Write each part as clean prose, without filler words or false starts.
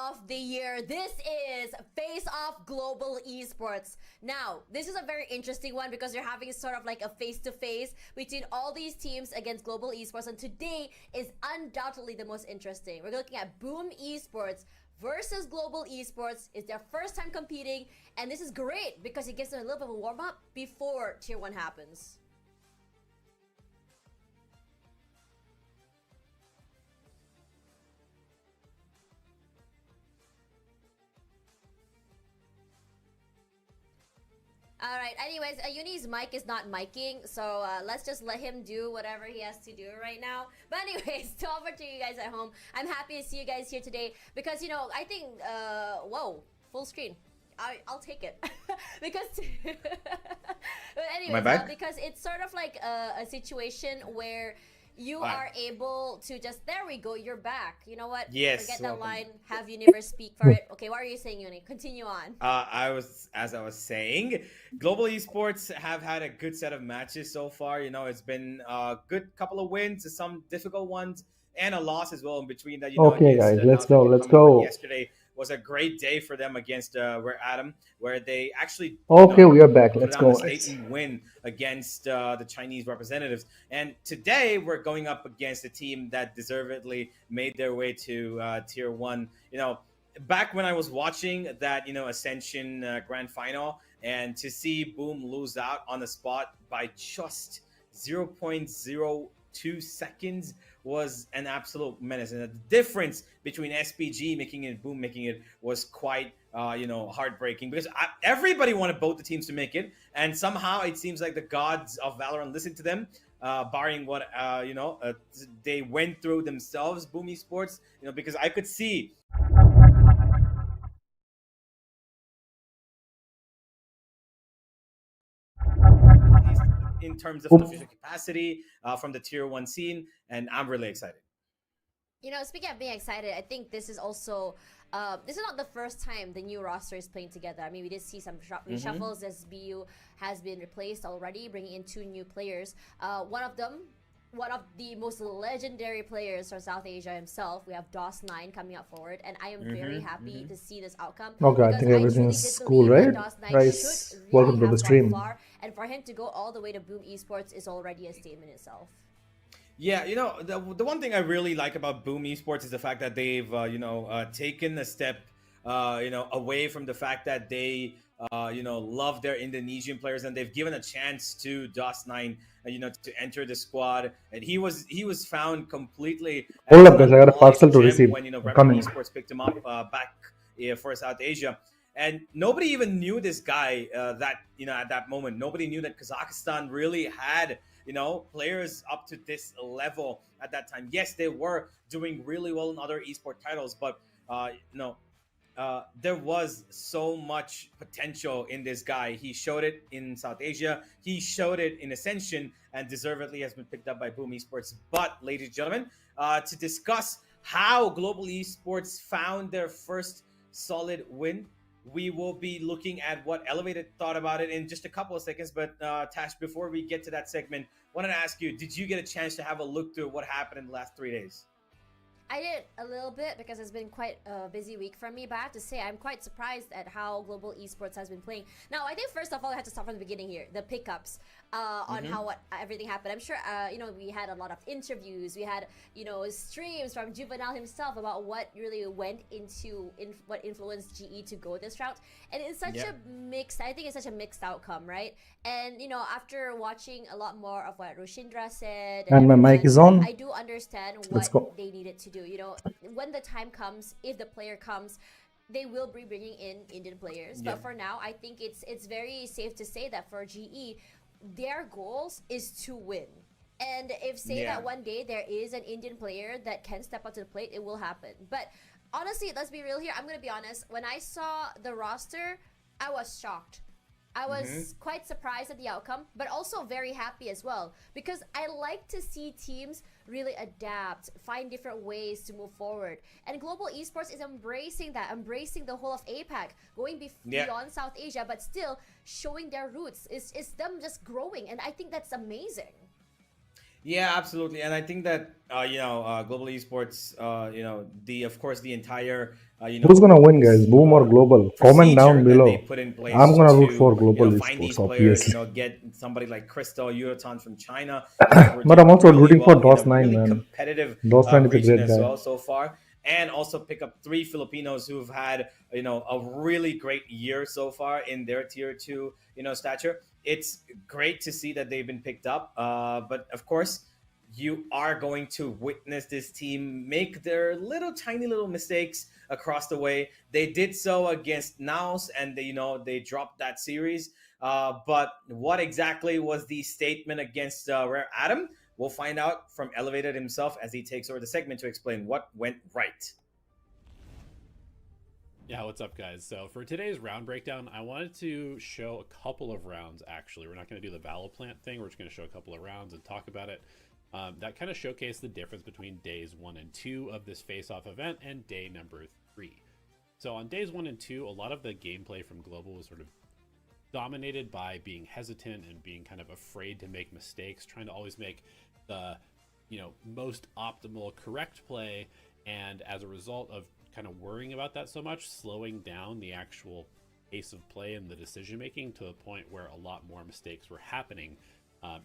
of the year. This is Face Off Global Esports. Now, this is a very interesting one because you're having sort of like a face-to-face between all these teams against Global Esports, and today is undoubtedly the most interesting. We're looking at Boom Esports versus Global Esports. It's their first time competing, and this is great because it gives them a little bit of a warm-up before Tier 1 happens. All right. Anyways, Uni's mic is not miking, so let's just let him do whatever he has to do right now. But anyways, to over to you guys at home, I'm happy to see you guys here today because, you know, I think, whoa, full screen. I'll take it because but anyways, because it's sort of like a situation where you are able to just, there we go, you're back. You know what? Yes. Forget that line, have Universe speak for it. Okay, what are you saying, Uni? Continue on. As I was saying, Global Esports have had a good set of matches so far. You know, it's been a good couple of wins, some difficult ones, and a loss as well in between that. You know, Okay, guys, let's go. Let's go. Yesterday was a great day for them against where they actually Okay, we are back. Let's go. Statement win against the Chinese representatives, and today we're going up against a team that deservedly made their way to Tier 1. You know, back when I was watching that, you know, Ascension Grand Final, and to see Boom lose out on the spot by just 0.02 seconds was an absolute menace, and the difference between SPG making it, Boom making it, was quite heartbreaking because everybody wanted both the teams to make it, and somehow it seems like the gods of Valorant listened to them, barring what they went through themselves, Boom Esports, you know, because I could see in terms of official capacity from the Tier 1 scene, and I'm really excited. You know, speaking of being excited, I think this is also, this is not the first time the new roster is playing together. I mean, we did see some reshuffles as BU has been replaced already, bringing in 2 new players. One of the most legendary players from South Asia himself, we have DOS9 coming up forward, and I am very happy to see this outcome. Okay, I think everything's cool, right? Guys, welcome to the stream. And for him to go all the way to Boom Esports is already a statement itself. Yeah, you know, the one thing I really like about Boom Esports is the fact that they've, taken a step, away from the fact that they, love their Indonesian players, and they've given a chance to DOS9, to enter the squad. And he was found completely. Hold up, guys, I got a parcel to receive. When, Esports picked him up back for South Asia. And nobody even knew this guy at that moment. Nobody knew that Kazakhstan really had, players up to this level at that time. Yes, they were doing really well in other esports titles, but there was so much potential in this guy. He showed it in South Asia. He showed it in Ascension, and deservedly has been picked up by Boom Esports. But, ladies and gentlemen, to discuss how Global Esports found their first solid win, we will be looking at what Elevated thought about it in just a couple of seconds. But Tash, before we get to that segment, I wanted to ask you, did you get a chance to have a look through what happened in the last 3 days? I did a little bit because it's been quite a busy week for me, but I have to say I'm quite surprised at how Global Esports has been playing. Now, I think first of all, I have to start from the beginning here, the pickups on how everything happened. I'm sure, we had a lot of interviews. We had, streams from Juvenile himself about what really went into what influenced GE to go this route. And it's such a mixed, I think it's such a mixed outcome, right? And, after watching a lot more of what Roshindra said, and my mic is on, I do understand what they needed to do. When the time comes, if the player comes, they will be bringing in Indian players. But for now, I think it's very safe to say that for GE, their goals is to win. And if that one day there is an Indian player that can step up to the plate, it will happen. But honestly, let's be real here. I'm going to be honest. When I saw the roster, I was shocked. I was quite surprised at the outcome, but also very happy as well, because I like to see teams really adapt, find different ways to move forward. And Global Esports is embracing that, embracing the whole of APAC, going beyond South Asia, but still showing their roots. It's them just growing, and I think that's amazing. Yeah, absolutely, and I think that global esports, of course the entire Who's gonna win, guys? Boom or Global? Comment down procedure that they below. put in I'm place gonna root to for Global find Esports, these players, obviously. get somebody like Crystal Euroton from China, who are But I'm doing also really rooting for well in a DOS9, really man. competitive DOS9 is a region great as guy. well so far, and also pick up three Filipinos who've had a really great year so far in their tier 2 stature. It's great to see that they've been picked up, but of course you are going to witness this team make their little tiny little mistakes across the way. They did so against Naus, and they dropped that series. But what exactly was the statement against Rare Adam? We'll find out from Elevated himself as he takes over the segment to explain what went right. Yeah, what's up, guys? So for today's round breakdown, I wanted to show a couple of rounds, actually. We're not going to do the Valor Plant thing. We're just going to show a couple of rounds and talk about it. That kind of showcased the difference between days 1 and 2 of this face-off event and day number 3. So on days 1 and 2, a lot of the gameplay from Global was sort of dominated by being hesitant and being kind of afraid to make mistakes, trying to always make the most optimal correct play, and as a result of kind of worrying about that so much, slowing down the actual pace of play and the decision making to the point where a lot more mistakes were happening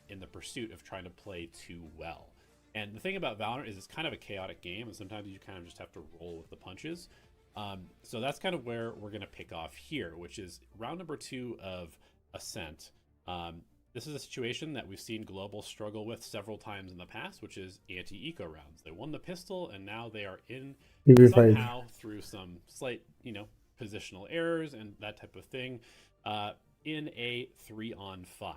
in the pursuit of trying to play too well. And the thing about Valorant is it's kind of a chaotic game, and sometimes you kind of just have to roll with the punches. So that's kind of where we're going to pick off here, which is round number 2 of Ascent. This is a situation that we've seen Global struggle with several times in the past, which is anti-eco rounds. They won the pistol, and now they are in somehow through some slight, positional errors and that type of thing, in a 3-on-5.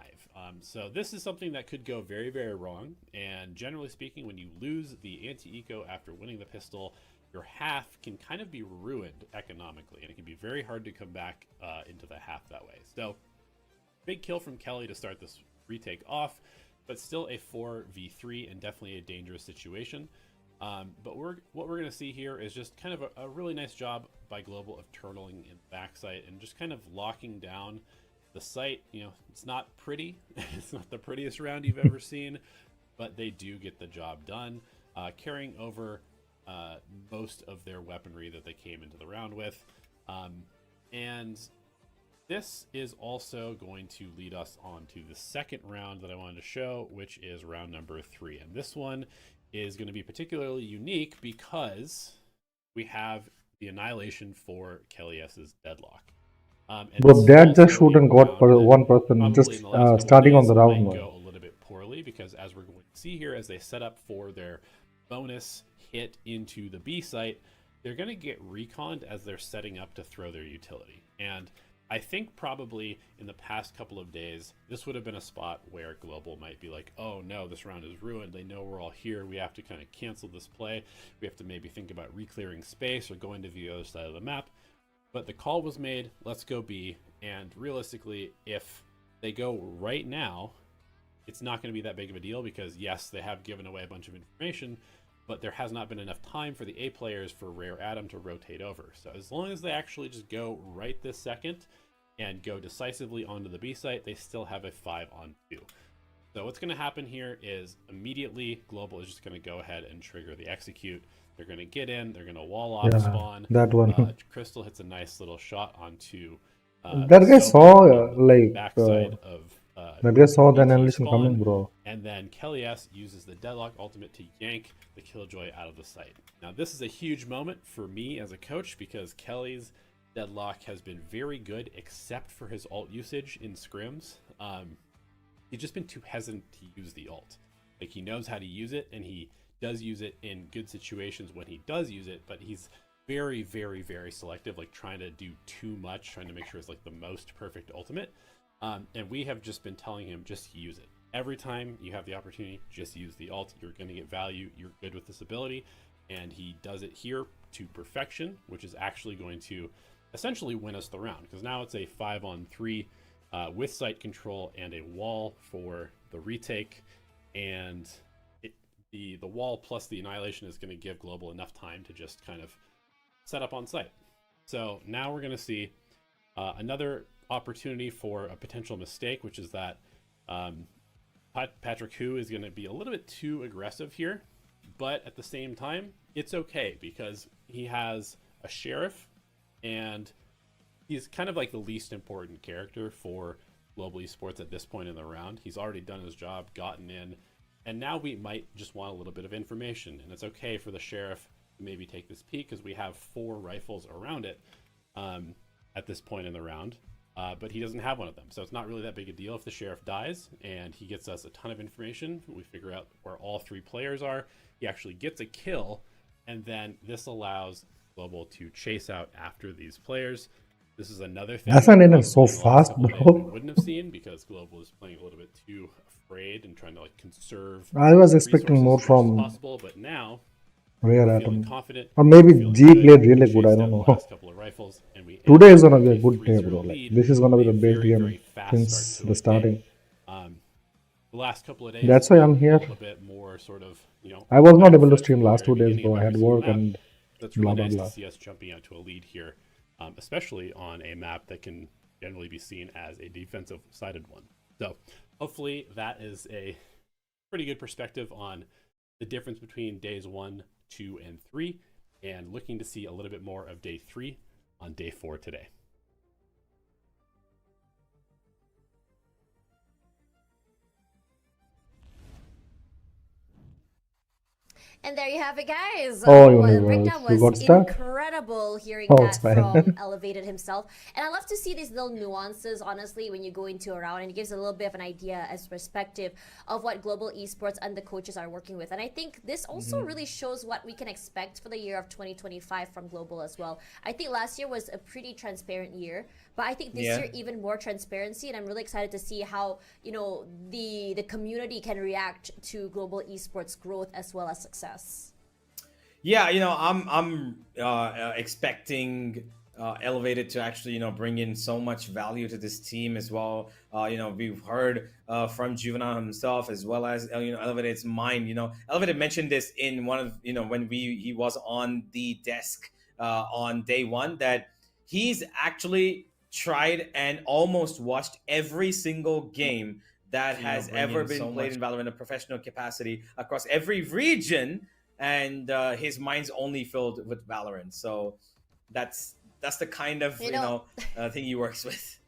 So this is something that could go very, very wrong. And generally speaking, when you lose the anti-eco after winning the pistol, your half can kind of be ruined economically, and it can be very hard to come back into the half that way. So big kill from Kelly to start this retake off, but still a 4v3 and definitely a dangerous situation. But what we're going to see here is just kind of a really nice job by Global of turtling in backside and just kind of locking down the site. It's not pretty. It's not the prettiest round you've ever seen, but they do get the job done, carrying over most of their weaponry that they came into the round with. And this is also going to lead us on to the second round that I wanted to show, which is round number 3. And this one is going to be particularly unique because we have the annihilation for Kelly S's Deadlock. But that just shoot and got one person just starting on the round. Might go a little bit poorly because, as we're going to see here, as they set up for their bonus hit into the B site, they're going to get reconned as they're setting up to throw their utility. And I think probably in the past couple of days, this would have been a spot where Global might be like, oh no, this round is ruined. They know we're all here. We have to kind of cancel this play. We have to maybe think about re-clearing space or going to the other side of the map. But the call was made, let's go B. And realistically, if they go right now, it's not going to be that big of a deal because yes, they have given away a bunch of information, but there has not been enough time for the A players for Rare Adam to rotate over. So as long as they actually just go right this second and go decisively onto the B site, they still have a 5-on-2. So what's going to happen here is immediately Global is just going to go ahead and trigger the execute. They're going to get in, they're going to wall off spawn. That one. Crystal hits a nice little shot onto that guy saw backside of that guy saw the BT annihilation spawn, coming, bro. and then Kelly S uses the Deadlock ultimate to yank the Killjoy out of the site. Now this is a huge moment for me as a coach because Kelly's Deadlock has been very good except for his ult usage in scrims. He's just been too hesitant to use the ult. Like, he knows how to use it, and he does use it in good situations when he does use it, but he's very, very, very selective, like trying to do too much, trying to make sure it's like the most perfect ultimate. And we have just been telling him, just use it. Every time you have the opportunity, just use the ult. You're going to get value. You're good with this ability. And he does it here to perfection, which is actually going to essentially win us the round, because now it's a 5-on-3 with site control and a wall for the retake. And the wall plus the annihilation is going to give Global enough time to just kind of set up on site. So now we're going to see another opportunity for a potential mistake, which is that Patrick Hu is going to be a little bit too aggressive here, but at the same time, it's okay because he has a sheriff, and he's kind of like the least important character for Global Esports at this point in the round. He's already done his job, gotten in, and now we might just want a little bit of information, and it's okay for the sheriff to maybe take this peek because we have 4 rifles around it at this point in the round. But he doesn't have one of them, so it's not really that big a deal if the sheriff dies and he gets us a ton of information. We figure out where all 3 players are. He actually gets a kill, and then this allows Global to chase out after these players. This is another thing That's not even so fast, we bro. wouldn't have seen because Global is playing a little bit too afraid and trying to like conserve. I was expecting more resources as much from as possible, but now Rare we're Atom. feeling confident. Or maybe feeling G good. played really We good, I chased don't down the know. last couple of rifles, and we Today is ended gonna be a with good day, 3-0 bro. Like, lead. this is gonna be the A best very, game very fast since start to the a starting. day. The last couple of days, That's why I'm a here. little bit more sort of, I was not able to back foot stream from the last 2 very days, beginning bro. of I had every single work map. and That's blah really blah nice blah. to see us jumping out to a lead here, especially on a map that can generally be seen as a defensive-sided one. So hopefully that is a pretty good perspective on the difference between days 1, 2, and 3, and looking to see a little bit more of day 3 on day 4 today. And there you have it, guys. Oh, The Universe, breakdown you got was stuck? incredible hearing Oh, it's that fine. from Elevated himself. And I love to see these little nuances, honestly, when you go into a round, and it gives a little bit of an idea as perspective of what Global Esports and the coaches are working with. And I think this also really shows what we can expect for the year of 2025 from Global as well. I think last year was a pretty transparent year, but I think this year even more transparency, and I'm really excited to see how, you know, the community can react to Global Esports growth as well as success. Yeah, you know, I'm expecting Elevated to actually, you know, bring in so much value to this team as well. You know, we've heard from Juvenile himself as well as you know, Elevated's mind. You know, Elevated mentioned this in one of, you know, when he was on the desk on day 1, that he's actually tried and almost watched every single game that has ever been played in Valorant in a professional capacity across every region, and his mind's only filled with Valorant. So that's the kind of thing he works with.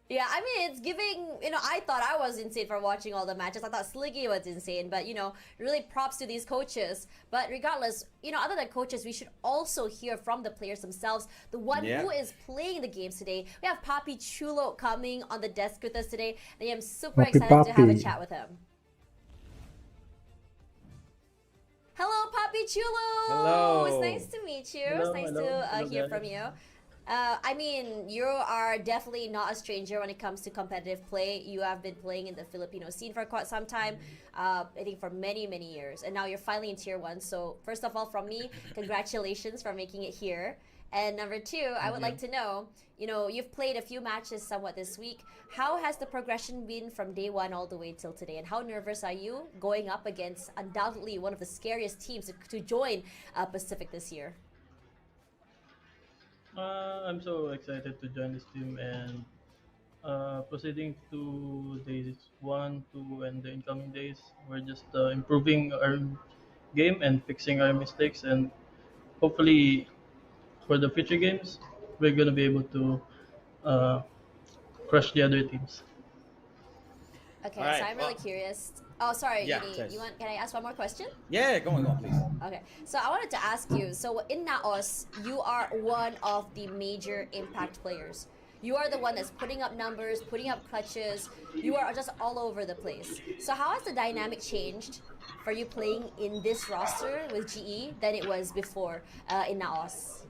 Yeah, I mean, it's giving, you know, I thought I was insane for watching all the matches. I thought Sliggy was insane, but, you know, really props to these coaches. But regardless, you know, other than coaches, we should also hear from the players themselves, the one who is playing the games today. We have Papi Chulo coming on the desk with us today, and I am super excited to have a chat with him. Hello, Papi Chulo! Hello! It's nice to meet you. Hello, it's nice hello. to hear from you. I mean, you are definitely not a stranger when it comes to competitive play. You have been playing in the Filipino scene for quite some time, I think for many, many years. And now you're finally in Tier 1. So first of all, from me, congratulations for making it here. And number 2, I would like to know, you know, you've played a few matches somewhat this week. How has the progression been from day 1 all the way till today? And how nervous are you going up against undoubtedly one of the scariest teams to join Pacific this year? I'm so excited to join this team and proceeding to days 1, 2, and the incoming days. We're just improving our game and fixing our mistakes, and hopefully for the future games, we're gonna be able to uh, crush the other teams. Okay, All right, so I'm really curious. Oh, sorry, yeah, Yuni, you want? Can I ask one more question? Yeah, go on, please. Okay, so I wanted to ask you. So in Naos, you are one of the major impact players. You are the one that's putting up numbers, putting up clutches. You are just all over the place. So how has the dynamic changed for you playing in this roster with GE than it was before in Naos?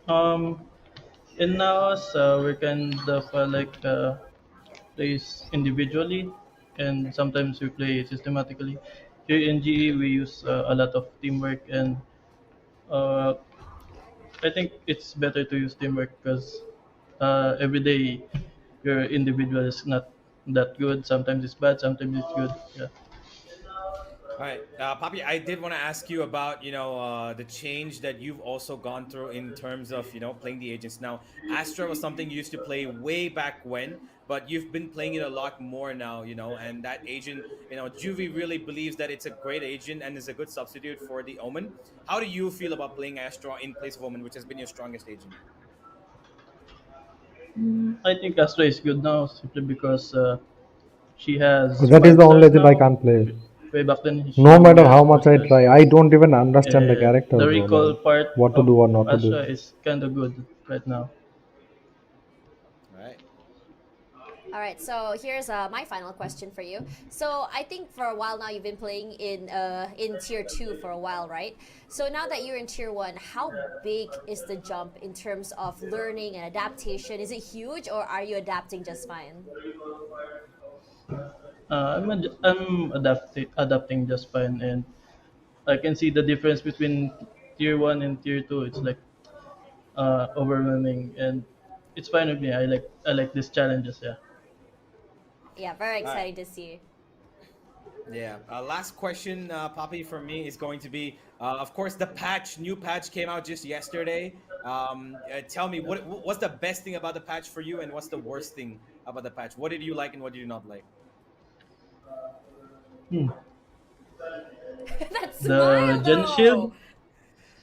Um, in Naos, we kind of plays individually, and sometimes we play systematically. Here in GE, we use a lot of teamwork, and uh, I think it's better to use teamwork because every day your individual is not that good. Sometimes it's bad, sometimes it's good. Yeah. All right, Papi, I did want to ask you about the change that you've also gone through in terms of playing the agents. Now, Astra was something you used to play way back when, but you've been playing it a lot more now. And that agent, Juvie really believes that it's a great agent and is a good substitute for the Omen. How do you feel about playing Astra in place of Omen, which has been your strongest agent? I think Astra is good now simply because she has That is five the only stars thing I now. can't play. Way back then, she No only matter has how four much I stars. try, I don't even understand the And character, the bro. recall Like, part what to of do or not to do. Astra is kind of good right now. All right. All right, so here's my final question for you. So I think for a while now you've been playing in tier 2 for a while, right? So now that you're in tier 1, how big is the jump in terms of learning and adaptation? Is it huge, or are you adapting just fine? I'm adapting just fine, and I can see the difference between tier one and tier two. It's like overwhelming, and it's fine with me. I like these challenges. Yeah. Yeah, very All right. exciting to see. Yeah. Last question, Poppy, from me is going to be, of course, the new patch came out just yesterday. Tell me, what's the best thing about the patch for you, and what's the worst thing about the patch? What did you like, and what did you not like? Hmm. That The smile Gen Shield. though.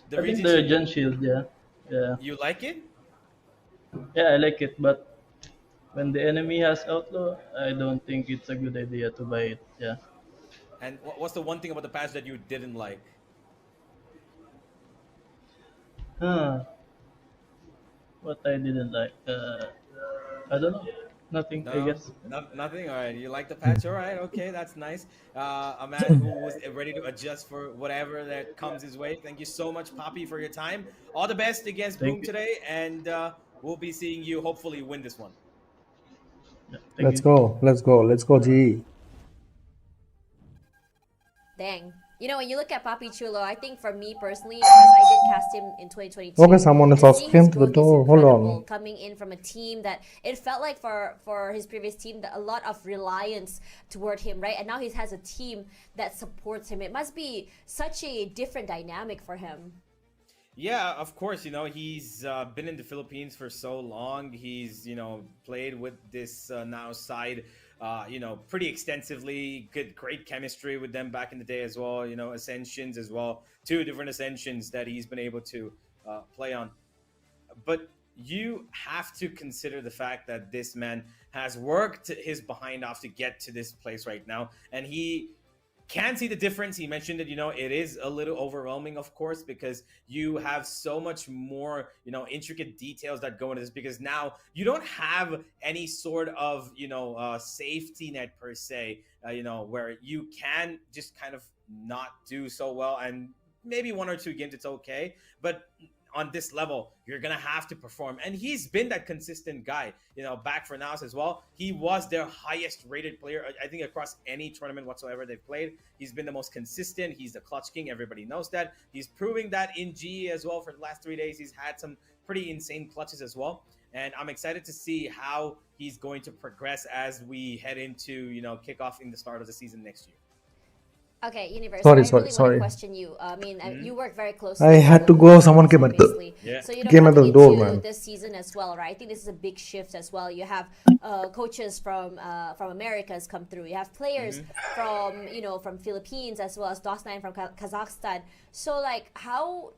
The I think region the shield. Gen Shield. Yeah. Yeah. You like it? Yeah. I like it, but when the enemy has outlaw, I don't think it's a good idea to buy it. Yeah. And what's the one thing about the patch that you didn't like? Huh. What I didn't like. I don't know. Nothing. I No, guess. nothing. All right, you like the patch? All right, okay, that's nice. A man who was ready to adjust for whatever that comes his way. Thank you so much, Poppy, for your time. All the best against Thank Boom you. today, and we'll be seeing you hopefully win this one. Yeah, thank Let's you. go. Let's go. Let's go, GE. Dang. You know, when you look at Papi Chulo, I think for me personally, because I did cast him in 2022, Okay, someone is and seeing his came to the growth is door. Hold incredible. on. Coming in from a team that it felt like for his previous team that a lot of reliance toward him, right? And now he has a team that supports him. It must be such a different dynamic for him. Yeah, of course. He's been in the Philippines for so long. He's played with this now side, pretty extensively. Great chemistry with them back in the day as well. Ascensions as well. 2 different ascensions that he's been able to play on. But you have to consider the fact that this man has worked his behind off to get to this place right now, and he can see the difference. He mentioned that it is a little overwhelming, of course, because you have so much more intricate details that go into this, because now you don't have any sort of safety net per se, where you can just kind of not do so well, and maybe 1 or 2 games it's okay, but on this level you're gonna have to perform, and he's been that consistent guy. Back for Naus as well, he was their highest rated player, I think, across any tournament whatsoever they've played. He's been the most consistent. He's the clutch king. Everybody knows that. He's proving that in GE as well. For the last 3 days he's had some pretty insane clutches as well, and I'm excited to see how he's going to progress as we head into kickoff in the start of the season next year. Okay, Universe, Sorry, I sorry, really want to sorry. question you. I mean, you work very closely I with had to the go. Someone players, came at the obviously. Yeah. So, came at the coming door, into man. this season as well, right? I think this is a big shift as well. You have coaches from Americas come through. You have players from from Philippines, as well as DOS9 from Kazakhstan. So like how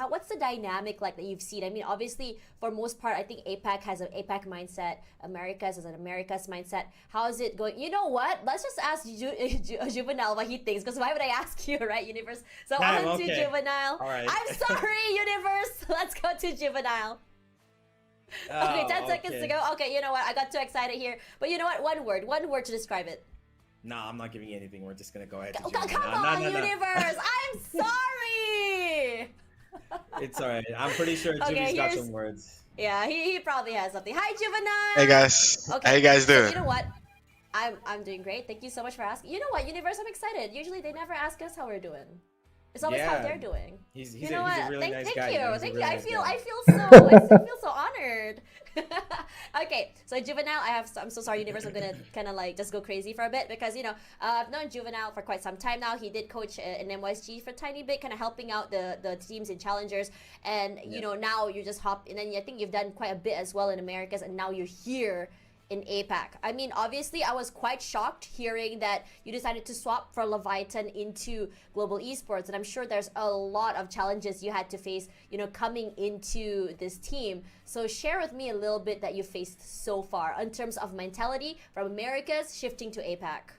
what's the dynamic like that you've seen? I mean, obviously for most part, I think APAC has an APAC mindset. Americas has an Americas mindset. How is it going? You know what? Let's just ask Juvenile what he thinks, because why would I ask you, right, Universe? So on to Juvenile. All right. I'm sorry, Universe. Let's go to Juvenile. Okay, 10 seconds to go. Okay, you know what? I got too excited here. But you know what? One word to describe it. No, I'm not giving you anything. We're just gonna go ahead. Come on, Universe. I'm sorry. It's all right. I'm pretty sure Jimmy's got some words. Yeah, he probably has something. Hi, Juvenile. Hey guys. Okay, How you guys doing? So you know what? I'm doing great. Thank you so much for asking. You know what, Universe? I'm excited. Usually they never ask us how we're doing. It's always how they're doing. He's you know a really nice guy. Thank you. I feel so honored. Okay, so Juvenile, I'm so sorry, Universe. I'm gonna kind of like just go crazy for a bit because I've known Juvenile for quite some time now. He did coach in NYSG for a tiny bit, kind of helping out the teams in challengers, and now you just hop, and then I think you've done quite a bit as well in Americas, and now you're here in APAC. I mean, obviously, I was quite shocked hearing that you decided to swap for Leviathan into Global Esports, and I'm sure there's a lot of challenges you had to face, coming into this team. So share with me a little bit that you faced so far in terms of mentality from Americas shifting to APAC.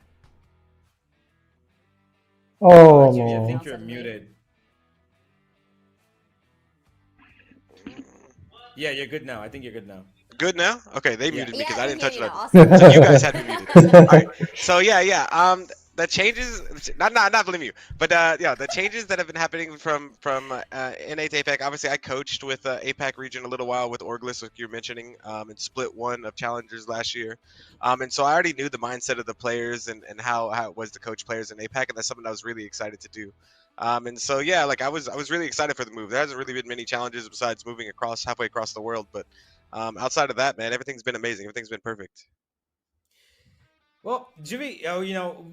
Oh Jimmy, I no. think you're muted. Yeah, you're good now. I think you're good now. Good now? Okay, they Yeah. muted me because Yeah, I I didn't hear touch you it. now. Awesome. So you guys had me muted. All right. So yeah. The changes, not blaming you, but yeah, the changes that have been happening from NA to APAC. Obviously, I coached with APAC region a little while with Orglis, like you're mentioning, and split one of challengers last year. And so I already knew the mindset of the players and how it was to coach players in APAC, and that's something I was really excited to do. And so yeah, like I was really excited for the move. There hasn't really been many challenges besides moving halfway across the world, but outside of that, man, everything's been amazing. Everything's been perfect. Well, Jimmy,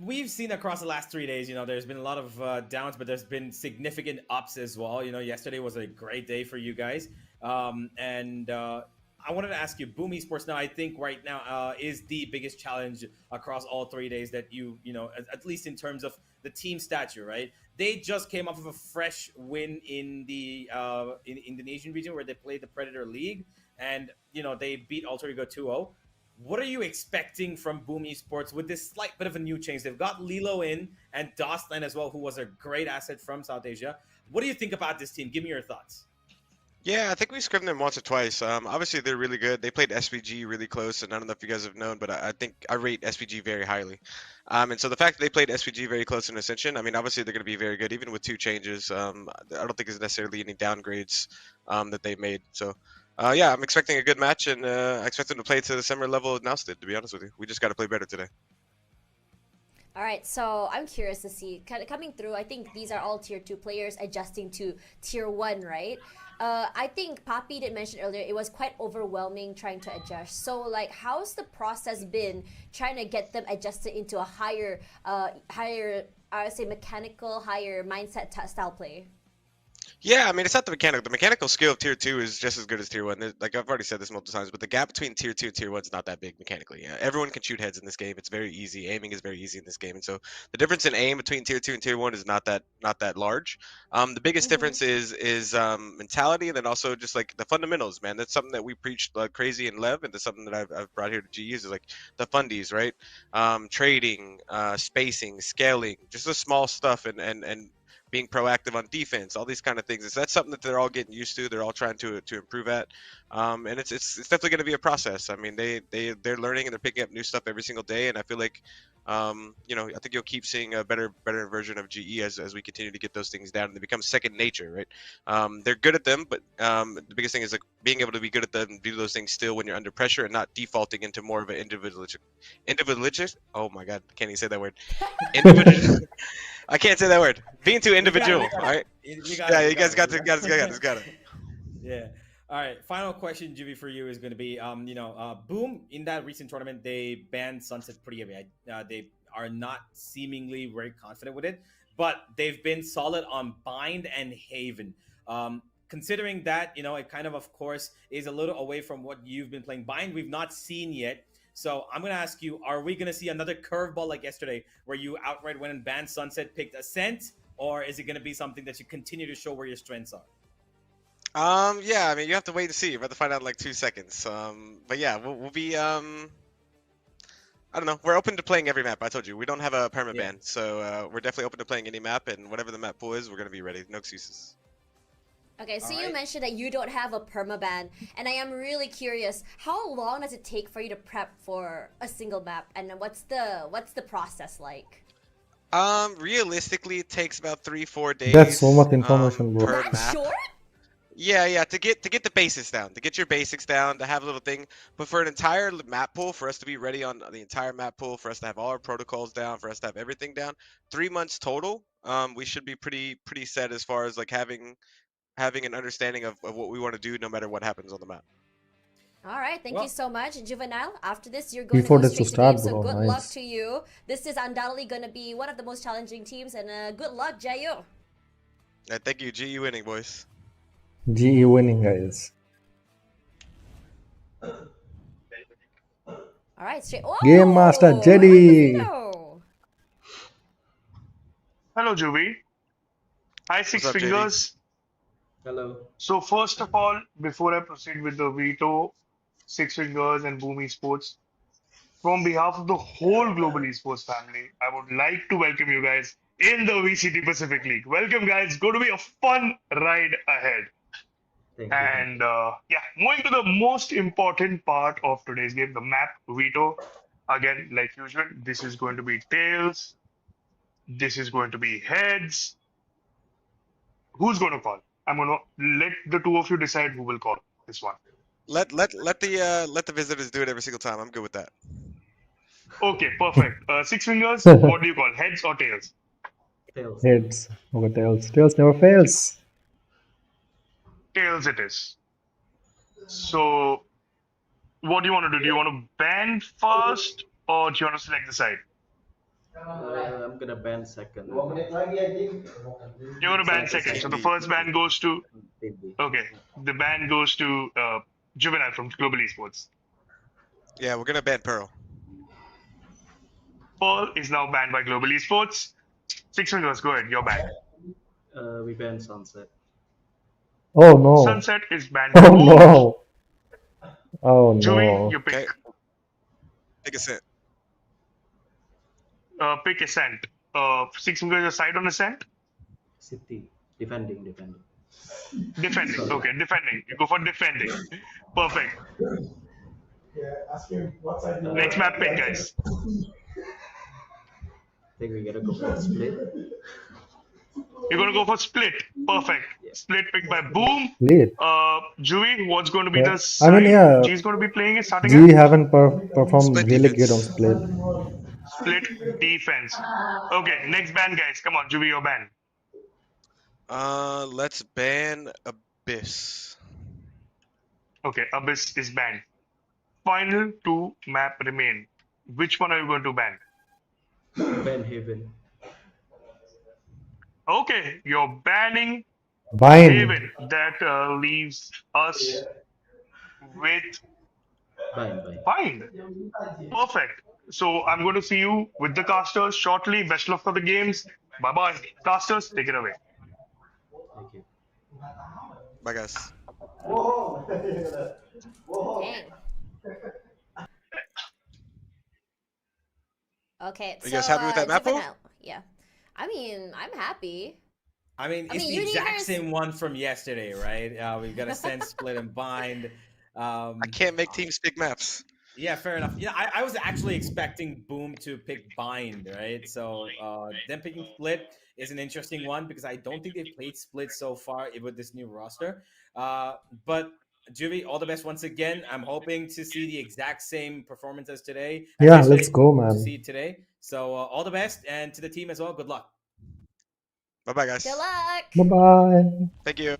we've seen across the last 3 days, there's been a lot of downs, but there's been significant ups as well. Yesterday was a great day for you guys. And I wanted to ask you, Boom Esports now, I think right now is the biggest challenge across all 3 days that at least in terms of the team stature, right? They just came off of a fresh win in the Indonesian region where they played the Predator League, and they beat Alter Ego 2-0. What are you expecting from Boom Esports with this slight bit of a new change? They've got Lilo in and Dostland as well, who was a great asset from South Asia. What do you think about this team? Give me your thoughts. Yeah, I think we scrimmed them once or twice. Obviously they're really good. They played SPG really close, and I don't know if you guys have known, but I think I rate SPG very highly. And so the fact that they played SPG very close in Ascension, I mean, obviously they're going to be very good, even with 2 changes. I don't think there's necessarily any downgrades that they made. So yeah, I'm expecting a good match, and I expect them to play to the similar level as Nouse did, to be honest with you. We just got to play better today. All right, so I'm curious to see, kind of coming through, I think these are all tier 2 players adjusting to tier 1, right? I think Papi did mention earlier, it was quite overwhelming trying to adjust. So like, how's the process been trying to get them adjusted into a higher, I would say mechanical, higher mindset style play? Yeah, I mean, it's not the mechanical. The mechanical skill of tier 2 is just as good as tier 1. Like I've already said this multiple times, but the gap between tier 2 and tier 1 is not that big mechanically. Everyone can shoot heads in this game. It's very easy. Aiming is very easy in this game, and so the difference in aim between tier 2 and tier 1 is not that large. The biggest difference is mentality, and then also just like the fundamentals, man. That's something that we preached like crazy in Lev, and that's something that I've brought here to GEs is like the fundies, right? Trading, spacing, scaling, just the small stuff, and being proactive on defense, all these kind of things. That's something that they're all getting used to. They're all trying to improve at, and it's definitely going to be a process. I mean, they're learning and they're picking up new stuff every single day, and I feel like, I think you'll keep seeing a better version of GE as we continue to get those things down and they become second nature, right? They're good at them, but the biggest thing is like being able to be good at them and do those things still when you're under pressure and not defaulting into more of an individualistic. Oh my God, can't even say that word. Individual. I can't say that word. Being too individual, all right? You guys got it. Yeah. All right. Final question, Jimmy, for you is going to be, Boom in that recent tournament, they banned Sunset pretty heavy. They are not seemingly very confident with it, but they've been solid on Bind and Haven. Considering that, it kind of course, is a little away from what you've been playing. Bind, we've not seen yet. So I'm going to ask you, are we going to see another curveball like yesterday where you outright went and banned Sunset, picked Ascent, or is it going to be something that you continue to show where your strengths are? Yeah, I mean, you have to wait and see. You're about to find out in like 2 seconds. But yeah, we'll be, I don't know. We're open to playing every map. I told you, we don't have a perma ban. So we're definitely open to playing any map, and whatever the map pool is, we're going to be ready. No excuses. Okay, so you mentioned that you don't have a permaban, and I am really curious, how long does it take for you to prep for a single map, and what's the process like? Realistically, it takes about 3-4 days. That's so much information, bro. Per That map. short? Yeah, to get the basics down, to get your basics down, to have a little thing. But for an entire map pool, for us to be ready on the entire map pool, for us to have all our protocols down, for us to have everything down, 3 months total. We should be pretty set as far as like having an understanding of what we want to do no matter what happens on the map. All right, thank Well- you so much, Juvenile. After this, you're going Before to go this to straight to start, game, so bro, good luck nice. to you. This is undoubtedly going to be one of the most challenging teams, and good luck, Jayo. Thank you, GE winning, boys. GE winning, guys. All right, straight. Oh, Game Master and Zedi. Vito. Hello, Juvi. Hi, Six up, JD? Fingers. Hello. So, first of all, before I proceed with the veto, Six Fingers, and Boom Esports, from behalf of the whole global esports family, I would like to welcome you guys in the VCT Pacific League. Welcome, guys. It's going to be a fun ride ahead. Thank And yeah, moving to the most important part of today's game, the map veto. Again, like usual, this is going to be tails. This is going to be heads. Who's going to call? I'm going to let the two of you decide who will call this one. Let the visitors do it every single time. I'm good with that. Okay, perfect. Six Fingers, what do you call? Heads or tails? Tails. Heads. Okay, tails. Tails never fails. Tails it is. So, what do you want to do? Do you want to ban first or do you want to select the side? I'm gonna ban second. You're going to ban second. So, the first ban goes to. Okay, the ban goes to Juvenile from Global Esports. Yeah, we're gonna ban Pearl. Pearl is now banned by Global Esports. Six Fingers, go ahead. You're banned. We ban Sunset. Oh no. Sunset is banned by Oh Boom. no. Oh Juvi, no. you pick. Okay. Take a sit. Pick Ascent. Six Fingers, aside on Ascent? City. Defending. Defending. Okay, defending. You go for defending. Perfect. Next map pick, guys. Think we gotta go for a split. You're going to go for split. Perfect. Split pick by Boom. Late. Juvi, what's going to be Yeah. the I side mean, yeah. G's going to be playing it starting G at? haven't performed Split really defense. good on split. Split defense. Okay, next ban, guys. Come on, Juvi, your ban. Let's ban Abyss. Okay, Abyss is banned. Final two map remain. Which one are you going to ban? Ban Haven. Okay, you're banning Bind. Haven. That leaves us with Bind. Bind. Perfect. So I'm going to see you with the casters shortly. Best luck for the games. Bye bye. Casters, take it away. Thank you. Bye, guys. Dang. Okay, Are you guys happy with that map pool? Juvenile. Yeah. I mean, I'm happy. I mean, it's the exact same one from yesterday, right? We've got to send, split, and bind. I can't make teams pick maps. Yeah, fair enough. Yeah, I was actually expecting Boom to pick bind, right? So them picking split is an interesting one because I don't think they've played split so far with this new roster. But Juvie, all the best once again. I'm hoping to see the exact same performance as today. Yeah, let's go, man. To see it today. So all the best, and to the team as well. Good luck. Bye, guys. Good luck. Bye-bye. Thank you.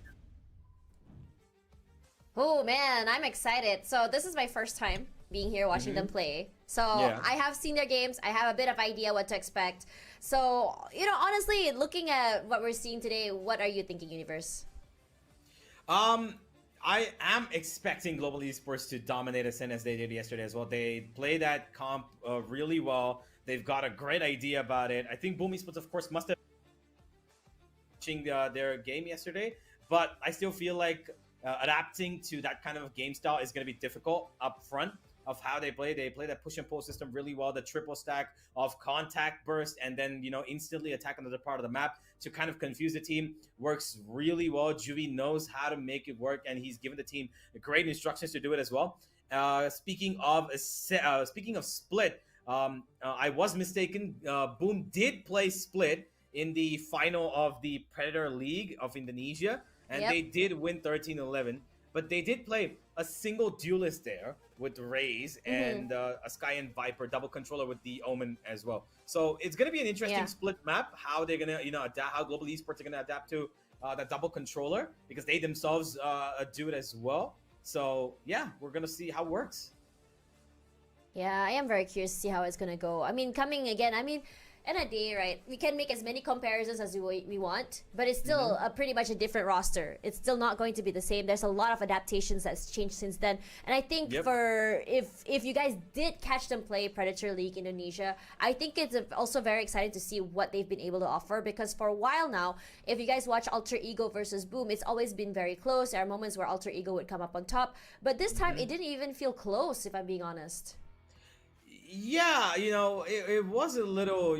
Oh man, I'm excited. So this is my first time being here watching them play. So Yeah. I have seen their games. I have a bit of idea what to expect. So, you know, honestly, looking at what we're seeing today, what are you thinking, Universe? I am expecting Global Esports to dominate Ascent as they did yesterday as well. They play that comp really well. They've got a great idea about it. I think Boom Esports, of course, must have watching their game yesterday, but I still feel like adapting to that kind of game style is going to be difficult up front of how they play. They play that push and pull system really well, the triple stack of contact burst and then, you know, instantly attack another part of the map to kind of confuse the team works really well. Juvie knows how to make it work, and he's given the team great instructions to do it as well. Speaking of split, I was mistaken. Boom did play split in the final of the Predator League of Indonesia, and they did win 13-11. But they did play a single duelist there with Raze and a Sky and Viper double controller with the Omen as well. So it's going to be an interesting split map. How they're going to, you know, how Global Esports are going to adapt to that double controller, because they themselves do it as well. So yeah, we're gonna see how it works. Yeah, I am very curious to see how it's gonna go. I mean, coming again, I mean, in a day, right? We can make as many comparisons as we want, but it's still a pretty much a different roster. It's still not going to be the same. There's a lot of adaptations that's changed since then. And I think for if you guys did catch them play Predator League Indonesia, I think it's also very exciting to see what they've been able to offer, because for a while now, if you guys watch Alter Ego versus Boom, it's always been very close. There are moments where Alter Ego would come up on top, but this time it didn't even feel close, if I'm being honest. Yeah, it was a little,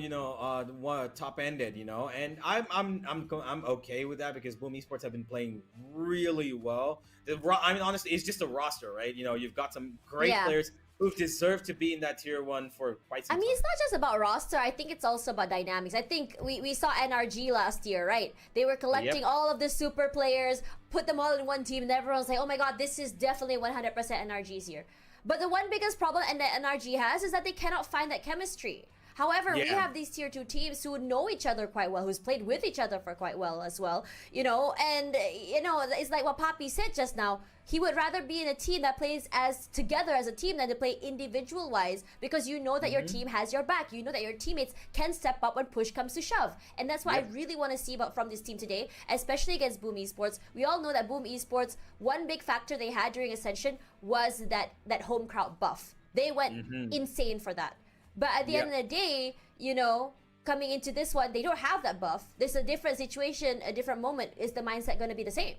top ended, and I'm okay with that because Boom Esports have been playing really well. I mean, honestly, it's just a roster, right? You've got some great players who've deserved to be in that tier 1 for quite some time. I mean, it's not just about roster. I think it's also about dynamics. I think we saw NRG last year, right? They were collecting all of the super players, put them all in one team, and everyone's like, oh my god, this is definitely 100% NRG's year. But the one biggest problem and that NRG has is that they cannot find that chemistry. However, we have these tier 2 teams who know each other quite well, who's played with each other for quite well as well, and it's like what Papi said just now. He would rather be in a team that plays as together as a team than to play individual wise, because you know that your team has your back. You know that your teammates can step up when push comes to shove. And that's what I really want to see from this team today, especially against Boom Esports. We all know that Boom Esports, one big factor they had during Ascension was that home crowd buff. They went insane for that. But at the end of the day, coming into this one, they don't have that buff. There's a different situation, a different moment. Is the mindset going to be the same?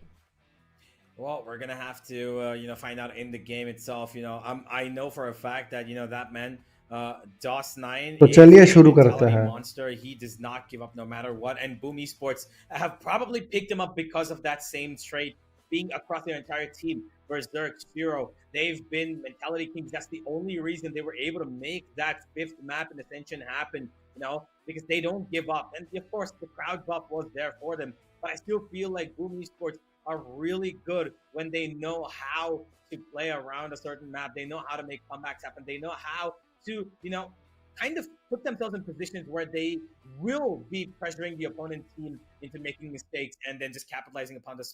Well, we're gonna have to, find out in the game itself. I know for a fact that that man, DOS9, तो is चलिए a शुरू करते mentality हैं. monster. He does not give up no matter what. And Boom Esports have probably picked him up because of that same trait, being across their entire team. Berserk, Shiro, they've been mentality kings. That's the only reason they were able to make that 5th map in Ascension happen. Because they don't give up. And of course, the crowd buff was there for them. But I still feel like Boom Esports are really good when they know how to play around a certain map. They know how to make comebacks happen. They know how to, kind of put themselves in positions where they will be pressuring the opponent team into making mistakes and then just capitalizing upon the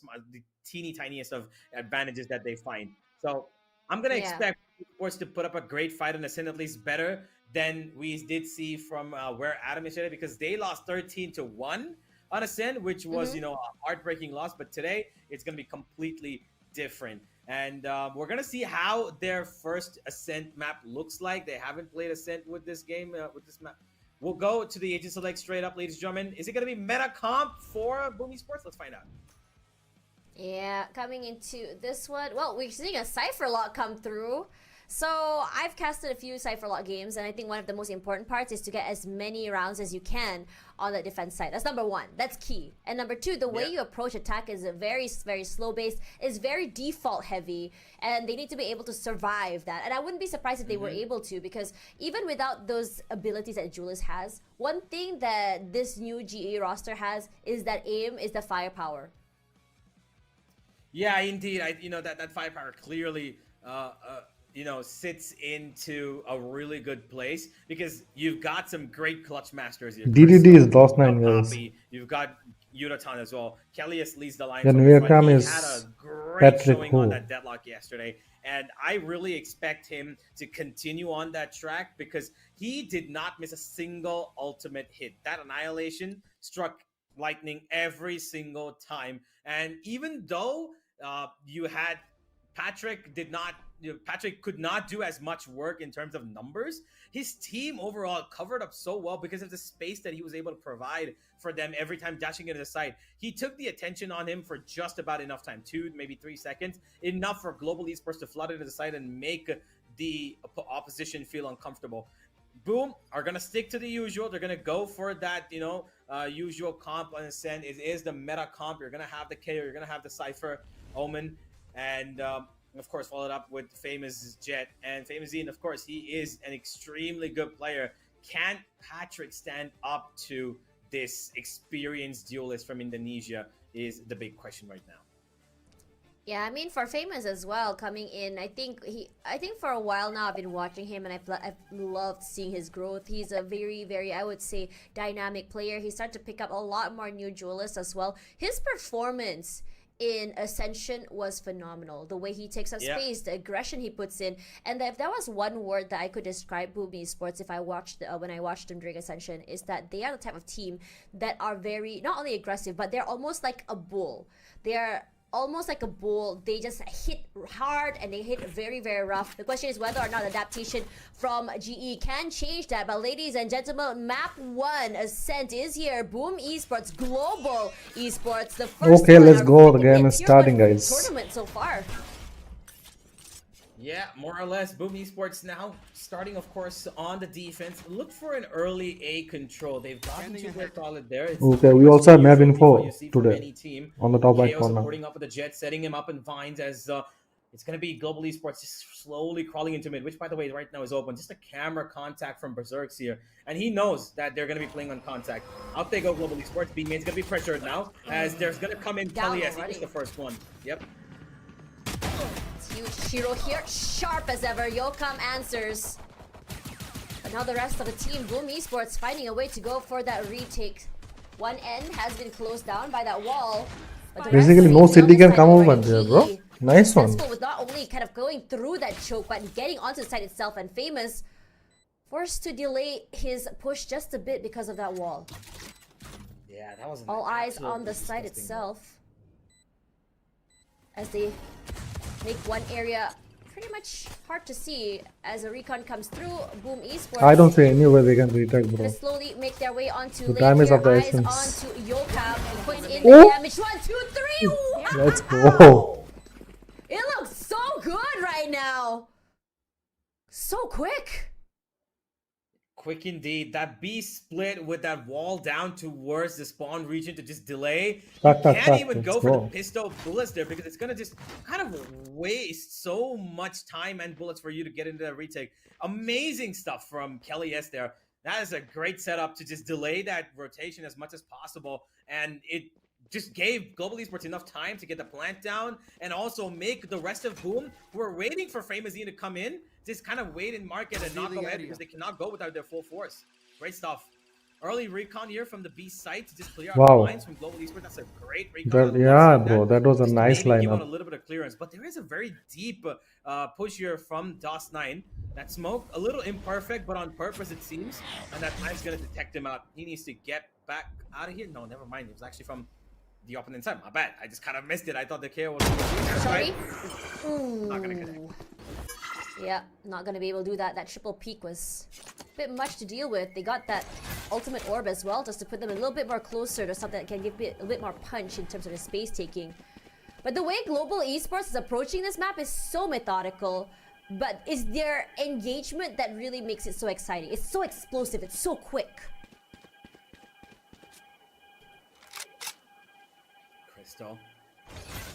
teeny tiniest of advantages that they find. So I'm going to expect Sports to put up a great fight in Ascent, at least better than we did see from where Adam is today, because they lost 13-1 on Ascent, which was, a heartbreaking loss. But today, it's going to be completely different. And we're going to see how their first Ascent map looks like. They haven't played Ascent with this game, with this map. We'll go to the Agent Select straight up, ladies and gentlemen. Is it going to be meta comp for Boom Esports? Let's find out. Yeah, coming into this one, well, we're seeing a Cypher Lock come through. So I've casted a few Cypher Lock games, and I think one of the most important parts is to get as many rounds as you can on the defense side. That's number one. That's key. And number two, the way you approach attack is a very, very slow based, is very default heavy, and they need to be able to survive that. And I wouldn't be surprised if they were able to, because even without those abilities that Julius has, one thing that this new GE roster has is that aim is the firepower. Yeah, indeed. That firepower clearly sits into a really good place, because you've got some great clutch masters here. DDD is DOS9 guys. You've got Yuratan as well. Kellius leads the line. And He Vietnam had is a great Patrick showing on Ho. that deadlock yesterday, and I really expect him to continue on that track, because he did not miss a single ultimate hit. That annihilation struck lightning every single time, and even though you had Patrick could not do as much work in terms of numbers, his team overall covered up so well because of the space that he was able to provide for them every time dashing into the side. He took the attention on him for just about enough time, 2, maybe 3 seconds, enough for Global Esports to flood into the side and make the opposition feel uncomfortable. Boom are going to stick to the usual. They're going to go for that, usual comp on Ascent. It is the meta comp. You're going to have the KO, you're going to have the Cypher, Omen, and of course followed up with Famous Jet and Famous Zine. Of course, he is an extremely good player. Can Patrick stand up to this experienced duelist from Indonesia is the big question right now. Yeah, I mean, for Famous as well, coming in, I think for a while now I've been watching him, and I've loved seeing his growth. He's a very, very, I would say, dynamic player. He started to pick up a lot more new duelists as well. His performance in Ascension was phenomenal. The way he takes up space, the aggression he puts in, and if there was one word that I could describe Boom Esports if I watched when I watched them during Ascension, is that they are the type of team that are very not only aggressive, but they're almost like a bull. They're almost like a bull. They just hit hard and they hit very, very rough. The question is whether or not adaptation from GE can change that. But ladies and gentlemen, map 1 Ascent is here. Boom Esports, global esports. The first Okay, let's go. The game is starting, guys. Tournament so far. Yeah, more or less. Boom Esports now starting, of course, on the defense. Look for an early A control. They've gotten to their solid there. It's Okay, we also have map info today team. on the top right KO corner. supporting up with the Jet, setting him up in vines as it's going to be Global Esports just slowly crawling into mid, which, by the way, right now is open. Just a camera contact from Berserks here. And he knows that they're going to be playing on contact. Out they go, Global Esports. B-main's going to be pressured now as there's going to come in Kelly as he's the first one. Yep. Huge Shiro here, sharp as ever. Yokam answers. But now the rest of the team, Boom Esports, finding a way to go for that retake. One end has been closed down by that wall. But basically, no Zedi can come over there, bro. Nice one. With not only kind of going through that choke, but getting onto the site itself, and Famous forced to delay his push just a bit because of that wall. Yeah, that was all eyes on the site itself as they make one area pretty much hard to see as a recon comes through. Boom Esports, I don't see anywhere they can retake, bro. gonna slowly make their way onto The lane damage here. of the Eyes essence. onto Yokam, puts in Oh! the damage. 1, 2, 3. Wow! Let's go. It looks so good right now. So quick. Quick indeed. That B split with that wall down towards the spawn region to just delay. Can't even go for the pistol bullets there because it's going to just kind of waste so much time and bullets for you to get into that retake. Amazing stuff from Kelly S there. That is a great setup to just delay that rotation as much as possible. And it just gave Global Esports enough time to get the plant down and also make the rest of Boom, who are waiting for Famazine to come in, just kind of wait and mark it and not go ahead because they cannot go without their full force. Great stuff. Early recon here from the B site to just clear out the lines from Global Esports. That's a great recon. Yeah, bro, that was a nice lineup. Give out a little bit of clearance, but there is a very deep push here from DOS9. That smoke, a little imperfect, but on purpose it seems. And that time's going to detect him out. He needs to get back out of here. No, never mind. It was actually from the opponent side. My bad. I just kind of missed it. I thought the KO was sorry. Not going to connect. Yeah, not going to be able to do that. That triple peak was a bit much to deal with. They got that ultimate orb as well, just to put them a little bit more closer to something that can give a bit more punch in terms of the space taking. But the way Global Esports is approaching this map is so methodical. But it's their engagement that really makes it so exciting. It's so explosive. It's so quick. Crystal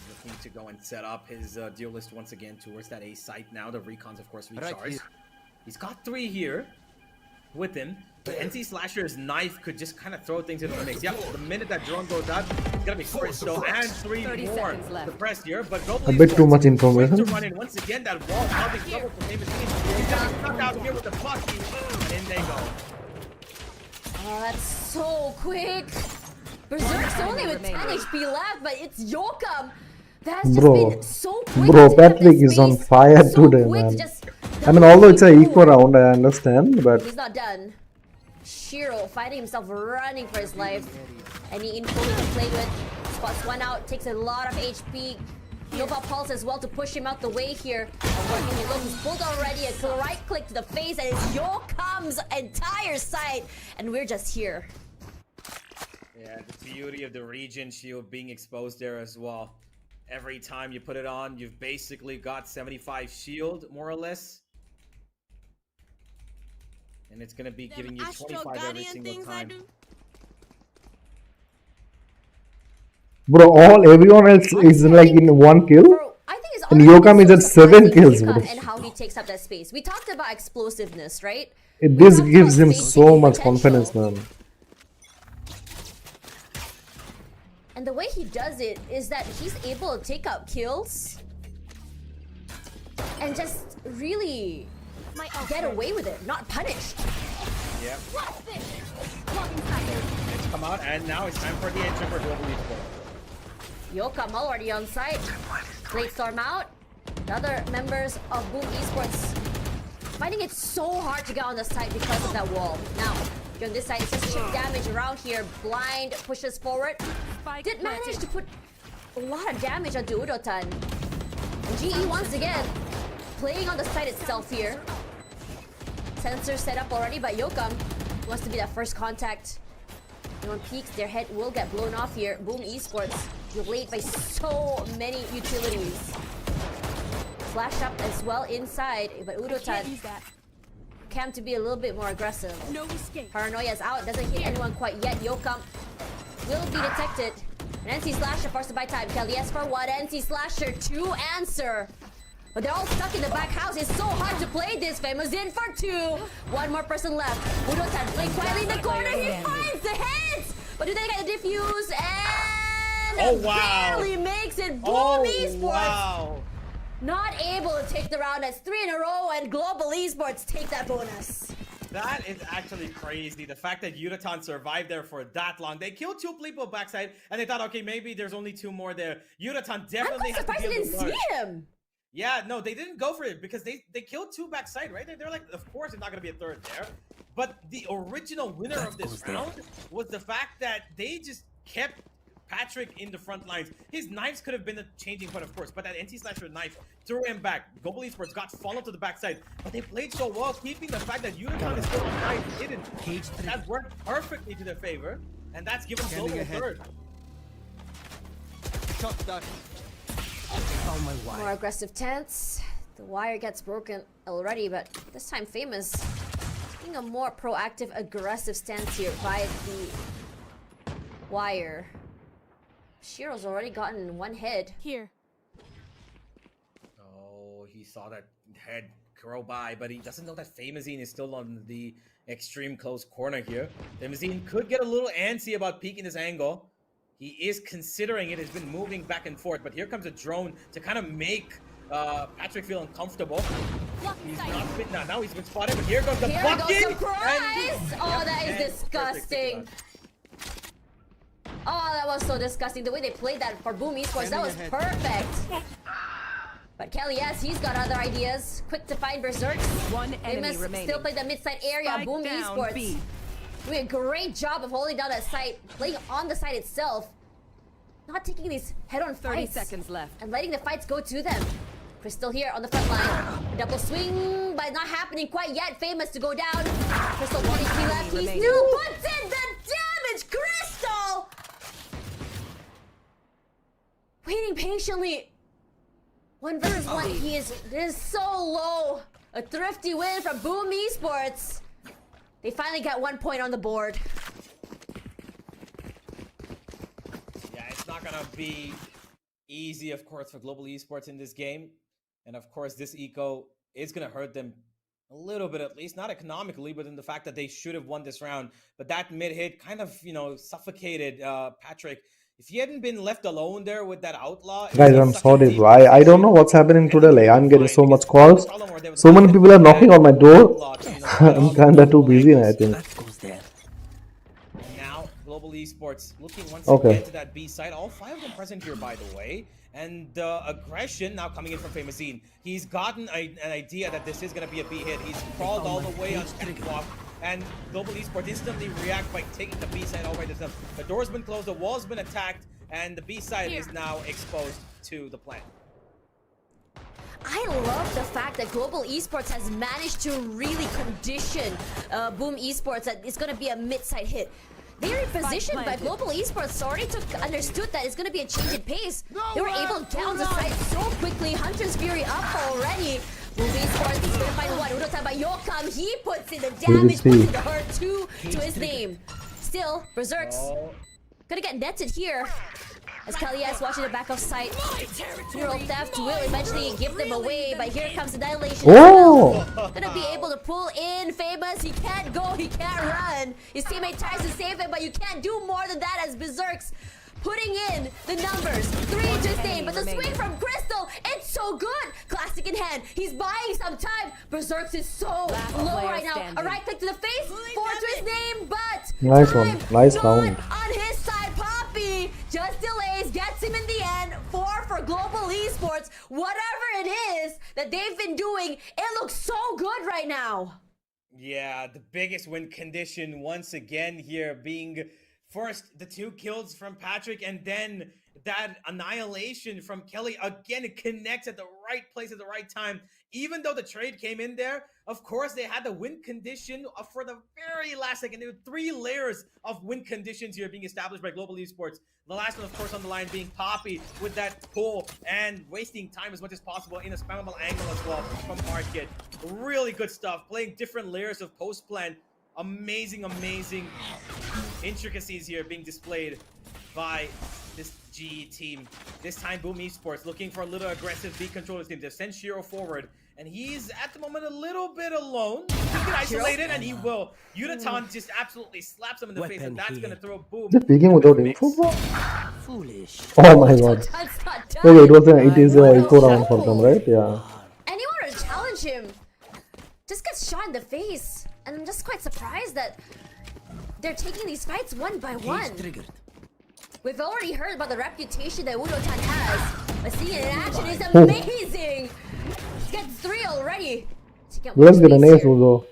looking to go and set up his duelist once again towards that A site now. The recons, of course, recharged. He's got 3 here with him. But NC Slasher's knife could just kind of throw things into the mix. Yep, the minute that drone goes out, it's gonna be Crystal and 3 more depressed here. But a bit too much information. To run in once again, that wall causing trouble for Tempest. He's gonna be stuck out here with the Bucky, and in they go. Oh, that's so quick. Berserk's only with 10 HP left, but it's Yokam. That's just been so quick. Bro, Patrick is on fire today, man. I mean, although it's an equal round, I understand, but he's not done. Shiro finding himself running for his life. Any info he can play with. Spots one out, takes a lot of HP. Nova Pulse as well to push him out the way here. Working him low, he's pulled already. A right click to the face, and it's Yokam's entire side. And we're just here. Yeah, the beauty of the region shield being exposed there as well. Every time you put it on, you've basically got 75 shield, more or less. And it's going to be giving you 25 every single time. bro, everyone else is like in 1 kill. Bro, I think it's and Yokam is at 7 kills, bro. And how he takes up that space. We talked about explosiveness, right? This gives him so much confidence, man. And the way he does it is that he's able to take out kills and just really get away with it, not punished. Yep. It's come out, and now it's time for the entry for Global Esports. Yokam already on site. Blade Storm out. The other members of Boom Esports finding it so hard to get on the site because of that wall. Now, during this side, it's just chip damage around here. Blind pushes forward. Did manage to put a lot of damage onto Udotan. And GE once again playing on the site itself here. Sensor set up already by Yokam. Wants to be that first contact. Anyone peeks, their head will get blown off here. Boom Esports delayed by so many utilities. Flash up as well inside, but Udotan cam to be a little bit more aggressive. No escape. Paranoia's out, doesn't hit anyone quite yet. Yokam will be detected. An NC Slasher forced to buy time. Kelly's for what? NC Slasher to answer. But they're all stuck in the back house. It's so hard to play this. Famous in for 2. One more person left. Udotan playing quietly in the corner. He finds the heads. But do they get a defuse? And barely makes it. Boom Esports. Wow. Not able to take the round. That's 3 in a row, and Global Esports take that bonus. That is actually crazy. The fact that Udotan survived there for that long. They killed 2 people backside, and they thought, okay, maybe there's only 2 more there. Udotan definitely I'm quite surprised they didn't see him. Yeah, no, they didn't go for it because they killed 2 backside, right? They're like, of course, there's not going to be a third there. But the original winner of this round was the fact that they just kept Patrick in the front lines. His knives could have been a changing point, of course, but that NT Slasher knife threw him back. Global Esports got followed to the backside, but they played so well, keeping the fact that Udotan is still on knife hidden. That worked perfectly to their favor, and that's given Global a third. More aggressive stance. The wire gets broken already, but this time Famous taking a more proactive, aggressive stance here by the wire. Shiro's already gotten 1 head. Here. Oh, he saw that head go by, but he doesn't know that Famazine is still on the extreme close corner here. Famazine could get a little antsy about peeking this angle. He is considering it, has been moving back and forth, but here comes a drone to kind of make Patrick feel uncomfortable. He's not been, now he's been spotted, but here goes the bucket! Oh, that is disgusting. Oh, that was so disgusting. The way they played that for Boom Esports, that was perfect. But Kelly, yes, he's got other ideas. Quick to find Berserk. One enemy remaining. Still play the mid-side area. Spike Boom down, Esports B. doing a great job of holding down that site, playing on the site itself. Not taking these head-on 30 fights. seconds left. And letting the fights go to them. Crystal here on the front line. A double swing, but not happening quite yet. Famous to go down. Crystal 43 left. He still puts in the damage. Crystal! Waiting patiently. 1 versus 1. He is so low. A thrifty win from Boom Esports. They finally got 1 point on the board. Yeah, it's not gonna be easy, of course, for Global Esports in this game. And of course, this eco is gonna hurt them a little bit, at least. Not economically, but in the fact that they should have won this round. But that mid-hit kind of, suffocated Patrick. If he hadn't been left alone there with that outlaw... Guys, I'm sorry, bro. I don't know what's happening today. Like, I'm getting so much calls. So many people are knocking on my door. I'm kinda too busy, I think. Now, Global Esports looking once again to that B side. All 5 of them present here, by the way. And aggression now coming in from Famazine. He's gotten an idea that this is going to be a B hit. He's crawled all the way on catwalk. And Global Esports instantly react by taking the B side all the way to them. The door's been closed, the wall's been attacked, and the B side is now exposed to the plant. I love the fact that Global Esports has managed to really condition Boom Esports that it's going to be a mid-side hit. They're repositioned, but Global Esports already understood that it's going to be a change in pace. They were able to get on the site so quickly. Hunter's Fury up already. Boom Esports is going to find one. Udotan by Yokam. He puts in the damage, puts in the hurt to his name. Still, Berserk's going to get netted here. As Kalias watching the back of sight. Hero theft will eventually give them away, but here comes the Annihilation. Gonna be able to pull in Famous. He can't go, he can't run. His teammate tries to save him, but you can't do more than that as Berserk's putting in the numbers. 3 to his name, but the swing from Crystal, it's so good. Classic in hand. He's buying some time. Berserk's is so low right now. A right click to the face, 4 to his name, but nice one, nice round. On his side, Poppy just delays, gets him in the Esports, whatever it is that they've been doing, it looks so good right now. Yeah, the biggest win condition once again here being first the 2 kills from Patrick and then that annihilation from Kelly. Again, it connects at the right place at the right time. Even though the trade came in there, of course, they had the win condition for the very last second. There were 3 layers of win conditions here being established by Global Esports. The last one, of course, on the line being Poppy with that pull and wasting time as much as possible in a spammable angle as well from Market. Really good stuff. Playing different layers of post plan. Amazing, amazing intricacies here being displayed by this GE team. This time, Boom Esports looking for a little aggressive B controllers team. They've sent Shiro forward, and he's at the moment a little bit alone. He can isolate it, and he will. Yutatan just absolutely slaps him in the face, and that's going to throw Boom. Just speaking without info, bro. Foolish. Oh my god. Okay, it is a eco round for them, right? Yeah. Anyone to challenge him just gets shot in the face. And I'm just quite surprised that they're taking these fights one by one. We've already heard about the reputation that Udotan has, but seeing it in action is amazing. He's got 3 already. Let's get an ace, Uzo.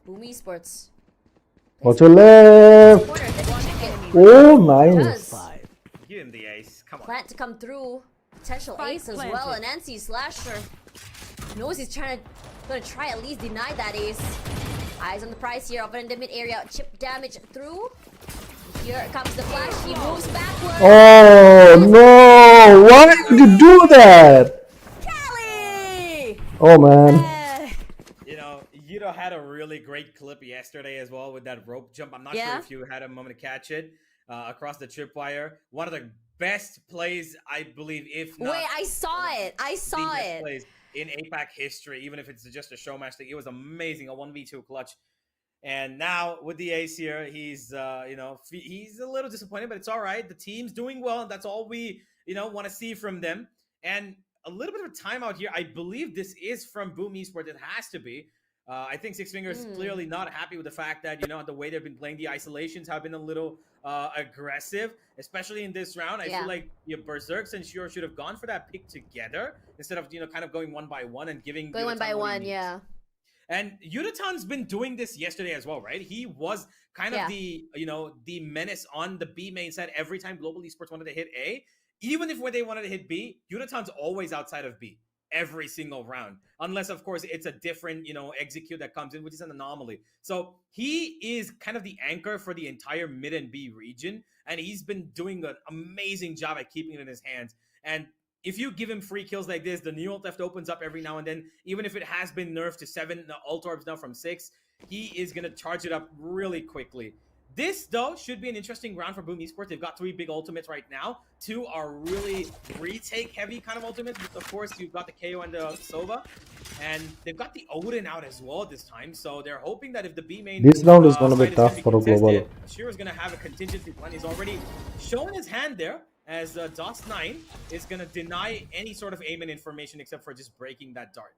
Boom Esports. Watch your left. Oh, nice. Give him the ace. Come on. Plant to come through. Potential ace as well. And NC Slasher knows he's gonna try at least deny that ace. Eyes on the prize here, open in the mid area. Chip damage through. Here comes the flash. He moves backwards. Oh no! Why did you do that? Kelly! Oh man. You know, Yudo had a really great clip yesterday as well with that rope jump. I'm not sure if you had a moment to catch it across the tripwire. One of the best plays, I believe, if not. Wait, I saw it. I saw it. Plays in APAC history, even if it's just a show match thing. It was amazing, a 1v2 clutch. And now with the ace here, he's you know, he's a little disappointed, but it's all right. The team's doing well, and that's all we, you know, want to see from them. And a little bit of a timeout here. I believe this is from Boom Esports. It has to be. I think Six Fingers clearly not happy with the fact that, you know, the way they've been playing, the isolations have been a little aggressive, especially in this round. I feel like Berserks and Shiro should have gone for that pick together instead of, you know, kind of going one by one and giving one by one, yeah. And Yudatan's been doing this yesterday as well, right? He was kind of the, you know, the menace on the B main side every time Global Esports wanted to hit A. Even if when they wanted to hit B, Yudatan's always outside of B every single round. Unless, of course, it's a different, you know, execute that comes in, which is an anomaly. So he is kind of the anchor for the entire mid and B region. And he's been doing an amazing job at keeping it in his hands. And if you give him free kills like this, the new ult left opens up every now and then. Even if it has been nerfed to 7 ult orbs now from 6, he is going to charge it up really quickly. This, though, should be an interesting round for Boom Esports. They've got 3 big ultimates right now. 2 are really retake-heavy kind of ultimates. Of course, you've got the KO and the Sova. And they've got the Odin out as well this time. So they're hoping that if the B main... This round is going to be tough for a global. Shiro's going to have a contingency plan. He's already shown his hand there, as DOS9 is going to deny any sort of aim and information except for just breaking that dart.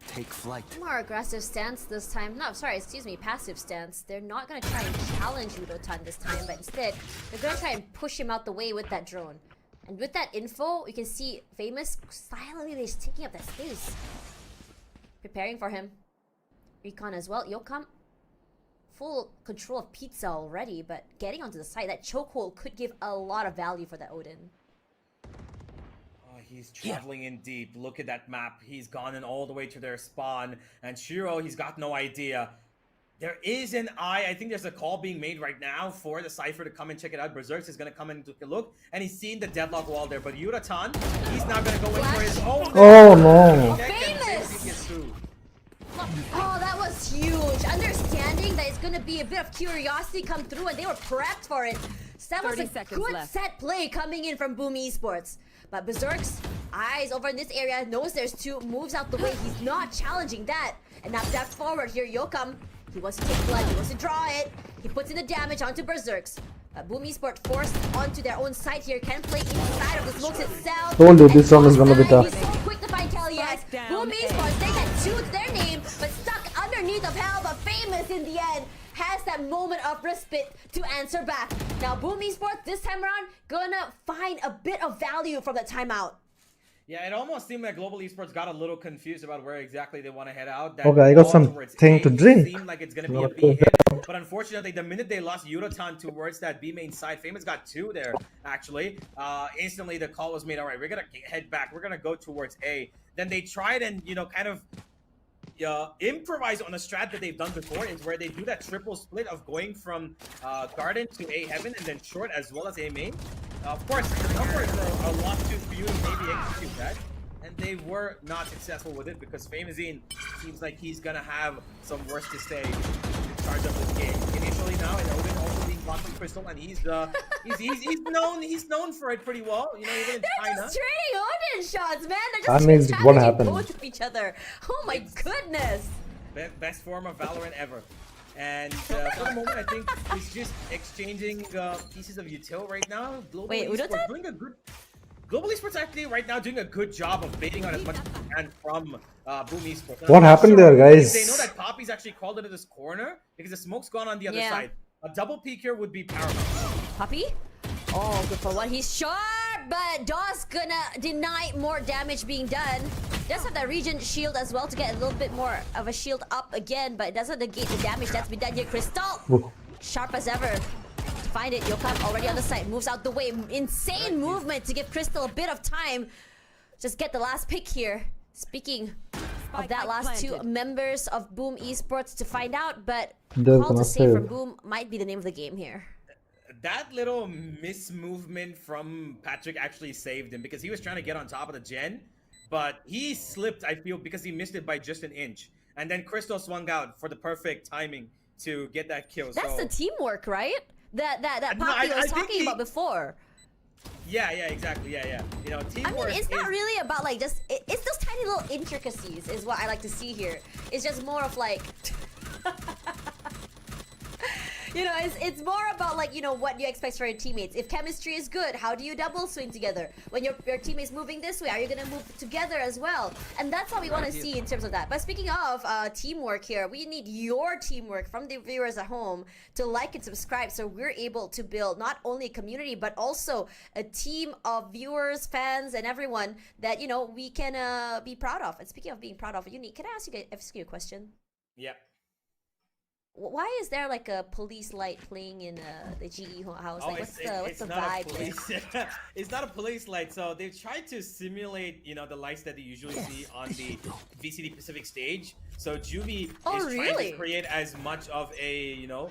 Take flight. More aggressive stance this time. No, sorry, excuse me, passive stance. They're not going to try and challenge Udotan this time, but instead, they're going to try and push him out the way with that drone. And with that info, you can see Famous silently just taking up that space. Preparing for him. Recon as well. Yokam, full control of Pizza already, but getting onto the side, that chokehold could give a lot of value for that Odin. He's traveling in deep. Look at that map. He's gone in all the way to their spawn. And Shiro, he's got no idea. There is an eye. I think there's a call being made right now for the Cypher to come and check it out. Berserks is going to come and take a look. And he's seen the deadlock wall there. But Yuratan, he's now going to go in for his own. Oh, no. Famous! Oh, that was huge. Understanding that it's going to be a bit of curiosity come through, and they were prepped for it. So that was a good set play coming in from Boom Esports. But Berserk's eyes over in this area, knows there's 2, moves out the way. He's not challenging that. And now depth forward here, Yokam. He wants to take blood, he wants to draw it. He puts in the damage onto Berserk's. Boom Esports forced onto their own site here. Can play inside of the smokes itself. Told you this round is gonna be tough. He's so quick to find Kelly. Yes. Boom Esports, they get 2 to their name, but stuck underneath of hell. But Famous in the end has that that moment of respite to answer back. Now, Boom Esports this time around gonna find a bit of value from the timeout. Yeah, it almost seemed like Global Esports got a little confused about where exactly they want to head out. That Okay, I got ball something towards to A drink. seemed like it's going to be a Not B good. hit. But unfortunately, the minute they lost Yurotan towards that B main side, Famous got 2 there, actually. Instantly, the call was made, all right, we're going to head back. We're going to go towards A. Then they tried and, you know, kind of improvise on a strat that they've done before, is where they do that triple split of going from Garden to A Heaven and then short as well as A main. Of course, the numbers are a lot too few to maybe execute that. And they were not successful with it because Famazine seems like he's gonna have some worse to say in charge of this game. Initially now, and Odin also being blocked with Crystal, and he's known for it pretty well. You know, even in They're China. just trading Odin shots, man. They're I just mean, what challenging happened? both of each other. Oh my goodness. Best form of Valorant ever. And for the moment, I think he's just exchanging pieces of util right now. Global Wait, Esports Udotan? doing a good. Global Esports actually right now doing a good job of baiting out as much as they can from Boom Esports. What I'm not happened sure there, guys? if they know that Poppy's actually crawled into this corner because the smoke's gone on the other Yeah. side. A double peek here would be paramount. Poppy? Oh, good for one. He's sharp, but Daw's gonna deny more damage being done. Does have that Regent shield as well to get a little bit more of a shield up again, but it doesn't negate the damage that's been done here. Crystal, Whoa. sharp as ever. To find it, Yokam already on the side, moves out the way. Insane movement to give Crystal a bit of time. Just get the last pick here. Speaking of that last 2 members of Boom Esports to find out, but They're call to gonna save from save. Boom might be the name of the game here. That little mismovement from Patrick actually saved him because he was trying to get on top of the gen, but he slipped, I feel, because he missed it by just an inch. And then Crystal swung out for the perfect timing to get that kill. That's so, the teamwork, right? That No, Poppy was think talking about before. Yeah, exactly. Yeah. You know, I teamwork mean, it's not is- really about like just it's those tiny little intricacies is what I like to see here. It's just more of like you know, it's more about like, you know, what you expect from your teammates. If chemistry is good, how do you double swing together? When your teammates moving this way, are you gonna move together as well? And that's what we want to see in terms of that. But speaking of teamwork here, we need your teamwork from the viewers at home to like and subscribe so we're able to build not only a community but also a team of viewers, fans, and everyone that, you know, we can be proud of. And speaking of being proud of, Unique, can I ask you a question? Yeah. Why is there like a police light playing in the GE house? Oh, Like, what's the not vibe a there? police. It's not a police light. So they've tried to simulate, you know, the lights that you usually see on the VCT Pacific stage. So Juvie Oh, is trying really? to create as much of a, you know,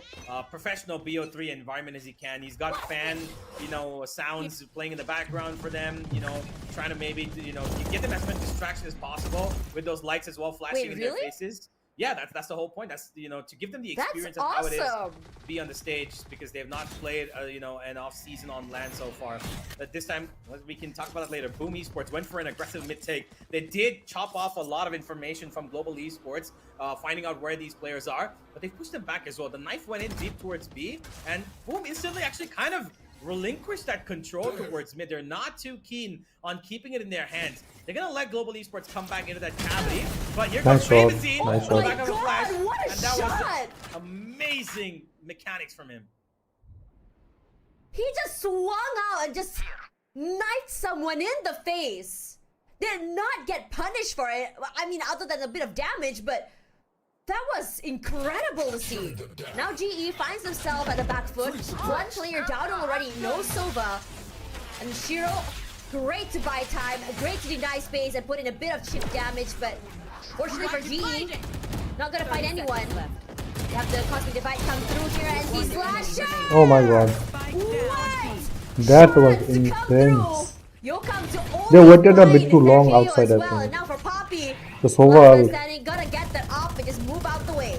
professional BO3 environment as he can. He's got fan, you know, sounds playing in the background for them. You know, trying to maybe, you know, get them as much distraction as possible with those lights as well flashing in really? their faces. Yeah, that's the whole point. That's, you know, to give them the That's experience of how it is awesome. be on the stage because they have not played, you know, an off season on LAN so far. But this time, we can talk about it later. Boom Esports went for an aggressive mid take. They did chop off a lot of information from Global Esports, finding out where these players are, but they pushed them back as well. The knife went in deep towards B, and Boom instantly actually kind of relinquished that control towards mid. They're not too keen on keeping it in their hands. They're gonna let Global Esports come back into that cavity, but here Nice comes shot. Famazine Nice on shot. the back of a God, flash, what a and that shot! was amazing mechanics from him. He just swung out and just knifed someone in the face. Did not get punished for it. I mean, other than a bit of damage, but that was incredible to see. Now GE finds himself at the back foot. One player down already, no Sova. And Shiro, great to buy time, great to deny space and put in a bit of chip damage, but fortunately for GE, not gonna find anyone. You have the Cosmic Divide come through here and he's slashed. Oh my god. What? That was Shots to come intense. through. You'll come to They only waited a bit find too long their KO outside, as I well. think. And now for Poppy, The last Sova, man standing, gotta get that up and just move out the way.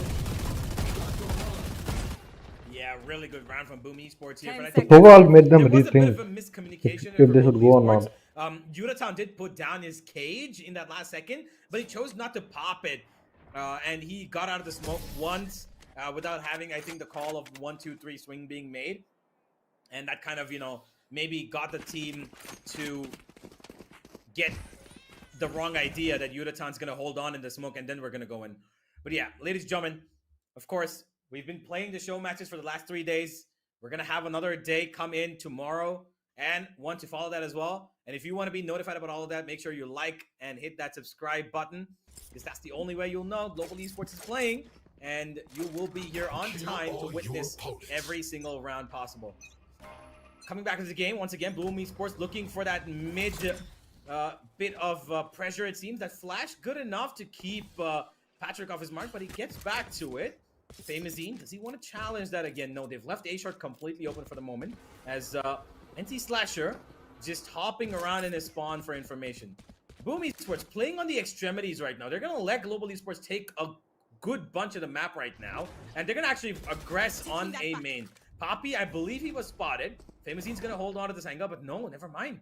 Yeah, really good round from Boom Esports here. But I the think Sova made them there was a bit of a rethink miscommunication if for they should Global go or Esports. not. Yuratown did put down his cage in that last second, but he chose not to pop it. And he got out of the smoke once without having, I think, the call of 1, 2, 3 swing being made. And that kind of, you know, maybe got the team to get the wrong idea that Yuratown's going to hold on in the smoke and then we're going to go in. But yeah, ladies and gentlemen, of course, We've been playing the show matches for the last 3 days. We're going to have another day come in tomorrow and one to follow that as well. And if you want to be notified about all of that, make sure you like and hit that subscribe button, because that's the only way you'll know Global Esports is playing, and you will be here on time to witness every single round possible. Coming back to the game, once again, Bloom Esports looking for that mid bit of pressure, it seems. That flash good enough to keep Patrick off his mark, but he gets back to it. Famazine, does he want to challenge that again? No, they've left A-Short completely open for the moment, as NT Slasher just hopping around in his spawn for information. Boom Esports playing on the extremities right now. They're going to let Global Esports take a good bunch of the map right now, and they're going to actually aggress on A main. Poppy, I believe he was spotted. Famazine's going to hold on to this angle, but no, never mind.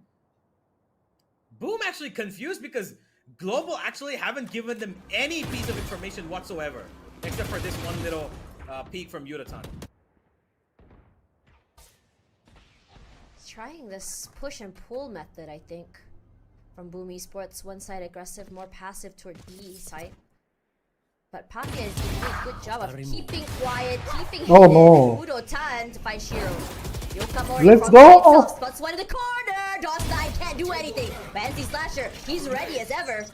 Boom actually confused because Global actually haven't given them any piece of information whatsoever, except for this one little peek from Yuratan. Trying this push and pull method, I think, from Boom Esports. One side aggressive, more passive toward B side. But Papi is doing a good job of keeping quiet, keeping hidden. Oh no. Udo-tan to find Shiro. Let's go! Spots one in the corner. DOS9 can't do anything. Fancy Slasher, he's ready as ever.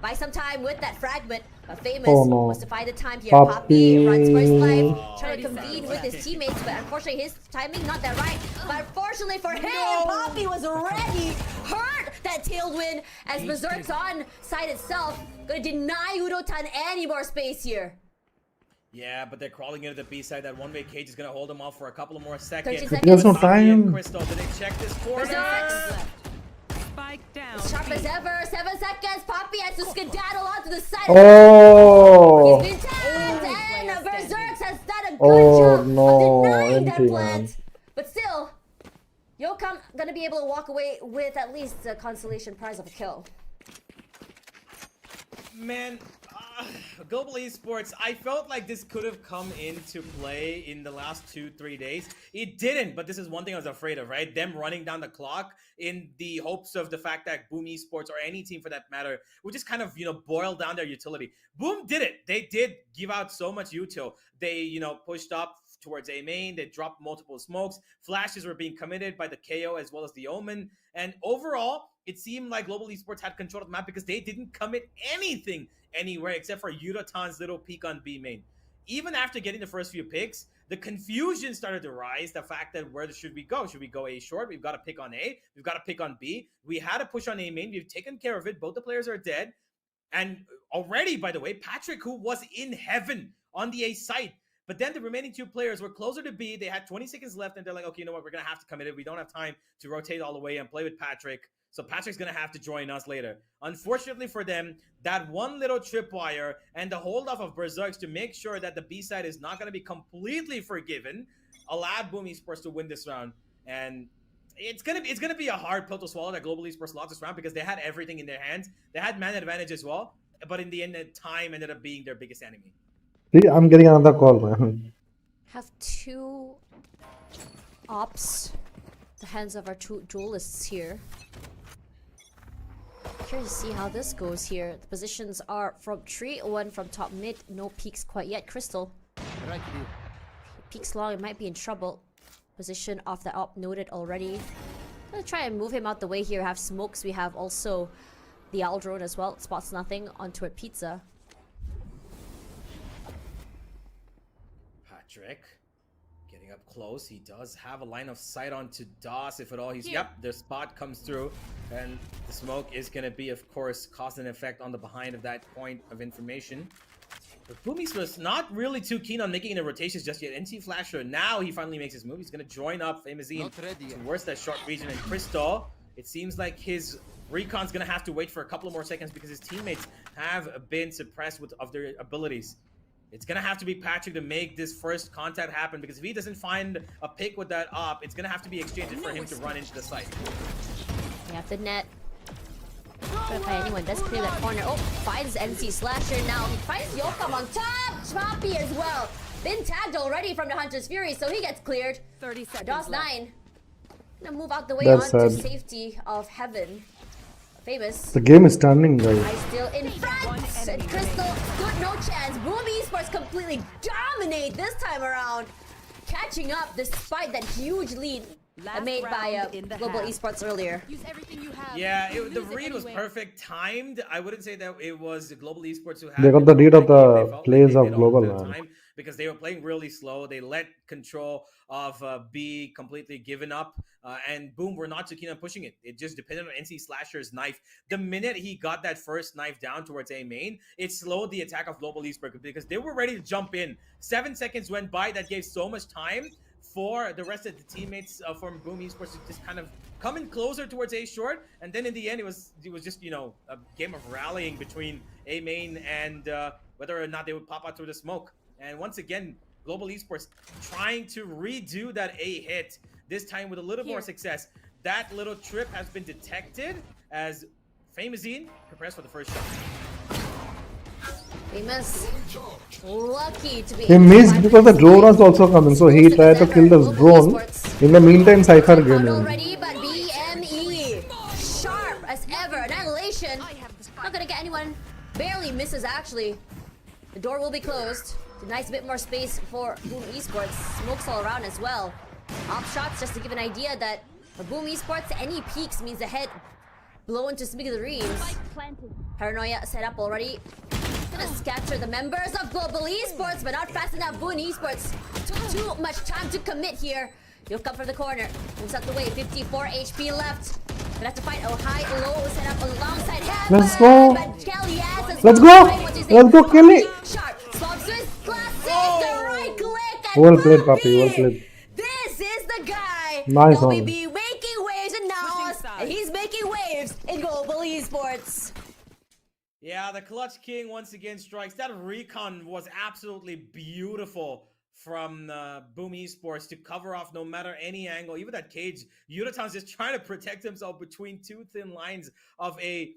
Buy some time with that fragment. But Famous wants to find the time here. Poppy runs for his life, trying to convene with his teammates, but unfortunately his timing not that right. But unfortunately for him, Poppy was ready. Hurt that tailwind as Berserk's on side itself. Gonna deny Udo-tan any more space here. Yeah, but they're crawling into the B side. That one-way cage is going to hold them off for a couple of more seconds. 13 seconds. There's no time. Crystal, did they check this corner? Spike down. As sharp as ever, 7 seconds. Poppy has to skedaddle onto the side. Oh! He's been tagged, and Berserk has done a good job of denying that plant. But still, Yokam gonna be able to walk away with at least the consolation prize of a kill. Man, Global Esports, I felt like this could have come into play in the last 2-3 days. It didn't, but this is one thing I was afraid of, right? Them running down the clock in the hopes of the fact that Boom Esports, or any team for that matter, would just kind of, boil down their utility. Boom did it. They did give out so much util. They, pushed up towards A main. They dropped multiple smokes. Flashes were being committed by the KO as well as the Omen. And overall, it seemed like Global Esports had control of the map because they didn't commit anything anywhere except for Yuratan's little peek on B main. Even after getting the first few picks, the confusion started to rise. The fact that where should we go? Should we go A short? We've got to pick on A. We've got to pick on B. We had to push on A main. We've taken care of it. Both the players are dead. And already, by the way, Patrick, who was in heaven on the A site, but then the remaining 2 players were closer to B. They had 20 seconds left, and they're like, okay, you know what? We're going to have to commit it. We don't have time to rotate all the way and play with Patrick. So Patrick's going to have to join us later. Unfortunately for them, that one little tripwire and the hold off of Berserks to make sure that the B side is not going to be completely forgiven allowed Boom Esports to win this round. And it's gonna be a hard pill to swallow that Global Esports lost this round because they had everything in their hands. They had man advantage as well, but in the end, time ended up being their biggest enemy. See, I'm getting another call, man. Have 2 ops, the hands of our 2 duelists here. Curious to see how this goes here. The positions are from tree, one from top mid. No peaks quite yet. Crystal. Peaks long, it might be in trouble. Position off the op noted already. Gonna try and move him out the way here. Have smokes. We have also the owl drone as well. Spots nothing onto a pizza. Patrick getting up close. He does have a line of sight onto DOS if at all. Yep, the spot comes through, and the smoke is going to be, of course, cause and effect on the behind of that point of information. But Boomies was not really too keen on making the rotations just yet. NT Flasher, now he finally makes his move. He's going to join up Famazine towards that short region. And Crystal, it seems like his recon's going to have to wait for a couple of more seconds because his teammates have been suppressed of their abilities. It's going to have to be Patrick to make this first contact happen, because if he doesn't find a pick with that op, it's going to have to be exchanged for him to run into the site. We have the net. Trying to find anyone. Does clear that corner. Oh, finds NC Slasher now. He finds Yokam on top. Choppy as well. Been tagged already from the Hunter's Fury, so he gets cleared. 30 seconds. DOS9 gonna move out the way That's onto sad. safety of Heaven. Famous. The game is turning, guys. I still in front. And Crystal stood no chance. Boom Esports completely dominate this time around, catching up despite that huge lead made by Global Esports earlier. Use everything you have. Yeah, You'll the lose it read was anyway. perfect, timed. I wouldn't say that it was Global Esports who had They got the control lead of that game. They the felt like plays they of did all global, the man. time because they were playing really slow. They let control of B completely given up, and boom, we're not too keen on pushing it. It just depended on NC Slasher's knife. The minute he got that first knife down towards A main, it slowed the attack of Global Esports because they were ready to jump in. 7 seconds went by. That gave so much time for the rest of the teammates from Boom Esports to just kind of come in closer towards A short, and then in the end it was just a game of rallying between A main and whether or not they would pop out through the smoke. And once again, Global Esports trying to redo that A hit, this time with a little more success. That little trip has been detected as Famazine prepares for the first shot. Famous, lucky to be. He missed because the drone was also coming, so he tried to kill this drone. In the meantime, Cypher came in. Already, but BME sharp as ever. Annihilation. Not gonna get anyone. Barely misses actually. The door will be closed. A nice bit more space for Boom Esports. Smokes all around as well. Op shots just to give an idea that for Boom Esports, any peaks means the head blown to smithereens. Paranoia set up already. Gonna scatter the members of Global Esports, but not fast enough. Boom Esports took too much time to commit here. You'll come from the corner. Moves out the way. 54 HP left. Gonna have to find a high-low set up alongside him. Let's go. Let's go. Let's go, kill it. Sharp. Swabs to his glasses. The right click. And Well played, Papi. Well played. This is the guy. Nice Will one. be making waves in Naos, and he's making waves in Global Esports. Yeah, the Clutch King once again strikes. That recon was absolutely beautiful from Boom Esports to cover off no matter any angle. Even that cage, Yudatan's just trying to protect himself between two thin lines of a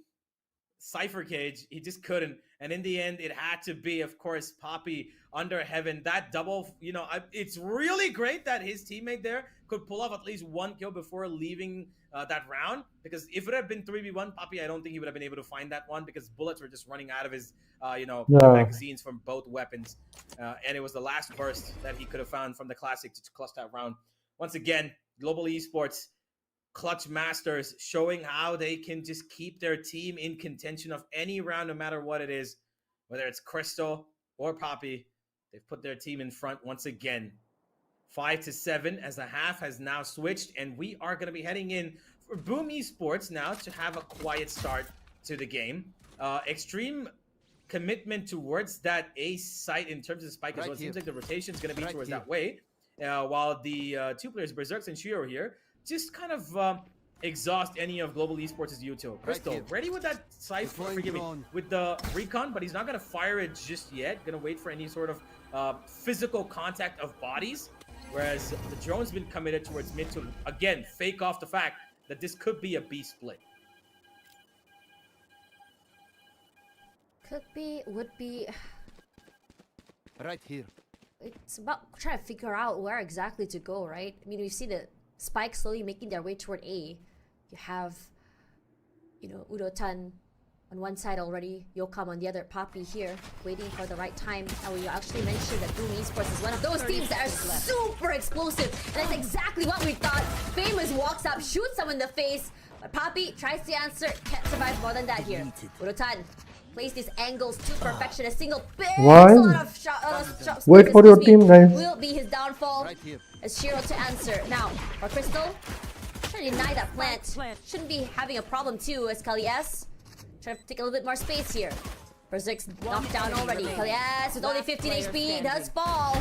Cypher cage. He just couldn't. And in the end, it had to be, of course, Poppy under Heaven. That double, it's really great that his teammate there could pull off at least one kill before leaving that round. Because if it had been 3v1, Poppy, I don't think he would have been able to find that one because bullets were just running out of his, magazines from both weapons. And it was the last burst that he could have found from the Classic to clutch that round. Once again, Global Esports, clutch masters, showing how they can just keep their team in contention of any round, no matter what it is, whether it's Crystal or Poppy. They've put their team in front once again, 5-7, as the half has now switched, and we are going to be heading in for Boom Esports now to have a quiet start to the game. Extreme commitment towards that A site in terms of spike as well. It seems like the rotation is going to be towards that way, while the two players, Berserks and Shiro here, just kind of exhaust any of Global Esports' util. Crystal, ready with that Cypher, forgive me, with the recon, but he's not going to fire it just yet. Going to wait for any sort of physical contact of bodies, whereas the drone's been committed towards mid to, again, fake off the fact that this could be a B split. Could be, would be. Right here. It's about trying to figure out where exactly to go, right? I mean, we see the Spike slowly making their way toward A. You have, Udotan on one side already, Yokam on the other, Poppy here, waiting for the right time. And we actually mentioned that Boom Esports is one of those teams that are super explosive. And that's exactly what we thought. Famous walks up, shoots someone in the face, but Poppy tries to answer, can't survive more than that here. Udotan plays these angles to perfection. A single big lot of shots. Wait for your team, guys. Will be his downfall. As Shiro to answer. Now, for Crystal, trying to deny that plant. Shouldn't be having a problem too, as Kali S. Trying to take a little bit more space here. Berserk's knocked down already. Kali S with only 15 HP does fall.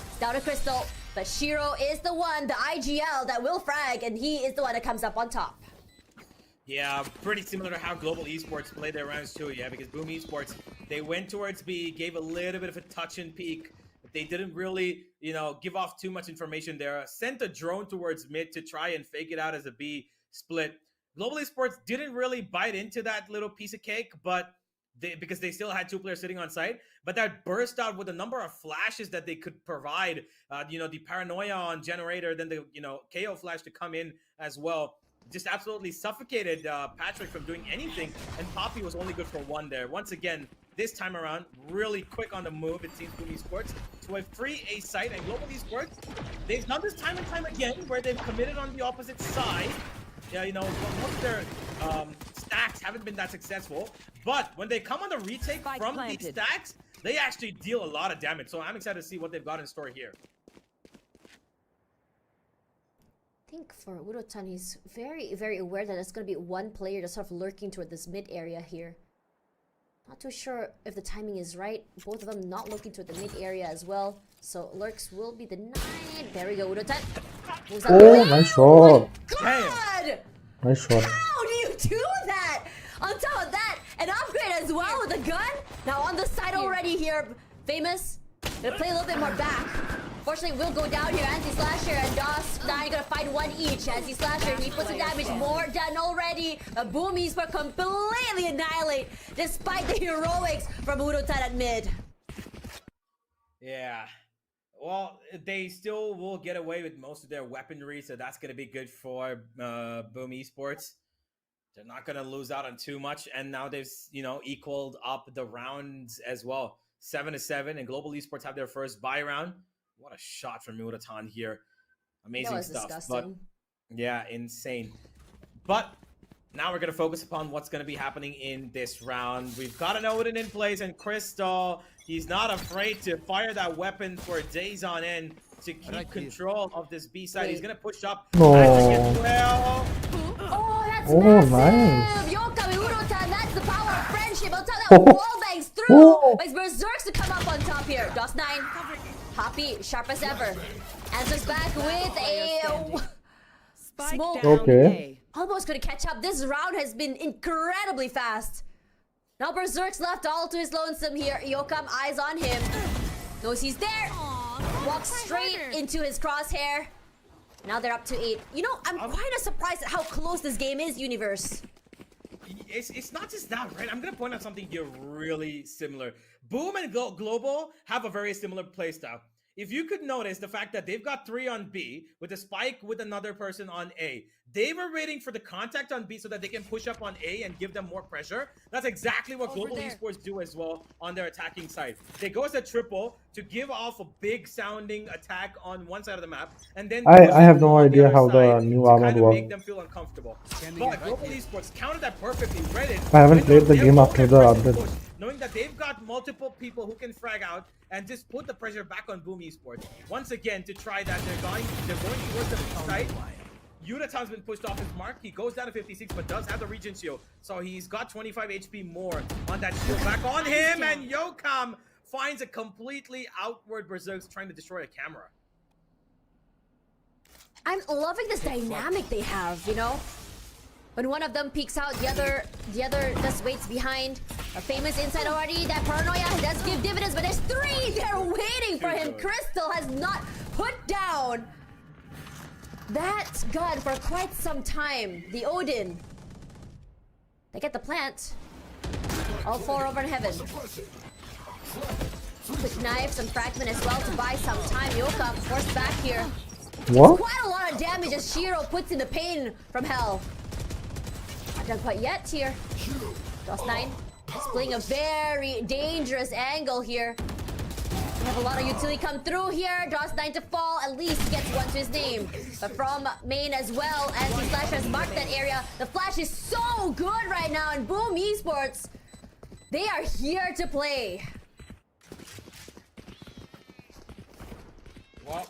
It's down to Crystal. But Shiro is the one, the IGL, that will frag, and he is the one that comes up on top. Yeah, pretty similar to how Global Esports played their rounds too, because Boom Esports, they went towards B, gave a little bit of a touch and peek. They didn't really, give off too much information there. Sent a drone towards mid to try and fake it out as a B split. Global Esports didn't really bite into that little piece of cake, but because they still had two players sitting on site. But that burst out with a number of flashes that they could provide. The Paranoia on Generator, then the, KO flash to come in as well. just absolutely suffocated Patrick from doing anything, and Poppy was only good for one there. Once again, this time around, really quick on the move, it seems, Boom Esports, to a free A site, and Global Esports, they've done this time and time again, where they've committed on the opposite side. Yeah, you know, most of their stacks haven't been that successful, but when they come on the retake from these stacks, they actually deal a lot of damage. So I'm excited to see what they've got in store here. I think for Urotan, he's very, very aware that it's going to be one player that's sort of lurking toward this mid area here. Not too sure if the timing is right. Both of them not looking toward the mid area as well. So lurks will be denied. There we go, Urotan. Oh, nice shot. God! Nice shot. How do you do that? On top of that, an upgrade as well with a gun. Now on the side already here, Famous. Gonna play a little bit more back. Fortunately, will go down here. Anti-Slasher and DOS9 gonna fight one each. Anti-Slasher, he puts the damage more done already. But Boom Esports completely annihilate despite the heroics from Urotan at mid. Yeah. Well, they still will get away with most of their weaponry, so that's going to be good for Boom Esports. They're not going to lose out on too much, and now they've, you know, equaled up the rounds as well. 7-7, and Global Esports have their first buy round. What a shot from Urotan here. Amazing stuff. Disgusting. But yeah, insane. But now we're going to focus upon what's going to be happening in this round. We've got an Odin in place, and Crystal, he's not afraid to fire that weapon for days on end to keep control of this B side. He's going to push up. No. Well. Oh, that's Oh, massive! nice. Yoka Urotan, that's the power of friendship. I'll tell that wall bangs through. But it's Berserks to come up on top here. DOS9, Poppy, sharp as ever. Answers back with a smoke. Okay. Almost gonna catch up. This round has been incredibly fast. Now Berserk's left all to his lonesome here. Yokam, eyes on him. Knows he's there. Walks straight into his crosshair. Now they're up to 8. You know, I'm kind of surprised at how close this game is, Universe. It's not just that, right? I'm going to point out something here really similar. Boom and Global have a very similar playstyle. If you could notice the fact that they've got 3 on B with a spike with another person on A. They were waiting for the contact on B so that they can push up on A and give them more pressure. That's exactly what Global Esports do as well on their attacking side. They go as a triple to give off a big sounding attack on one side of the map, and then I have no idea how the new armor kind of works. make them feel uncomfortable. But Global Esports countered that perfectly. Read it. I haven't played the game after the update. Knowing that they've got multiple people who can frag out and just put the pressure back on Boom Esports. Once again, to try that, they're going towards the site. Urotan's been pushed off his mark. He goes down to 56, but does have the Regen shield. So he's got 25 HP more on that shield back on him. And Yokam finds a completely outward Berserks trying to destroy a camera. I'm loving this dynamic they have, you know? When one of them peeks out, the other just waits behind. A Famous inside already. That paranoia does give dividends, but there's 3 there waiting for him. Crystal has not put down that gun for quite some time. The Odin. They get the plant. All 4 over in heaven. Quick knife, some fragment as well to buy some time. Yoka forced back here. What? It's quite a lot of damage as Shiro puts in the pain from hell. Not done quite yet here. DOS9 displaying a very dangerous angle here. We have a lot of utility come through here. DOS9 to fall, at least gets one to his name. But from main as well, Anti-Slash has marked that area. The flash is so good right now, and Boom Esports, they are here to play. Well,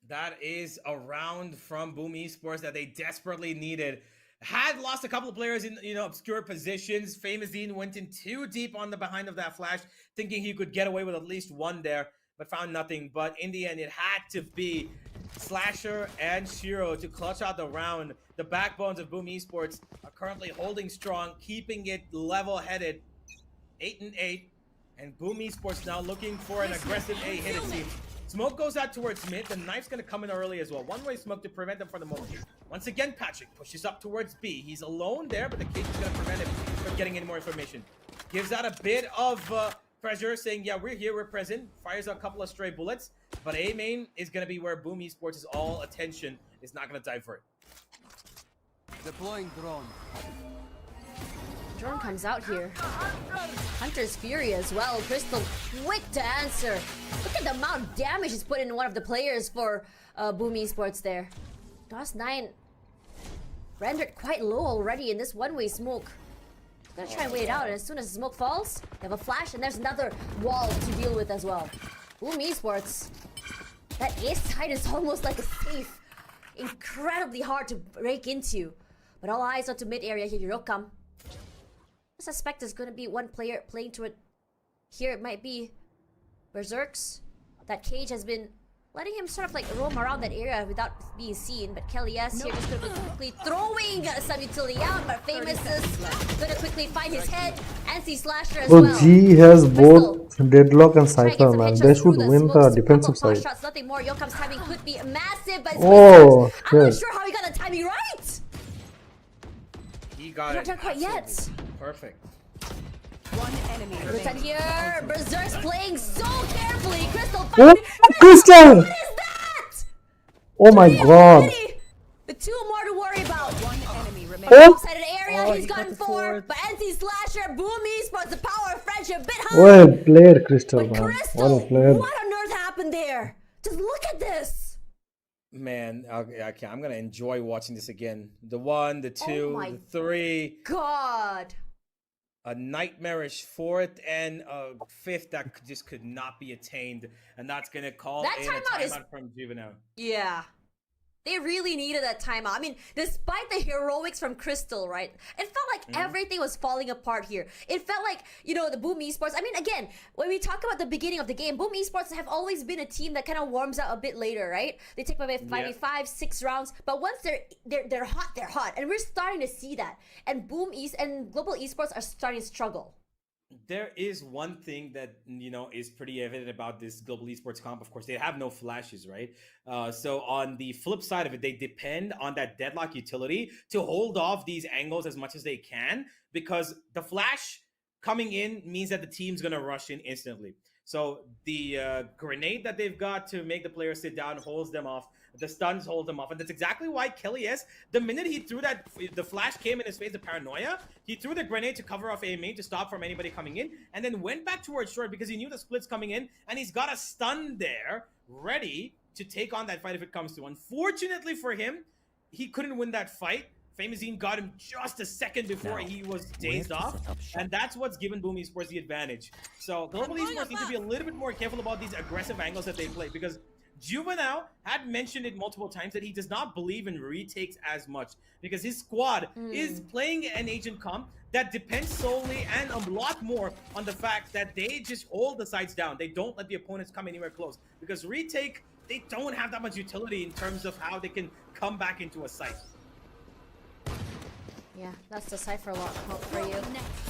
that is a round from Boom Esports that they desperately needed. Had lost a couple of players in, you know, obscure positions. Famous Dean went in too deep on the behind of that flash, thinking he could get away with at least one there, but found nothing. But in the end, it had to be Slasher and Shiro to clutch out the round. The backbones of Boom Esports are currently holding strong, keeping it level-headed, 8-8. And Boom Esports now looking for an aggressive A hit, it seems. Smoke goes out towards mid. The knife's going to come in early as well. One-way smoke to prevent them from the moment. Once again, Patrick pushes up towards B. He's alone there, but the cage is going to prevent him from getting any more information. Gives out a bit of pressure, saying, yeah, we're here, we're present. Fires a couple of stray bullets. But A main is going to be where Boom Esports' all attention is not going to dive for it. Deploying drone. Drone comes out here. Hunter's Fury as well. Crystal quick to answer. Look at the amount of damage he's put in one of the players for Boom Esports there. DOS9 rendered quite low already in this one-way smoke. Gonna try and wait it out, and as soon as the smoke falls, they have a flash, and there's another wall to deal with as well. Boom Esports. That A side is almost like a safe. Incredibly hard to break into. But all eyes are to mid area here. Hirokam. I suspect there's going to be one player playing to it. Here it might be Berserks. That cage has been letting him sort of like roam around that area without being seen. But Kelly S here just going to be quickly throwing some utility out. But Famous is going to quickly find his head. NC Slasher as well. Well, G has both Deadlock and Cypher, man. They should win the defensive side. Shots, nothing more. Yokam's timing could be massive, but Oh, I'm not sure how he got the timing right. He got Not it done quite yet. perfect. One enemy Listen remaining. here, Berserk's playing so carefully. Crystal Oh, fighting. Crystal! What is that? Oh my god. With two more to worry about. One enemy remaining. Oh! Outside of the area, he's gone for. But NC Slasher, Boom Esports, the power of friendship, bit high. Well played, Crystal, But man. Crystal, Well played. what on earth happened there? Just look at this. Man, okay, I'm gonna enjoy watching this again. The 1, the 2, my the 3, God. a nightmarish 4th, and a 5th that just could not be attained, and that's gonna call That in a timeout is- timeout from Juvenile. Yeah. They really needed that timeout. I mean, despite the heroics from Crystal, right? It felt like everything was falling apart here. It felt like, you know, the Boom Esports. I mean, again, when we talk about the beginning of the game, Boom Esports have always been a team that kind of warms out a bit later, right? They take maybe 5v5, 6 rounds, but once they're hot, they're hot, and we're starting to see that. And Boom East and Global Esports are starting to struggle. There is one thing that, you know, is pretty evident about this Global Esports comp. Of course, they have no flashes, right? So on the flip side of it, they depend on that deadlock utility to hold off these angles as much as they can, because the flash coming in means that the team's going to rush in instantly. So the grenade that they've got to make the player sit down holds them off. The stuns hold them off. And that's exactly why Kelly S, the minute he threw that, the flash came in his face, the paranoia, he threw the grenade to cover off A main to stop from anybody coming in, and then went back towards short because he knew the split's coming in, and he's got a stun there ready to take on that fight if it comes to. Unfortunately for him, he couldn't win that fight. Famazine got him just a second before he was dazed off, and that's what's given Boom Esports the advantage. So Global Esports need to be a little bit more careful about these aggressive angles that they play, because Juvenile had mentioned it multiple times that he does not believe in retakes as much, because his squad is playing an agent comp that depends solely and a lot more on the fact that they just hold the sides down. They don't let the opponents come anywhere close, because retake, they don't have that much utility in terms of how they can come back into a site. Yeah, that's the Cypher lock for you.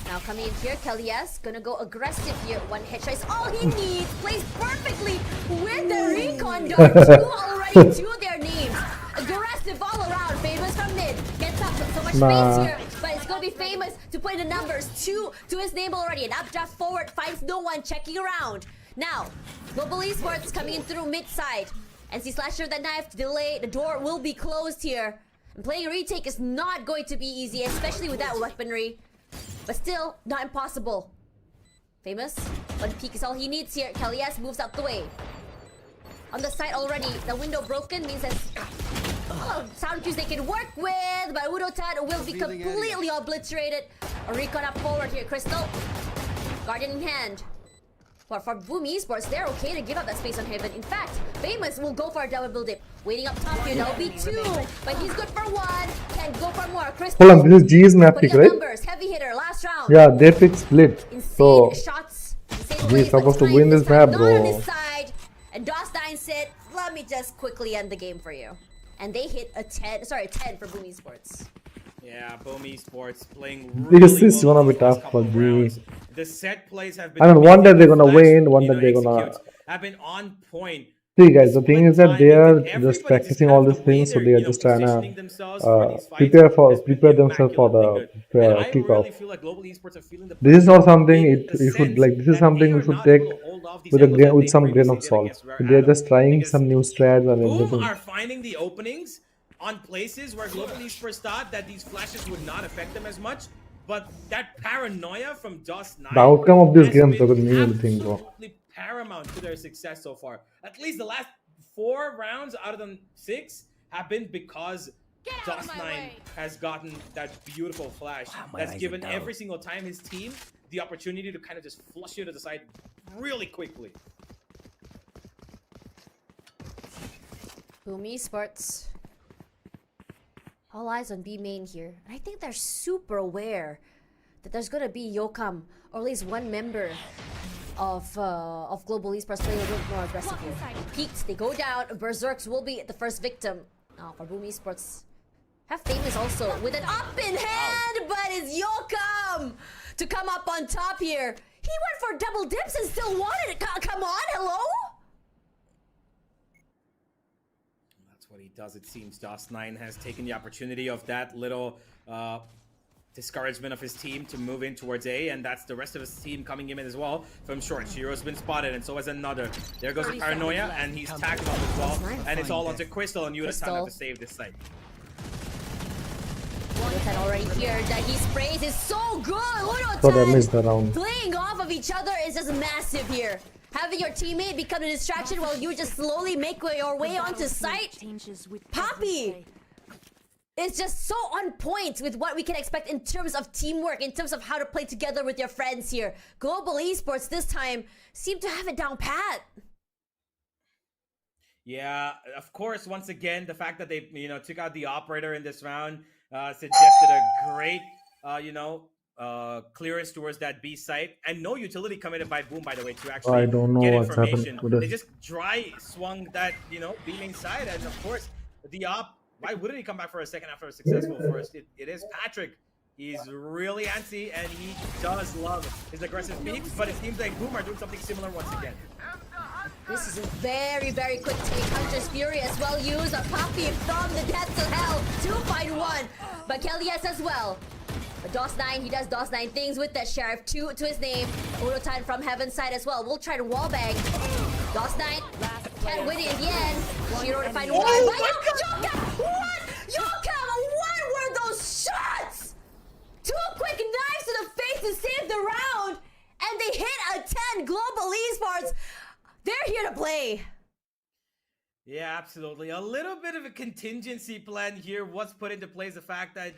Now coming in here, Kelly S gonna go aggressive here. One headshot is all he needs. Plays perfectly with the recon dart. 2 already to their names. Aggressive all around. Famous from mid. Gets up so much space here, but it's gonna be Famous to put in the numbers. 2 to his name already. An updraft forward, finds no one, checking around. Now, Global Esports coming in through mid side. NC Slasher, that knife delay. The door will be closed here. And playing a retake is not going to be easy, especially with that weaponry. But still, not impossible. Famous, one peek is all he needs here. Kelly S moves out the way. On the side already, the window broken means that sound cues they can work with, but Udotad will be completely obliterated. A recon up forward here, Crystal. Guardian in hand. But for Boom Esports, they're okay to give up that space on Heaven. In fact, Famous will go for a double dip. Waiting up top here, that'll be 2. But he's good for 1. Can go for more. Crystal. Hold on, this is G's map pick, right? Numbers. Heavy hitter, last round. Yeah, they pick split. Insane So shots. G is supposed to win this map, Not on his bro. side. And DOS9 said, let me just quickly end the game for you. And they hit a 10 for Boom Esports. Yeah, Boom Esports playing Because really this is well gonna be the last tough couple for of G. rounds. The set plays have been I mean, one day they're gonna flash, win, one you day know, they're gonna... execute, have been on point. See guys, the thing is that they are just Everybody practicing has all the these way things, so they're, they are you know, just trying positioning to themselves for these fights prepare has been themselves for immaculately the good. And I kickoff. really feel like Global Esports are feeling the This is not pressure something in it the you should sense like. This is that something they you are should not take able to hold off these with a angles that with they some grain previously of did salt. against They are just trying because some new strats and Boom everything. are finding the openings on places where Global Esports thought that these flashes would not affect them as much. But that paranoia from DOS9 The outcome of this has game been doesn't mean anything, bro. absolutely paramount to their success so far. At least the last 4 rounds out of the 6 have been because DOS9 has gotten that beautiful flash that's given every single time his team the opportunity to kind of just flush you to the side really quickly. Boom Esports. All eyes on B main here. I think they're super aware that there's gonna be Yokam, or at least one member of Global Esports playing a little more aggressively. Peaks, they go down. Berserks will be the first victim. For Boom Esports. Have Famous also with an up in hand, but it's Yokam to come up on top here. He went for double dips and still wanted it. Come on, hello? What he does, it seems. DOS9 has taken the opportunity of that little discouragement of his team to move in towards A, and that's the rest of his team coming in as well from short. Shiro's been spotted, and so has another. There goes the paranoia, and he's tagged him up as well. And it's all onto Crystal, and Yura-san to save this site. Jonathan already here that he sprays is so good. Thought I missed the round. Playing off of each other is just massive here. Having your teammate become a distraction while you just slowly make your way onto site. Poppy is just so on point with what we can expect in terms of teamwork, in terms of how to play together with your friends here. Global Esports this time seem to have it down pat. Yeah, of course, once again, the fact that they, took out the operator in this round suggested a great, clearance towards that B site, and no utility committed by Boom, by the way, to actually get information. They just dry swung that, B main side, and of course, the op, why wouldn't he come back for a second after a successful first? It is Patrick. He's really antsy, and he does love his aggressive peaks, but it seems like Boom are doing something similar once again. This is a very, very quick take. Hunter's Fury as well used. A Poppy from the depths of hell to find one. But Kelly has as well. But DOS9, he does DOS9 things with that Sheriff. 2 to his name. Urotan from Heaven's side as well. We'll try to wallbang. DOS9 can't win it in the end. Shiro to find one. But what? Yokam, what were those shots? 2 quick knives to the face to save the round. And they hit a 10. Global Esports. They're here to play. Yeah, absolutely. A little bit of a contingency plan here was put into place. The fact that,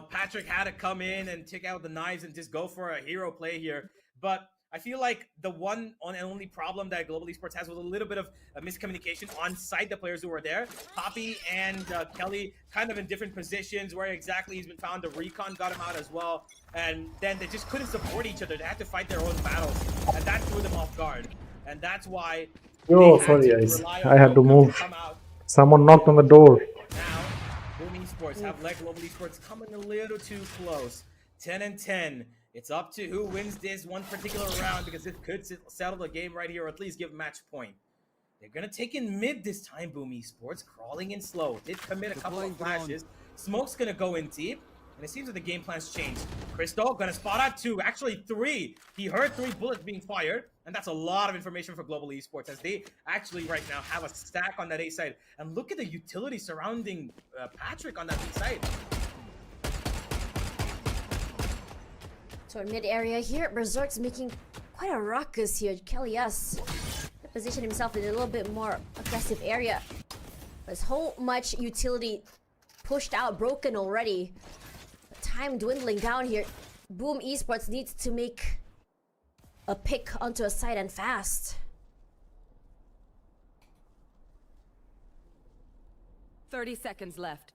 Patrick had to come in and take out the knives and just go for a hero play here. But I feel like the one and only problem that Global Esports has was a little bit of a miscommunication on site, the players who were there. Poppy and Kelly kind of in different positions. Where exactly he's been found. The recon got him out as well. And then they just couldn't support each other. They had to fight their own battles. And that threw them off guard. And that's why sorry guys, I had to move. Someone knocked on the door. Now, Boom Esports have let Global Esports coming a little too close. 10-10. It's up to who wins this one particular round, because it could settle the game right here, or at least give match point. They're gonna take in mid this time, Boom Esports, crawling in slow. Did commit a couple of flashes. Smoke's gonna go in deep. And it seems that the game plan's changed. Crystal gonna spot out 2, actually 3. He heard 3 bullets being fired, and that's a lot of information for Global Esports, as they actually right now have a stack on that A side. And look at the utility surrounding Patrick on that B side. So in mid area here, Berserk's making quite a ruckus here. Kelly S position himself in a little bit more aggressive area. There's so much utility pushed out, broken already. Time dwindling down here. Boom Esports needs to make a pick onto a side and fast. 30 seconds left.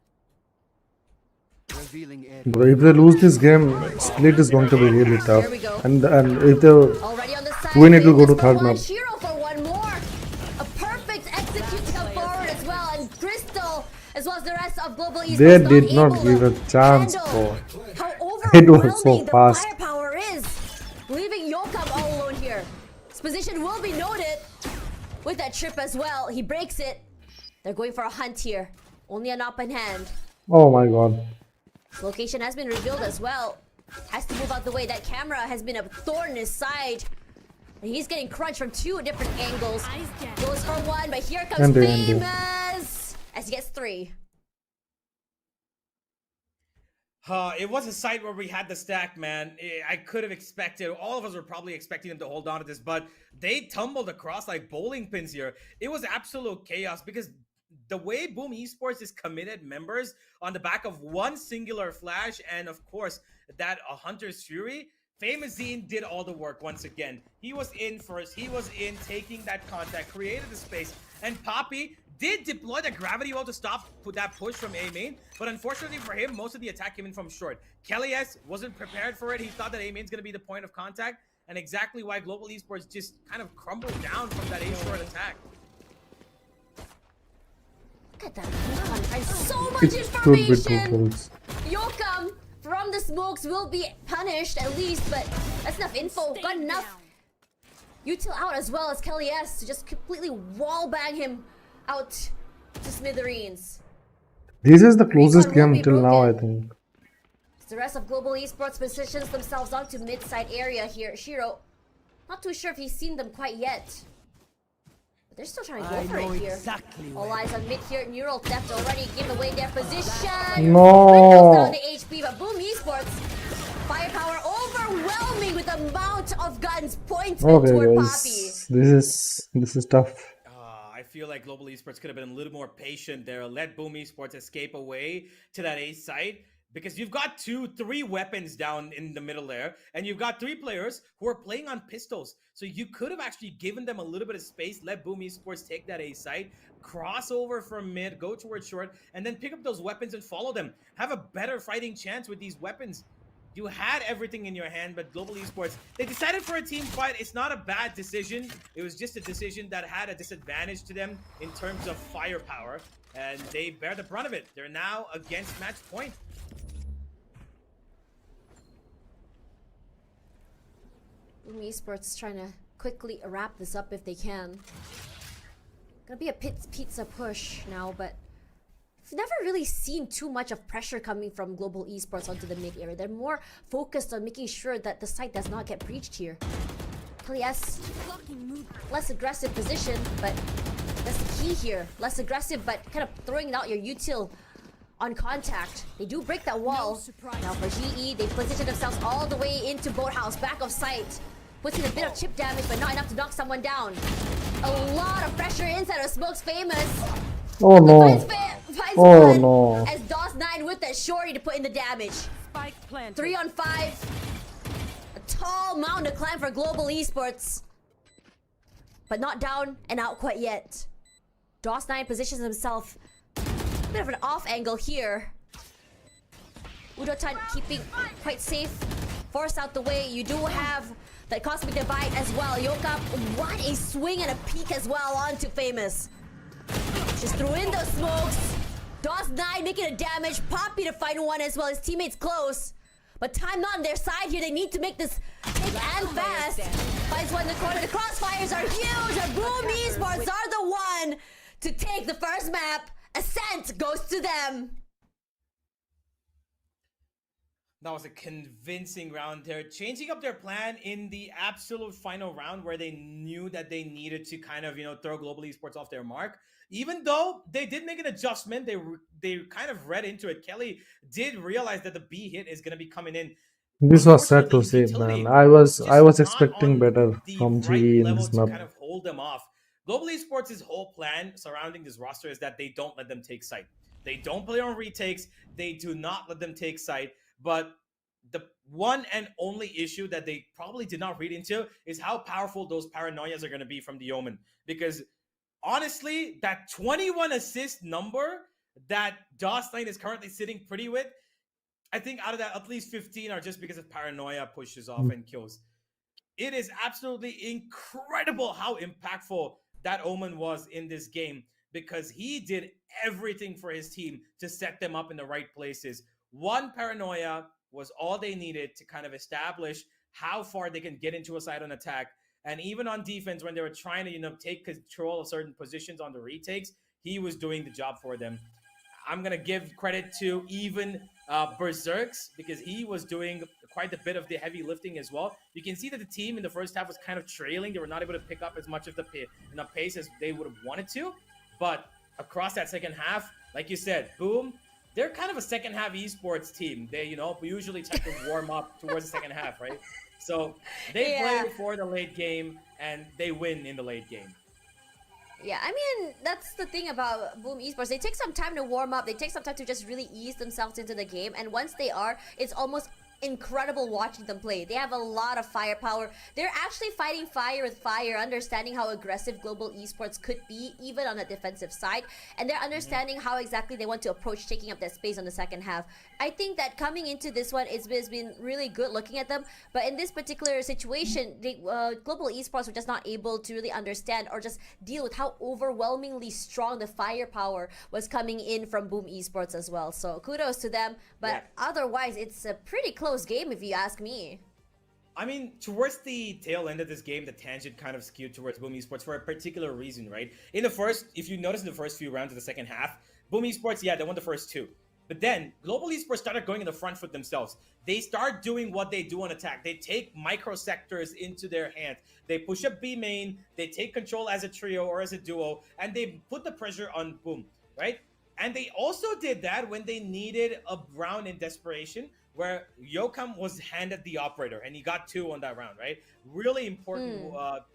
Revealing area. But if they lose this game, split is going to be really tough. And if they Already on the side, win, it will go to third map. Shiro for one more. A perfect execute to come forward as well, and Crystal, as well as the rest of Global Esports, They did not give a chance, bro. How It was so overwhelming the fast. firepower is, leaving Yokam all alone here. His position will be noted with that trip as well. He breaks it. They're going for a hunt here. Only an up in hand. Oh my god. Location has been revealed as well. Has to move out the way. That camera has been a thorn in his side. And he's getting crunched from 2 different angles. Goes for 1, but here comes And Famous as he gets 3. It was a site where we had the stack, man. I could have expected, all of us were probably expecting them to hold on to this, but they tumbled across like bowling pins here. It was absolute chaos because the way Boom Esports is committed members on the back of one singular flash and, of course, that Hunter's Fury, Famous Zine did all the work once again. He was in first. He was in taking that contact, created the space, and Poppy did deploy the gravity well to stop that push from A main, but unfortunately for him, most of the attack came in from short. Kelly S wasn't prepared for it. He thought that A main's going to be the point of contact, and exactly why Global Esports just kind of crumbled down from that A short attack. Look at that. And so much It's good with two information. kills. Yokam from the smokes will be punished at least, but that's enough info. Got enough util out as well as Kelly S to just completely wallbang him out to smithereens. This is the closest Recon will game be till now, I broken. think. The rest of Global Esports positions themselves onto mid-side area here. Shiro, not too sure if he's seen them quite yet. But they're still trying to go for it here. All eyes on mid here. Neural Theft already give away their position. No. Down the HP, but Boom Esports, firepower overwhelming with the amount of guns pointed toward Okay, Poppy. guys. This is tough. I feel like Global Esports could have been a little more patient there. Let Boom Esports escape away to that A site. Because you've got 2-3 weapons down in the middle there, and you've got 3 players who are playing on pistols. So you could have actually given them a little bit of space, let Boom Esports take that A site, cross over from mid, go towards short, and then pick up those weapons and follow them. Have a better fighting chance with these weapons. You had everything in your hand, but Global Esports, they decided for a team fight. It's not a bad decision. It was just a decision that had a disadvantage to them in terms of firepower, and they bear the brunt of it. They're now against match point. Boom Esports trying to quickly wrap this up if they can. Gonna be a pizza push now, but I've never really seen too much of pressure coming from Global Esports onto the mid area. They're more focused on making sure that the site does not get breached here. Yes, less aggressive position, but that's the key here. Less aggressive, but kind of throwing out your util on contact. They do break that wall. Now for GE, they position themselves all the way into Boathouse, back of sight. Puts in a bit of chip damage, but not enough to knock someone down. A lot of pressure inside of Smoke's Famous. Oh no. Finds Oh one no. as DOS9 with that shorty to put in the damage. Spike planted. 3 on 5. A tall mountain to climb for Global Esports. But not down and out quite yet. DOS9 positions himself a bit of an off angle here. Udotan keeping quite safe. Forced out the way. You do have the Cosmic Divide as well. Yokap, what a swing and a peek as well onto Famous. Just threw in those smokes. DOS9 making a damage. Poppy to find one as well. His teammates close. But time not on their side here. They need to make this quick and fast. Finds one in the corner. The crossfires are huge. And Boom Esports are the one to take the first map. Ascent goes to them. That was a convincing round there. Changing up their plan in the absolute final round where they knew that they needed to kind of, throw Global Esports off their mark. Even though they did make an adjustment, they kind of read into it. Kelly did realize that the B hit is going to be coming in. This was sad to see, man. I was expecting better from GE in this map. Kind of hold them off. Global Esports' whole plan surrounding this roster is that they don't let them take site. They don't play on retakes. They do not let them take site. But the one and only issue that they probably did not read into is how powerful those paranoias are going to be from the Omen. Because honestly, that 21 assist number that DOS9 is currently sitting pretty with, I think out of that, at least 15 are just because of paranoia pushes off and kills. It is absolutely incredible how impactful that Omen was in this game because he did everything for his team to set them up in the right places. One paranoia was all they needed to kind of establish how far they can get into a side on attack. And even on defense, when they were trying to, take control of certain positions on the retakes, he was doing the job for them. I'm going to give credit to even Berserks because he was doing quite a bit of the heavy lifting as well. You can see that the team in the first half was kind of trailing. They were not able to pick up as much of the pace as they would have wanted to. But across that second half, like you said, Boom, they're kind of a second half esports team. They, usually tend to warm up towards the second half, right? So they play for the late game and they win in the late game. Yeah, I mean, that's the thing about Boom Esports. They take some time to warm up. They take some time to just really ease themselves into the game. And once they are, it's almost incredible watching them play. They have a lot of firepower. They're actually fighting fire with fire, understanding how aggressive global esports could be, even on the defensive side. And they're understanding how exactly they want to approach taking up that space on the second half. I think that coming into this one, it's been really good looking at them. But in this particular situation, global esports were just not able to really understand or just deal with how overwhelmingly strong the firepower was coming in from Boom Esports as well. So kudos to them. But otherwise, it's a pretty close game if you ask me. I mean, towards the tail end of this game, the tangent kind of skewed towards Boom Esports for a particular reason, right? If you notice in the first few rounds of the second half, Boom Esports, they won the first two. But then, Global Esports started going in the front foot themselves. They start doing what they do on attack. They take micro sectors into their hands. They push up B main, they take control as a trio or as a duo, and they put the pressure on Boom, right? And they also did that when they needed a round in desperation, where Yokam was handed the operator and he got 2 on that round, right? Really important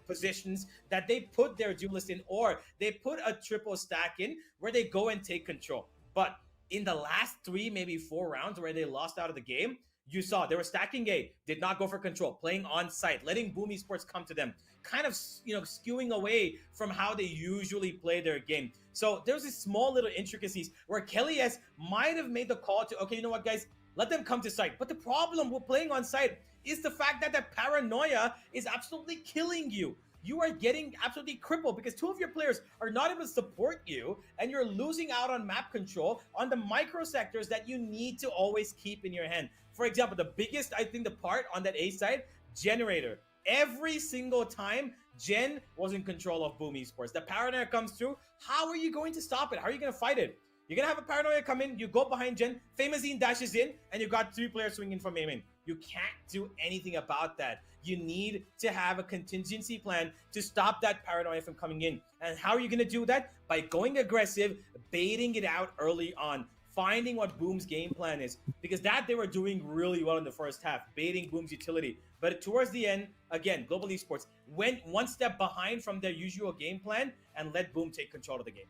positions that they put their duelist in, or they put a triple stack in where they go and take control. But in the last 3, maybe 4 rounds where they lost out of the game, you saw they were stacking A, did not go for control, playing on site, letting Boom Esports come to them, kind of, skewing away from how they usually play their game. So there's these small little intricacies where Kelly S might have made the call to, okay, you know what, guys, let them come to site. But the problem with playing on site is the fact that the paranoia is absolutely killing you. You are getting absolutely crippled because 2 of your players are not able to support you, and you're losing out on map control on the micro sectors that you need to always keep in your hand. For example, the biggest, I think, the part on that A side, Generator. Every single time, Gen was in control of Boom Esports. The paranoia comes through. How are you going to stop it? How are you going to fight it? You're going to have a paranoia come in, you go behind Gen, Famazine dashes in, and you got 3 players swinging from A-main. You can't do anything about that. You need to have a contingency plan to stop that paranoia from coming in. And how are you going to do that? By going aggressive, baiting it out early on, finding what Boom's game plan is. Because that they were doing really well in the first half, baiting Boom's utility. But towards the end, again, Global Esports went one step behind from their usual game plan and let Boom take control of the game.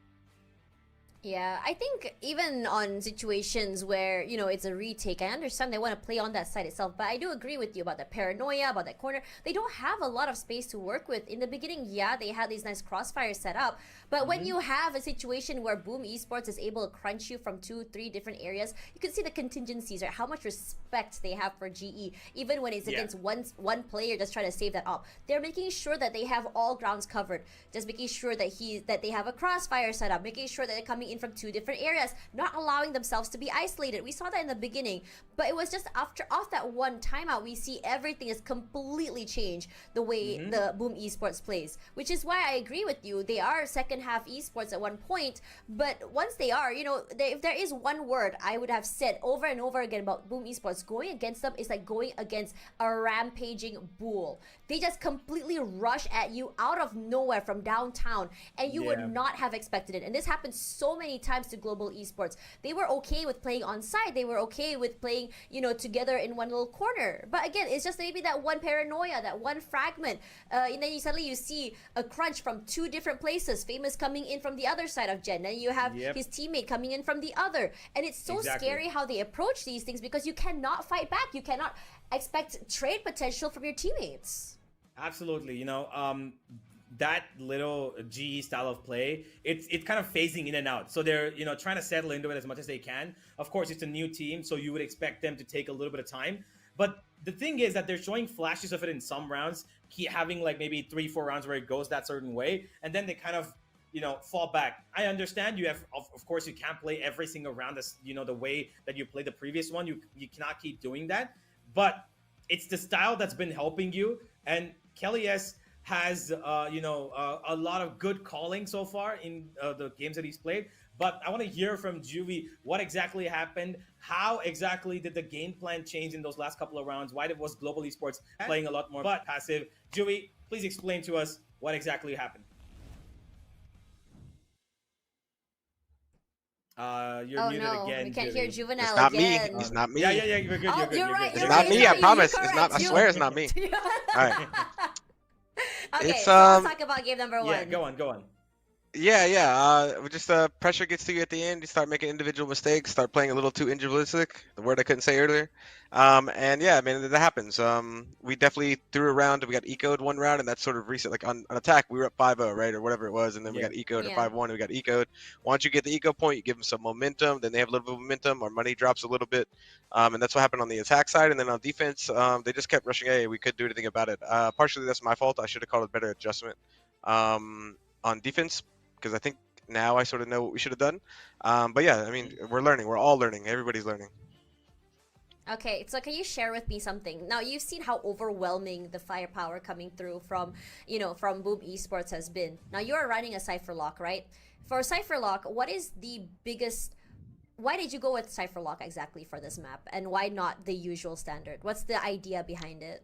Yeah, I think even on situations where, it's a retake, I understand they want to play on that side itself, but I do agree with you about the paranoia, about that corner. They don't have a lot of space to work with. In the beginning, they had these nice crossfires set up, but when you have a situation where Boom Esports is able to crunch you from 2-3 different areas, you can see the contingencies, right? How much respect they have for GE, even when it's against one player just trying to save that up. They're making sure that they have all grounds covered, just making sure that they have a crossfire set up, making sure that they're coming in from 2 different areas, not allowing themselves to be isolated. We saw that in the beginning, but it was just off that one timeout, we see everything is completely changed the way the Boom Esports plays, which is why I agree with you. They are second half esports at one point, but once they are, if there is one word I would have said over and over again about Boom Esports, going against them is like going against a rampaging bull. They just completely rush at you out of nowhere from downtown, and you would not have expected it. And this happened so many times to Global Esports. They were okay with playing on site. They were okay with playing, together in one little corner. But again, it's just maybe that one paranoia, that one fragment. And then you see a crunch from 2 different places. Famous coming in from the other side of Gen. Then you have his teammate coming in from the other. And it's so scary how they approach these things, because you cannot fight back. You cannot expect trade potential from your teammates. Absolutely. That little GE style of play, it's kind of phasing in and out. So they're, trying to settle into it as much as they can. Of course, it's a new team, so you would expect them to take a little bit of time. But the thing is that they're showing flashes of it in some rounds, having like maybe 3-4 rounds where it goes that certain way, and then they kind of, fall back. I understand you have, of course, you can't play every single round as, the way that you played the previous one. You cannot keep doing that. But it's the style that's been helping you. And Kelly S has, a lot of good calling so far in the games that he's played. But I want to hear from Juvie what exactly happened. How exactly did the game plan change in those last couple of rounds? Why was Global Esports playing a lot more passive? Juvie, please explain to us what exactly happened. You're Oh muted no, again. we can't Jimmy. hear Juvenile It's not me. again. It's not me. Yeah, you're good. Oh, You're good. you're You're right, good. you're It's not right, me. you're I right, promise. you're It's correct, not. I you- swear it's not me. All right. Okay, It's, so let's talk about game number one. Yeah, go on. We just pressure gets to you at the end. You start making individual mistakes. Start playing a little too individualistic. The word I couldn't say earlier. And yeah, I mean that happens. We definitely threw around. We got ecoed one round, and that's sort of recent. Like on attack, we were up 5-0, right, or whatever it was, and then we Yeah. got ecoed or Yeah. 5-1. And we got ecoed. Once you get the eco point, you give them some momentum. Then they have a little bit of momentum. Our money drops a little bit, and that's what happened on the attack side. And then on defense, they just kept rushing A. We couldn't do anything about it. Partially that's my fault. I should have called a better adjustment on defense because I think now I sort of know what we should have done. But yeah, I mean, we're learning. We're all learning. Everybody's learning. Okay, so can you share with me something? Now you've seen how overwhelming the firepower coming through from, from Boom Esports has been. Now you are running a Cypher Lock, right? For Cypher Lock, what is the biggest? Why did you go with Cypher Lock exactly for this map, and why not the usual standard? What's the idea behind it?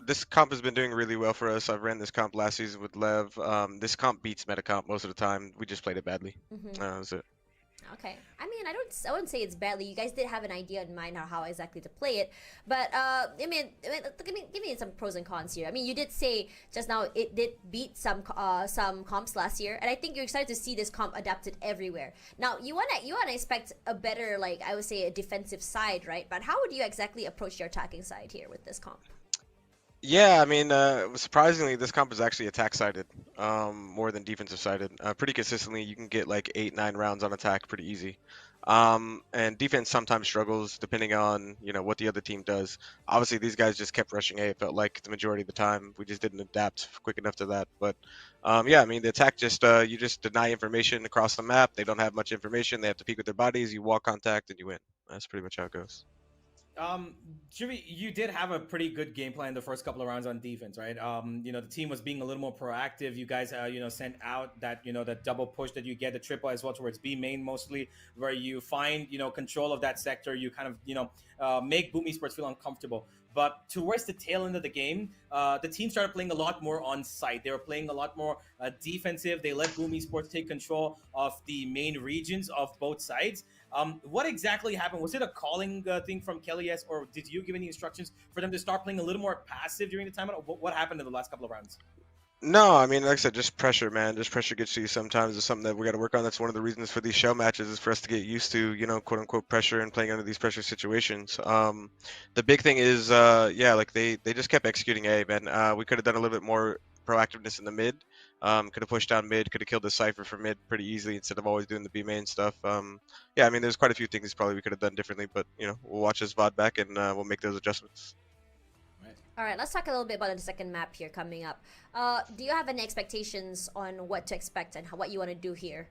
This comp has been doing really well for us. I've ran this comp last season with Lev. This comp beats meta comp most of the time. We just played it badly. That's it. Okay, I mean, I wouldn't say it's badly. You guys did have an idea in mind how exactly to play it, but give me some pros and cons here. I mean, you did say just now it did beat some comps last year, and I think you're excited to see this comp adapted everywhere. Now you wanna expect a better, like I would say, a defensive side, right? But how would you exactly approach your attacking side here with this comp? Yeah, I mean, surprisingly, this comp is actually attack-sided, more than defensive-sided. Pretty consistently, you can get like 8-9 rounds on attack pretty easy. And defense sometimes struggles depending on, what the other team does. Obviously, these guys just kept rushing A, it felt like the majority of the time. We just didn't adapt quick enough to that. But yeah, I mean, the attack you just deny information across the map. They don't have much information. They have to peek with their bodies. You wall contact and you win. That's pretty much how it goes. Jimmy, you did have a pretty good game plan the first couple of rounds on defense, right? The team was being a little more proactive. You guys, sent out that, that double push that you get, the triple as well towards B main mostly, where you find, control of that sector. You kind of, make Boom Esports feel uncomfortable. But towards the tail end of the game, the team started playing a lot more on site. They were playing a lot more defensive. They let Boom Esports take control of the main regions of both sides. What exactly happened? Was it a calling thing from Kelly S, or did you give any instructions for them to start playing a little more passive during the time? What happened in the last couple of rounds? No, I mean, like I said, just pressure, man. Just pressure gets to you sometimes. It's something that we got to work on. That's one of the reasons for these show matches is for us to get used to, quote unquote pressure and playing under these pressure situations. The big thing is, like they just kept executing A, man. We could have done a little bit more proactiveness in the mid. Could have pushed down mid, could have killed the Cypher for mid pretty easily instead of always doing the B main stuff. Yeah, I mean, there's quite a few things probably we could have done differently, but, we'll watch this VOD back and we'll make those adjustments. All right, let's talk a little bit about the second map here coming up. Do you have any expectations on what to expect and what you want to do here?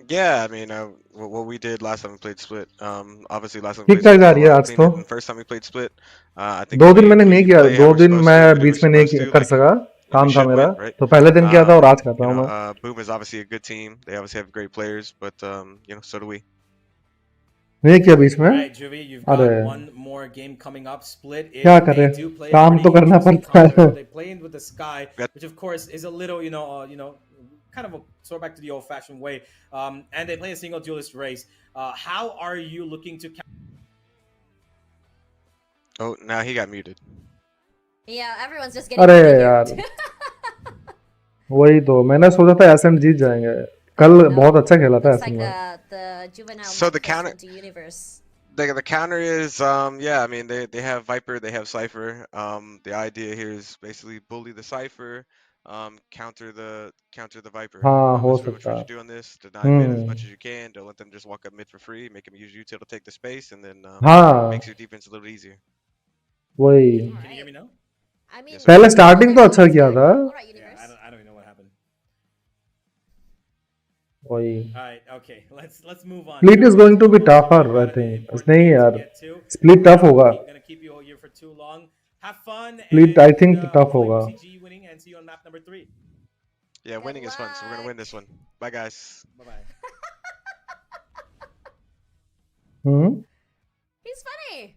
Yeah, I mean, what we did last time we played Split, obviously last time we ठीक played ठाक जा Split, रही है आज तो the first time we played Split, I think 2 दिन we मैंने नहीं किया play 2 how we're दिन supposed मैं to, do बीच what में we're नहीं supposed to, कर like, सका we काम था should मेरा win, right? तो पहले दिन किया था और आज कर रहा हूँ मैं Boom is obviously a good team. They obviously have great players, but so do we. नहीं किया बीच में Right, Juvie, you've got अरे one more game coming up. Split is क्या करे they do play काम a तो pretty करना interesting पड़ता counter. है They play in with the Sky, Got- which of course is a little, kind of a sort back to the old-fashioned way. And they play a single duelist race. How are you looking to? Oh, now he got muted. Yeah, everyone's just getting अरे muted यार here. वही तो मैंने सोचा था accent जीत जाएंगे कल बहुत अच्छा खेला था Looks like एसेंट में the juvenile So the map counter- into universe. The counter is yeah, I mean they have Viper, they have Cypher. The idea here is basically bully the Cypher, counter the Viper. हाँ हो That's pretty much सकता what है you do on this. Deny mid as much as you can. Don't let them just walk up mid for free. Make them use util to take the space, and then हाँ makes your defense a little easier. वही Can you hear me now? I mean, पहले starting तो अच्छा किया था Alright, Yeah, universe. I don't even know what happened. वही All right, okay, let's move on. Split is going to be We've tougher, got I an think. important नहीं game to यार, get to. Split tough होगा Gonna keep you all here for too long. Have fun. Split, I think, and, tough hopefully होगा we'll see G winning and see you on map number 3. Yeah, Good winning is fun, so we're gonna win luck. this one. Bye, guys. Bye bye. Hmm He's funny.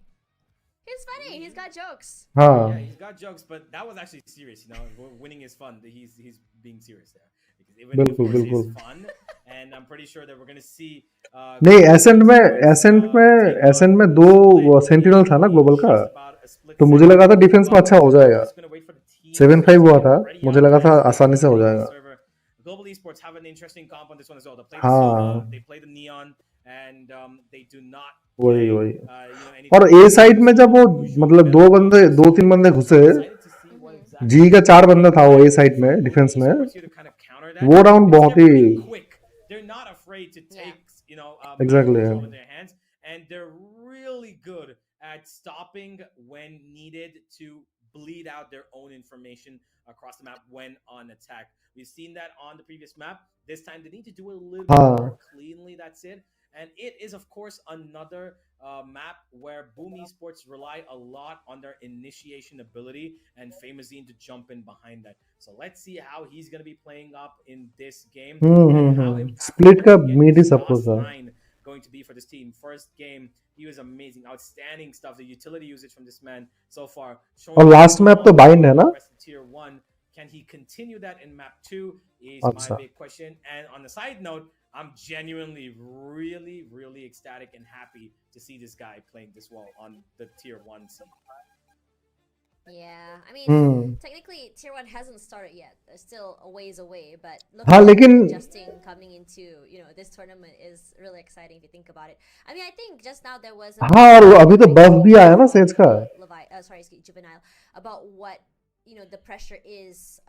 He's funny. He's got jokes. Yeah, हाँ he's got jokes, but that was actually serious. Winning is fun. He's being serious there. Because it बिल्कुल of course बिल्कुल is fun, and I'm pretty sure that we're going to see. नहीं accent में दो sentinel था ना global का, तो मुझे लगा था डिफेंस में अच्छा हो जाएगा. 7-5 हुआ था, मुझे लगा था आसानी से हो जाएगा. Global Esports have an interesting comp on this one as well. They play the हाँ. Sova, they play the Neon, and they do not. वही और ए साइड में जब वो मतलब 2-3 बंदे घुसे, जी का 4 बंदा था वो ए साइड में डिफेंस में, वो राउंड बहुत ही They're not afraid to take, exactly control in their hands, and they're really good at stopping when needed to bleed out their own information across the map when on attack. We've seen that on the previous map. This time they need to do it a little bit more cleanly. That's it. And it is, of course, another map where Boom Esports rely a lot on their initiation ability and Famazine to jump in behind that. So let's see how he's going to be playing up in this game. Split का meat ही सब कुछ था. Going to be for this team. First game, he was amazing, outstanding stuff. The utility usage from this man so far. और last map तो bind है ना? Tier 1. Can he continue that in map 2? Is my big question. And on the side note, I'm genuinely really ecstatic and happy to see this guy playing this well on the tier 1 scene. Yeah, I mean, technically tier 1 hasn't started yet. They're still a ways away, but adjusting coming into, this tournament is really exciting if you think about it. I mean, I think just now there was अभी तो buff भी आया ना says का. Juvenile about what the pressure is,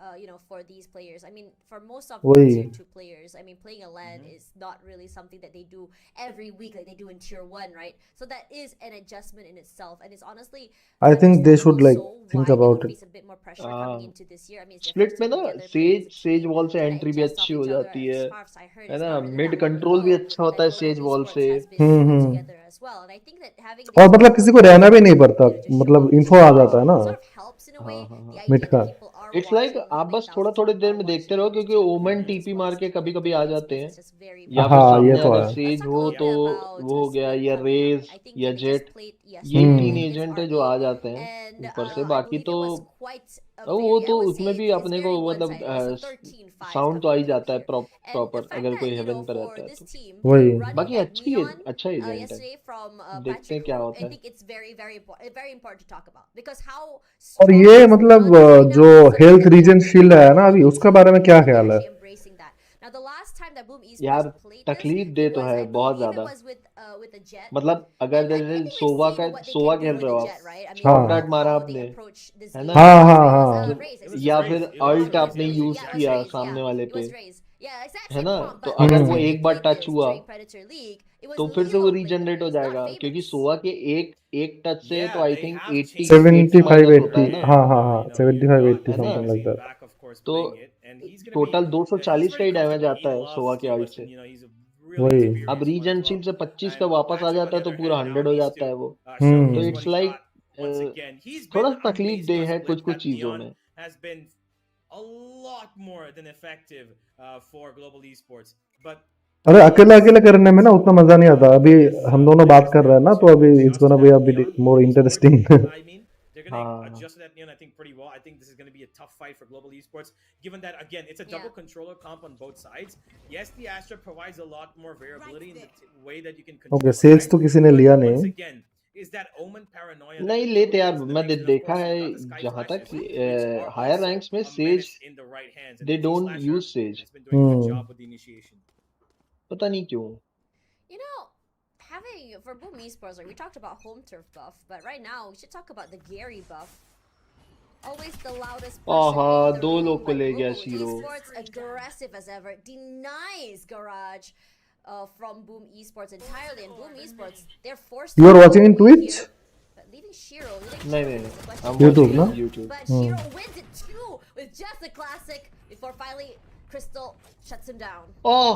for these players. I mean, for most of the tier 2 players, I mean, playing a LAN is not really something that they do every week like they do in tier 1, right? So that is an adjustment in itself, and it's honestly, I think they should think about it. A bit more pressure coming into this year. I mean, split में ना says wall से entry भी अच्छी हो जाती है ना, mid control भी अच्छा होता है सेज वॉल से. और मतलब किसी को रहना भी नहीं पड़ता, मतलब इन्फो आ जाता है ना मिड का. इट्स लाइक आप बस थोड़ी देर में देखते रहो, क्योंकि ओमन टीपी मार के कभी कभी आ जाते हैं, या फिर सामने अगर सेज हो तो वो हो गया, या रेज या जेट, ये 3 एजेंट है जो आ जाते हैं ऊपर से. बाकी तो वो तो उसमें भी अपने को मतलब साउंड तो आ ही जाता है प्रॉपर अगर कोई हेवन पे रहता है तो. वही बाकी अच्छा एजेंट है, देखते हैं क्या होता है. और ये मतलब जो हेल्थ रीजन शील्ड है ना अभी, उसका बारे में क्या ख्याल है? यार तकलीफ दे तो है बहुत ज्यादा. मतलब अगर जैसे सोवा खेल रहे हो आप, शॉर्ट मारा आपने, है ना, हाँ. या फिर अल्ट आपने यूज किया सामने वाले पे, है ना, तो अगर वो एक बार टच हुआ तो फिर से वो रीजनरेट हो जाएगा, क्योंकि सोवा के एक टच से तो आई थिंक 75-80 हाँ 75-80 समथिंग लाइक दैट. तो टोटल 240 का ही डैमेज आता है सोवा के अल्ट से. वही अब रीजन शील्ड से 25 का वापस आ जाता है तो पूरा 100 हो जाता है वो. तो इट्स लाइक थोड़ा तकलीफ दे है कुछ चीजों में. A lot more than effective for Global Esports, but अरे अकेला करने में ना उतना मजा नहीं आता. अभी हम दोनों बात कर रहे हैं ना, तो अभी it's gonna be a bit more interesting. They're going to adjust that, I think, pretty well. I think this is going to be a tough fight for Global Esports, given that, again, it's a double controller comp on both sides. Yes, the Astra provides a lot more variability in the way that you can control. Okay, says तो किसी ने लिया नहीं. Once again, is that Omen paranoia? नहीं लेते यार, मैं देखा है जहाँ तक हायर रैंक्स में says they don't use says. पता नहीं क्यों. For Boom Esports, we talked about home turf buff, but right now we should talk about the Gary buff. Always the loudest person. दो लोग को ले गया Shiro. Esports aggressive as ever, denies Garage from Boom Esports entirely, and Boom Esports, they're forced. You are watching in Twitch? But leaving Shiro. नहीं. I'm YouTube, no? YouTube. But Shiro wins it too with just a classic before finally Crystal shuts him down. Oh.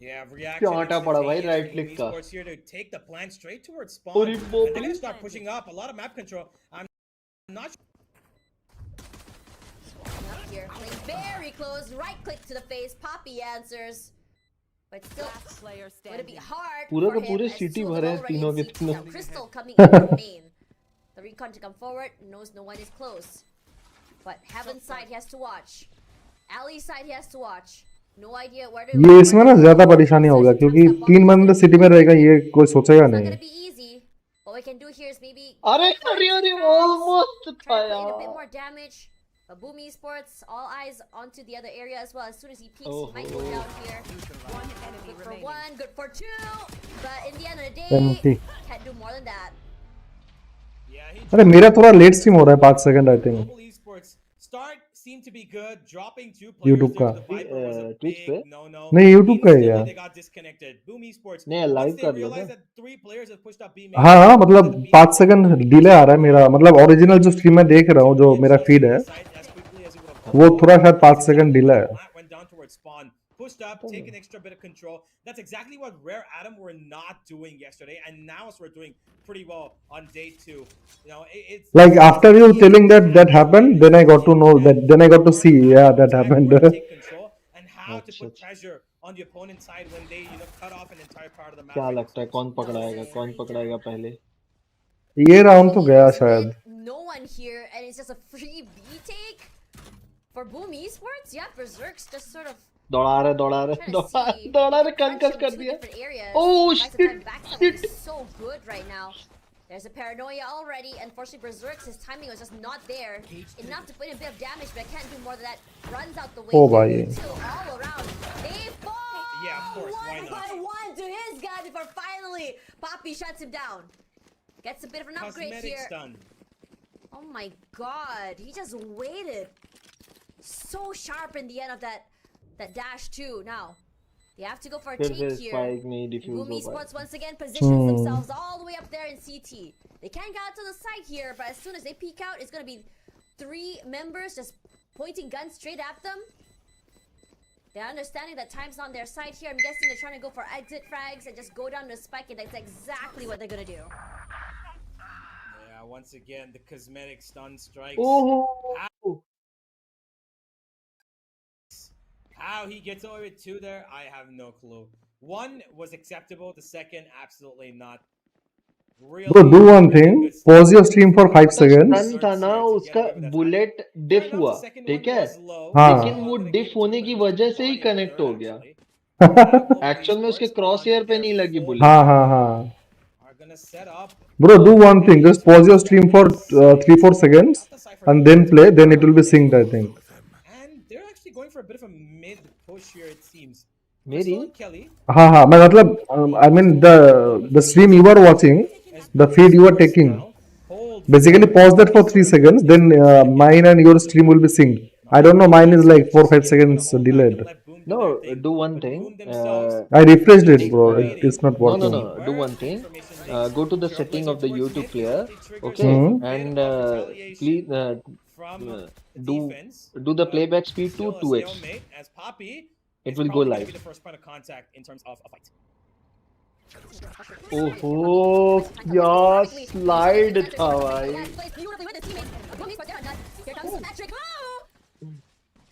Yeah, reaction. Right click ka. Esports here to take the plan straight towards spawn. And they're going to start pushing up. A lot of map control. I'm not up here, playing very close. Right click to the face. Poppy answers. But still, would it be hard for him as city Sulu भरे already तीनों in के CT. तीनों. Now Crystal coming in from main. The recon to come forward, knows no one is close. But Heaven's side he has to watch. Ali's side he has to watch. No idea where to ये इसमें ना ज्यादा परेशानी होगा क्योंकि 3 बंदे city में रहेगा, ये कोई सोचेगा It's not नहीं. gonna be easy. What we can do here is maybe अरे go for अरे extra अरे frags, ऑलमोस्ट था try to put in a bit यार. more damage. But Boom Esports, all eyes onto the other area as well. As soon as he peeks, he might go down here. Good for one, good for two. But in the end of the day, Empty. can't do more than that. अरे मेरा थोड़ा late stream हो रहा है 5 second I think. Global Esports start seemed to be good, dropping 2 players YouTube there का. with the Viper was a Twitch पे? big no-no. नहीं YouTube का है Instantly यार. they got disconnected. Boom Esports, नहीं once लाइव they कर लो realized क्या? that 3 players have pushed up B main, हाँ हाँ मतलब 5 सेकंड डिले आ रहा है मेरा, मतलब ओरिजिनल जो स्ट्रीम में देख रहा हूँ जो मेरा फीड है वो थोड़ा शायद 5 सेकंड डिले है. went down towards spawn, pushed up, take an extra bit of control. That's exactly what Rare Atom were not doing yesterday, and now we're doing pretty well on day 2. You know, it's Like after you telling that happened, then I got to know then I got to see that happened. take control and how to put pressure on the opponent's side when they cut off an entire part of the map. क्या लगता है कौन पकड़ाएगा पहले? ये round तो गया शायद. No one here, and it's just a free B take for Boom Esports. Yeah, Berserk's just sort of दौड़ा रहे कंकस कर दिया. Oh shit. So good right now. There's a paranoia already. Unfortunately, Berserk's his timing was just not there enough to put in a bit of damage, but I can't do more than that. Runs out the way. Oh, bhai. All around. They fall. Yeah, of course. Why One not? by one to his guy before finally Poppy shuts him down. Gets a bit of an upgrade Cosmetic here. stun. Oh my god, he just waited so sharp in the end of that dash too. Now they have to go for a फिर take से here. Spike नहीं diffuse Boom हो Esports पाया. once again positions themselves all the way up there in CT. They can't get out to the side here, but as soon as they peek out, it's gonna be 3 members just pointing guns straight at them. They're understanding that time's on their side here. I'm guessing they're trying to go for exit frags and just go down to spike, and that's exactly what they're gonna do. Yeah, once again the cosmetic stun strikes. Oh. How he gets away with 2 there, I have no clue. 1 was acceptable, the second absolutely not. Really, Bro, do one thing. Pause your stream for 5 seconds. Stun था ना उसका bullet डिफ हुआ, ठीक है, हाँ. लेकिन वो डिफ होने की वजह से ही कनेक्ट हो गया. एक्चुअल में उसके क्रॉस एयर पे नहीं लगी बुलेट. हाँ. Bro, do one thing. Just pause your stream for 3-4 seconds and then play. Then it will be synced, I think. And they're actually going for a bit of a mid push here, it seems. मेरी Kelly. हाँ मैं मतलब I mean the stream you are watching, the feed you are taking. Basically pause that for 3 seconds. Then mine and your stream will be synced. I don't know. Mine is like 4-5 seconds delayed. No, do one thing. I refreshed it, bro. It's not working. No. Do one thing. Go to the setting of the YouTube player, okay, and please do the playback speed to 2x. It will go live. Oh, क्या slide था भाई.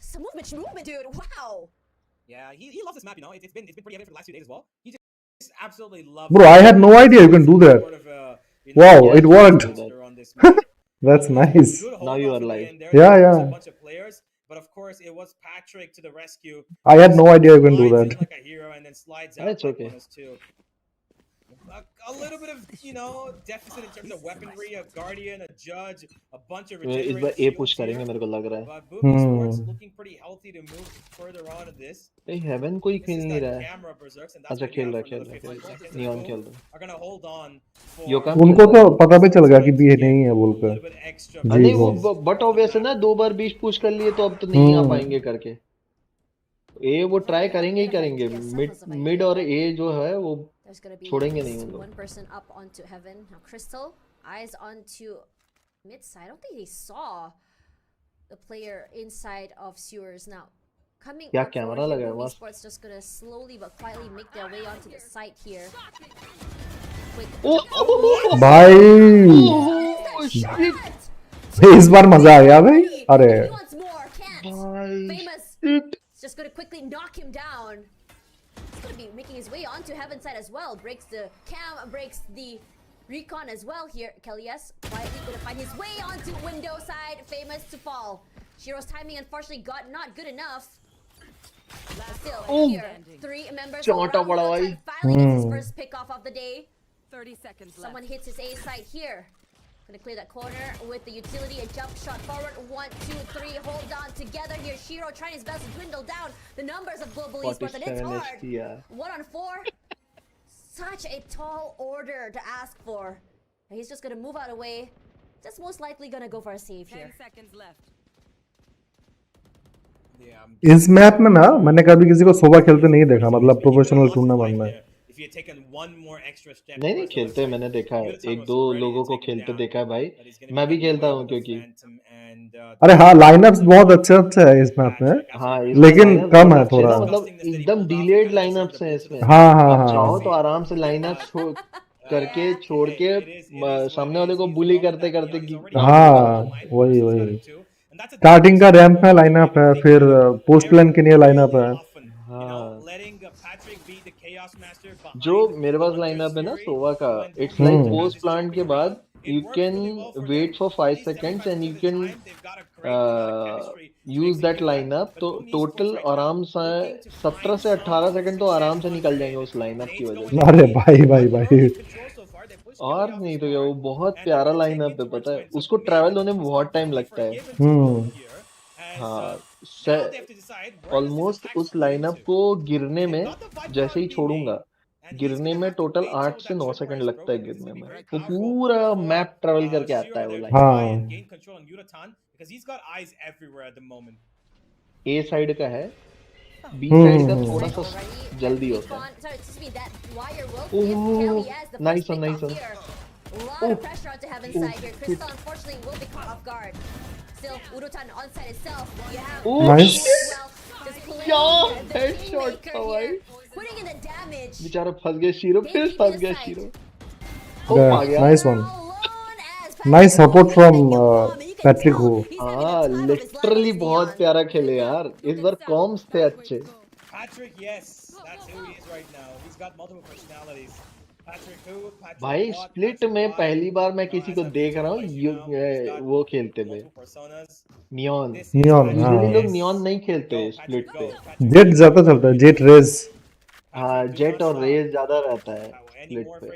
Some movement, dude. Wow. Yeah, he loves this map, you know. It's been pretty evident for the last few days as well. He just absolutely loves. Bro, I had no idea you can do that. Wow, it worked. That's nice. Now you are live. Yeah. A bunch of players, but of course it was Patrick to the rescue. I had no idea you can do that. Like a hero and then slides out. That's okay. A little bit of, deficit in terms of weaponry, a guardian, a judge, a bunch of इस बार A push करेंगे मेरे को लग रहा है. But Boom Esports looking pretty healthy to move further on in this. A heaven कोई खेल नहीं रहा है. Camera berserks and that's अच्छा खेल रहा है. नियॉन खेल रहा है. Are gonna hold on for उनको तो पता भी चल गया कि बी नहीं है बोलकर. नहीं वो बट ऑब्वियस है ना, 2 बार 20 पुश कर लिए तो अब तो नहीं आ पाएंगे करके. ए वो ट्राई करेंगे ही करेंगे. मिड और ए जो है वो छोड़ेंगे नहीं उन लोग. One person up onto heaven. Now Crystal, eyes onto mid side. I don't think they saw the player inside of sewers. Now coming क्या up कैमरा लगा है वहाँ. Esports just gonna slowly but quietly make their way onto the site here. भाई इस बार मजा आ गया भाई. अरे just gonna quickly knock him down. He's gonna be making his way onto heaven side as well. Breaks the cam, breaks the recon as well here. Kelly's quietly gonna find his way onto window side. Famous to fall. Shiro's timing unfortunately got not good enough. Still, Oh, here, 3 members चाटा around पड़ा भाई। Urutan finally gets his first pick off of the day. 30 seconds left. Someone hits his A site here. Gonna clear that corner with the utility, a jump shot forward. 1, 2, 3, hold on together here. Shiro trying his best to dwindle down the numbers of Global Esports, and it's 47 hard. HP यार। 1 on 4. Such a tall order to ask for. He's just gonna move out of the way. Just most likely gonna go for a save 10 here. seconds left. इस map में ना मैंने कभी किसी को सोवा खेलते नहीं देखा, मतलब प्रोफेशनल टूर्नामेंट में। नहीं खेलते, मैंने देखा है, 1-2 लोगों को खेलते देखा है भाई। मैं भी खेलता हूँ क्योंकि अरे हाँ, लाइनअप्स बहुत अच्छे है इस मैप में। हाँ, लेकिन कम है थोड़ा, मतलब एकदम डिलेड लाइनअप्स हैं इसमें। हाँ आप चाहो तो आराम से लाइनअप करके छोड़ के सामने वाले को बुली करते करते हाँ वही स्टार्टिंग का रैंप है, लाइनअप है, फिर पोस्ट प्लान के लिए लाइनअप है। हाँ, जो मेरे पास लाइनअप है ना सोवा का, इट्स लाइक पोस्ट प्लांट के बाद you can wait for 5 seconds and you can use that lineup, तो टोटल आराम से 17 से 18 सेकंड तो आराम से निकल जाएंगे उस लाइनअप की वजह से। अरे भाई और नहीं तो क्या, वो बहुत प्यारा लाइनअप है, पता है उसको ट्रैवल होने में बहुत टाइम लगता है। हाँ, ऑलमोस्ट उस लाइनअप को गिरने में, जैसे ही छोड़ूंगा गिरने में टोटल 8 से 9 सेकंड लगता है गिरने में, तो पूरा मैप ट्रैवल करके आता है वो लाइन। ए साइड का है, बी साइड का थोड़ा सा जल्दी होता है। Oh nice one, nice one. Lot of pressure onto Heaven side here. Crystal unfortunately will be caught off guard. Still, Urutan on side itself. You have Nice. well, headshot था भाई। putting in the damage. बेचारा फंस गया shero, फिर फंस गया shero. आ गया। Nice one, nice support from Patrick हो। हाँ, लिटरली बहुत प्यारा खेले यार, इस बार कॉम्स थे अच्छे। भाई स्प्लिट में पहली बार मैं किसी को देख रहा हूँ वो खेलते हुए, नियॉन। यूजुअली लोग नियॉन नहीं खेलते स्प्लिट पे, जेट ज्यादा चलता है, जेट रेज। हाँ, जेट और रेज ज्यादा रहता है स्प्लिट पे,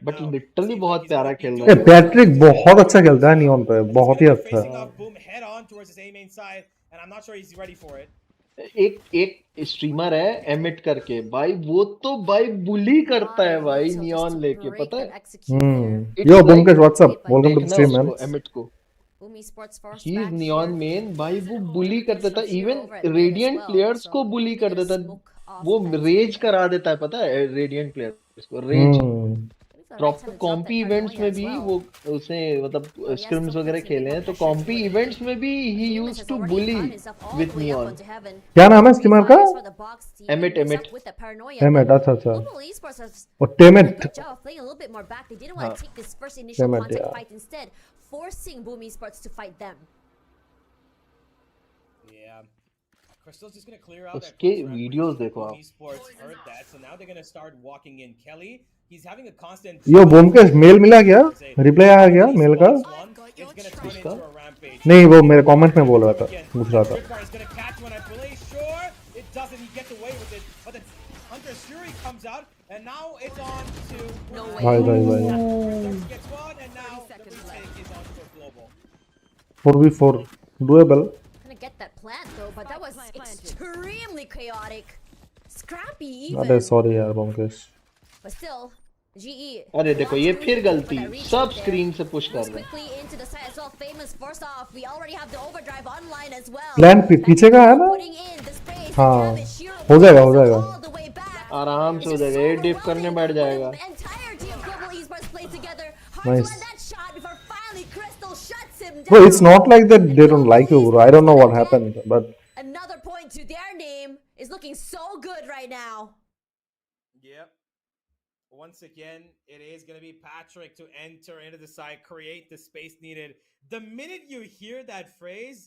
बट लिटरली बहुत प्यारा खेल रहा है। पैट्रिक बहुत अच्छा खेलता है नियॉन पे, बहुत ही अच्छा। एक स्ट्रीमर है एमिट करके, भाई वो तो भाई बुली करता है भाई नियॉन लेके, पता है। Yo Byomkesh what's up, welcome to the stream man. एमिट को ही इज नियॉन मेन भाई, वो बुली कर देता, इवन रेडिएंट प्लेयर्स को बुली कर देता, वो रेज करा देता है, पता है रेडिएंट प्लेयर्स को रेज। प्रॉपर कॉम्पी इवेंट्स में भी वो उसने मतलब स्क्रिम्स वगैरह खेले हैं, तो कॉम्पी इवेंट्स में भी he used to bully with Neon. क्या नाम है स्ट्रीमर का? एमिट। एमिट, अच्छा और टेमिट। उसके वीडियोस देखो आप। यो बोमकेश मेल मिला क्या? रिप्लाई आ गया मेल का? किसका? नहीं, वो मेरे कमेंट में बोल रहा था, पूछ रहा था। भाई 4v4 doable. Get that plant though, but that was extremely chaotic. Scrappy even. अरे सॉरी यार बोमकेश। But still, GE. अरे देखो ये फिर गलती, सब स्क्रीन से पुश कर रहे हैं। प्लान पीछे का है ना? हाँ, हो जाएगा आराम से हो जाएगा, ये डिप करने बैठ जाएगा। Nice. Bro, it's not like that they don't like you, bro. I don't know what happened, but another point to their name is looking so good right now. Yep. Once again, it is going to be Patrick to enter into the side, create the space needed. The minute you hear that phrase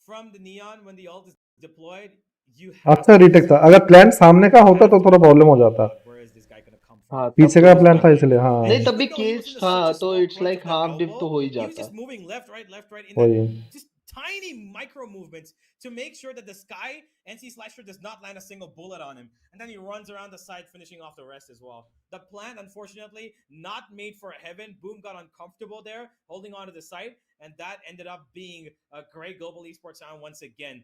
from the Neon when the ult is deployed, you have अच्छा retake था। अगर plan सामने का होता तो थोड़ा problem हो जाता। हाँ, पीछे का प्लान था इसलिए। हाँ नहीं, तब भी केस था तो इट्स लाइक हाफ डिप तो हो ही जाता। tiny micro movements to make sure that the Sky NC Slasher does not land a single bullet on him. And then he runs around the side, finishing off the rest as well. The plant, unfortunately, not made for heaven. Boom got uncomfortable there, holding on to the site. And that ended up being a great global esports round once again.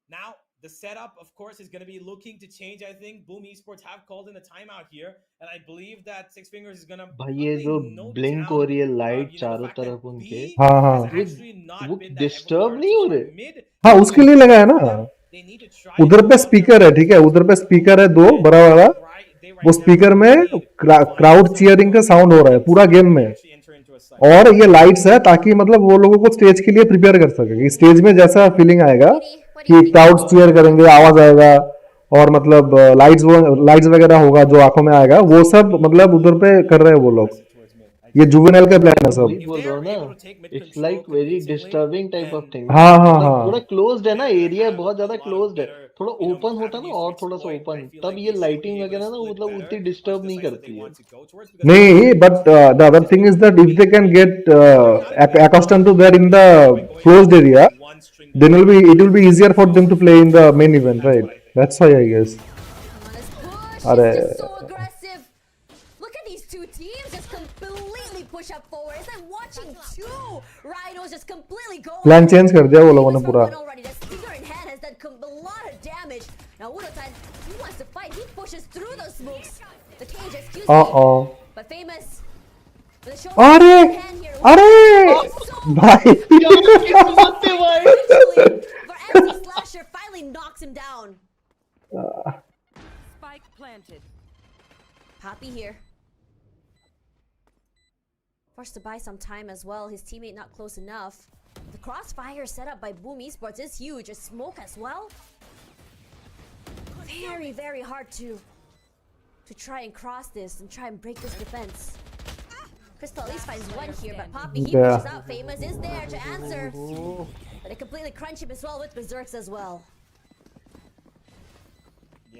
Now, the setup, of course, is going to be looking to change, I think. Boom Esports have called in a timeout here. And I believe that Six Fingers is going to भाई ये जो blink हो रही है light चारों तरफ उनके, हाँ हाँ वो डिस्टर्ब नहीं हो रहे? हाँ, उसके लिए लगा है ना. उधर पे स्पीकर है, ठीक है, उधर पे स्पीकर है 2 बड़ा वाला. वो स्पीकर में क्राउड चीयरिंग का साउंड हो रहा है पूरा गेम में. और ये लाइट्स है ताकि मतलब वो लोगों को स्टेज के लिए प्रिपेयर कर सके. स्टेज में जैसा फीलिंग आएगा कि क्राउड चीयर करेंगे, आवाज आएगा और मतलब लाइट्स वगैरह होगा जो आंखों में आएगा, वो सब मतलब उधर पे कर रहे हैं वो लोग. ये जुवेनाइल का प्लान है सब. बोल रहा हूँ ना, it's like very disturbing type of thing. हाँ हाँ हाँ. पूरा क्लोज्ड है ना, एरिया बहुत ज्यादा क्लोज्ड है. थोड़ा ओपन होता ना, और थोड़ा सा ओपन, तब ये लाइटिंग वगैरह ना मतलब उतनी डिस्टर्ब नहीं करती है. नहीं, but the other thing is that if they can get accustomed to that in the closed area, then it will be easier for them to play in the main event, right? That's why I guess. Are so aggressive. Look at these two teams just completely push up forward. It's like watching two rhinos just completely go. Plan change कर दिया वो लोगों ने पूरा. The stinger in hand has done a lot of damage. Now Urotan, he wants to fight. He pushes through those smokes. The cage, excuse me. But famous. अरे भाई Slasher finally knocks him down. Spike planted. Poppy here. Forced to buy some time as well. His teammate not close enough. The crossfire set up by Boom Esports is huge. A smoke as well. Very, very hard to try and cross this and try and break this defense. Crystal at least finds one here, but Poppy, he pushes out. Famous is there to answer. But they completely crunch him as well with Berserks as well.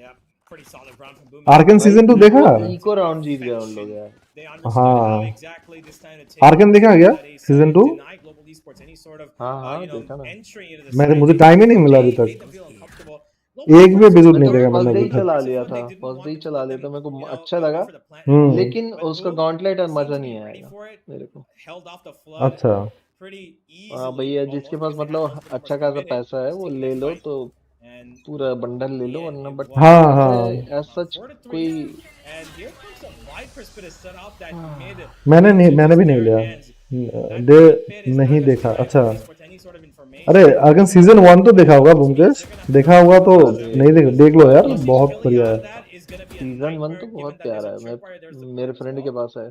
Yeah, pretty solid round from Boom. Arkan season 2 देखा? Eco round जीत गया उन लोग यार. हाँ, Arkan देखा क्या season 2? हाँ देखा मुझे ना. टाइम ही नहीं मिला अभी तक. एक भी एपिसोड नहीं देखा मैंने अभी तक. चला लिया था, फर्स्ट डे ही चला लिया था. मेरे को अच्छा लगा, लेकिन उसका गॉन्टलेट मजा नहीं आएगा मेरे को. अच्छा. हाँ भैया, जिसके पास मतलब अच्छा खासा पैसा है वो ले लो, तो पूरा बंडल ले लो, वरना बट हाँ हाँ सच कोई मैंने भी नहीं लिया. नहीं देखा. अच्छा, अरे अगर सीजन 1 तो देखा होगा बुमकेश, देखा होगा तो नहीं देख लो यार, बहुत बढ़िया है. सीजन 1 तो बहुत प्यारा है. मैं मेरे फ्रेंड के पास है.